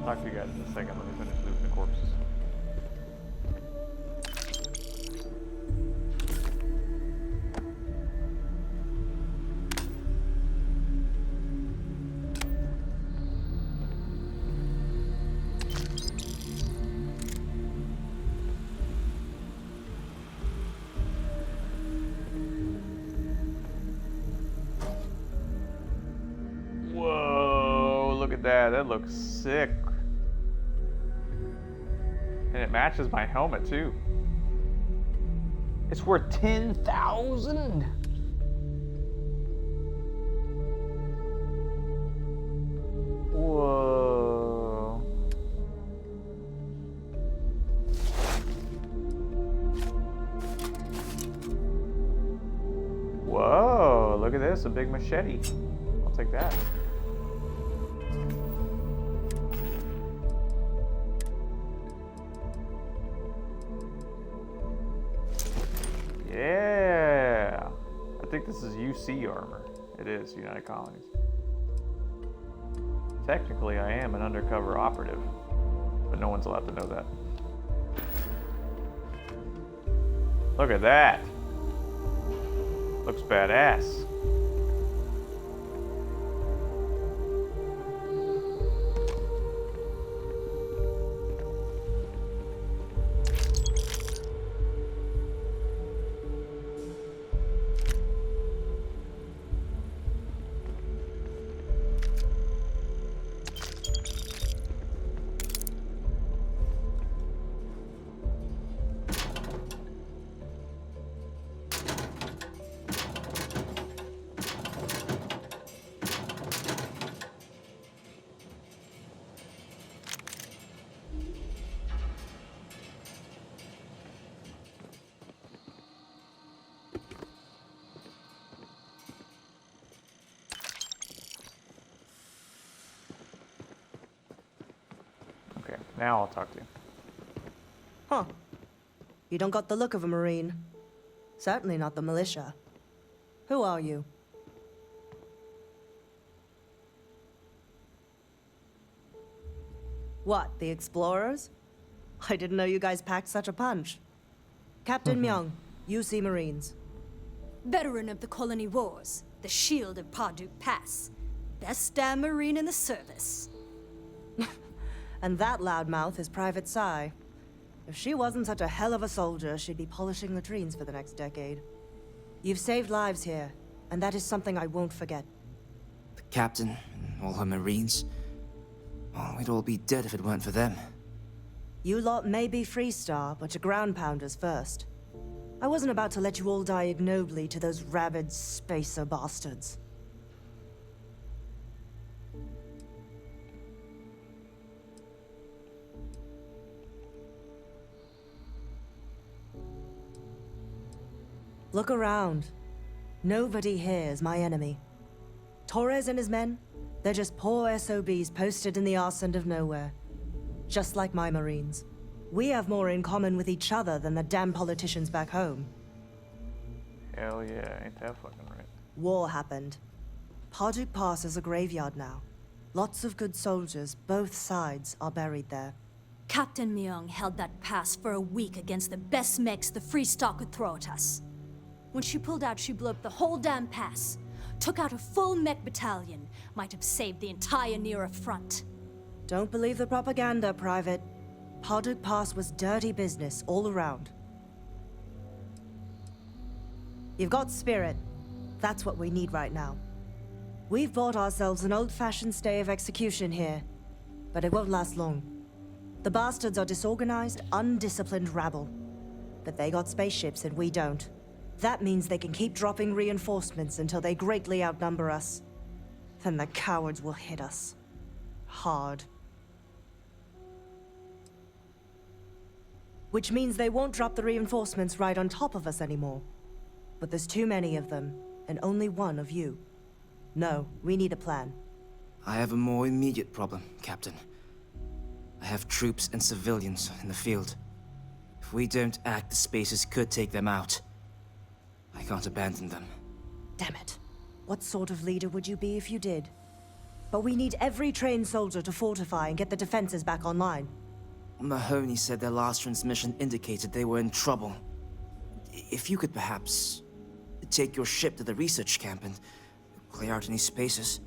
I'll talk to you guys in a second. Let me finish looting the corpses. Whoa, look at that. That looks sick. And it matches my helmet too. It's worth 10,000. Whoa. Whoa. look at this, a big machete. I'll take that. Yeah! I think this is UC armor. It is, United Colonies. Technically, I am an undercover operative, but no one's allowed to know that. Look at that! Looks badass. Okay, now I'll talk to you. Huh. You don't got the look of a Marine. Certainly not the militia. Who are you? What, the explorers? I didn't know you guys packed such a punch. Captain Myung, UC Marines. Veteran of the Colony Wars, the shield of Parduk Pass. Best damn Marine in the service. And that loudmouth is Private Psy. If she wasn't such a hell of a soldier, she'd be polishing latrines for the next decade. You've saved lives here, and that is something I won't forget. The captain and all her Marines. Oh, we'd all be dead if it weren't for them. You lot may be Freestar, but you're ground pounders first. I wasn't about to let you all die ignobly to those rabid spacer bastards. Look around. Nobody here is my enemy. Torres and his men, they're just poor SOBs posted in the arse end of nowhere. Just like my Marines. We have more in common with each other than the damn politicians back home. Hell yeah, ain't that fucking right. War happened. Parduk Pass is a graveyard now. Lots of good soldiers, both sides, are buried there. Captain Myung held that pass for a week against the best mechs the Freestar could throw at us. When she pulled out, she blew up the whole damn pass. Took out a full mech battalion. Might have saved the entire Nera front. Don't believe the propaganda, Private. Parduk Pass was dirty business all around. You've got spirit. That's what we need right now. We've bought ourselves an old-fashioned stay of execution here, but it won't last long. The bastards are disorganized, undisciplined rabble. But they got spaceships and we don't. That means they can keep dropping reinforcements until they greatly outnumber us. Then the cowards will hit us. Hard. Which means they won't drop the reinforcements right on top of us anymore. But there's too many of them, and only one of you. No, we need a plan. I have a more immediate problem, Captain. I have troops and civilians in the field. If we don't act, the Spacers could take them out. I can't abandon them. Damn it. What sort of leader would you be if you did? But we need every trained soldier to fortify and get the defenses back online. Mahoney said their last transmission indicated they were in trouble. If you could perhaps take your ship to the research camp and clear out any spaces.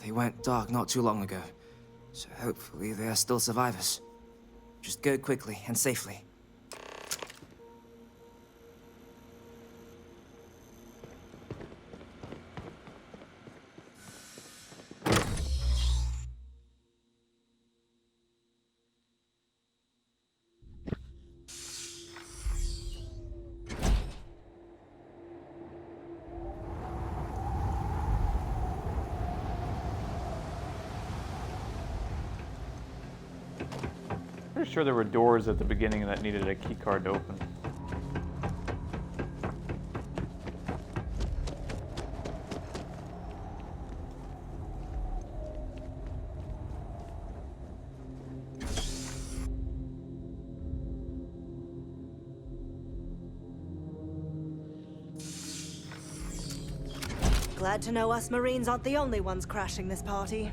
They went dark not too long ago, so hopefully they are still survivors. Just go quickly and safely. sure there were doors at the beginning that needed a key card to open. Glad to know us Marines aren't the only ones crashing this party.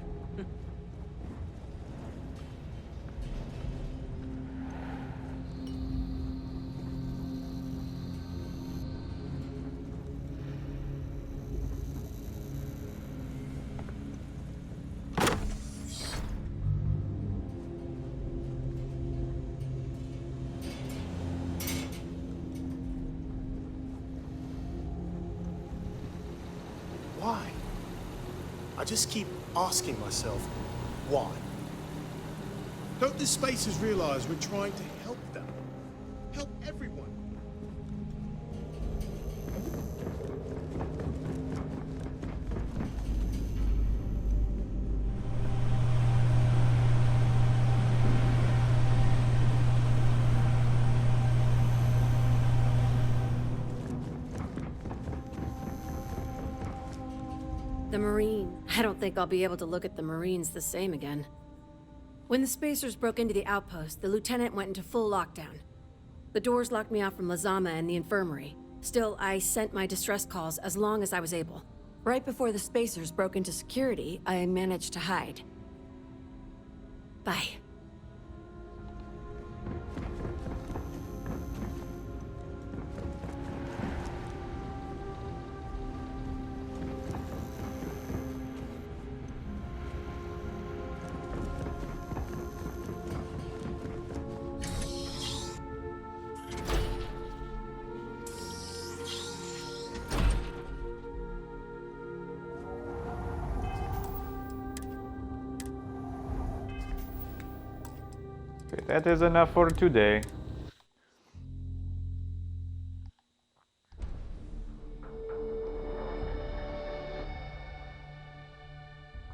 Why? I just keep asking myself, why? Don't the spacers realize we're trying to help them? Help everyone. The Marine. I don't think I'll be able to look at the Marines the same again. When the Spacers broke into the outpost, the Lieutenant went into full lockdown. The doors locked me off from Lazama and the infirmary. Still, I sent my distress calls as long as I was able. Right before the Spacers broke into security, I managed to hide. Bye. Okay, that is enough for today.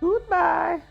Goodbye.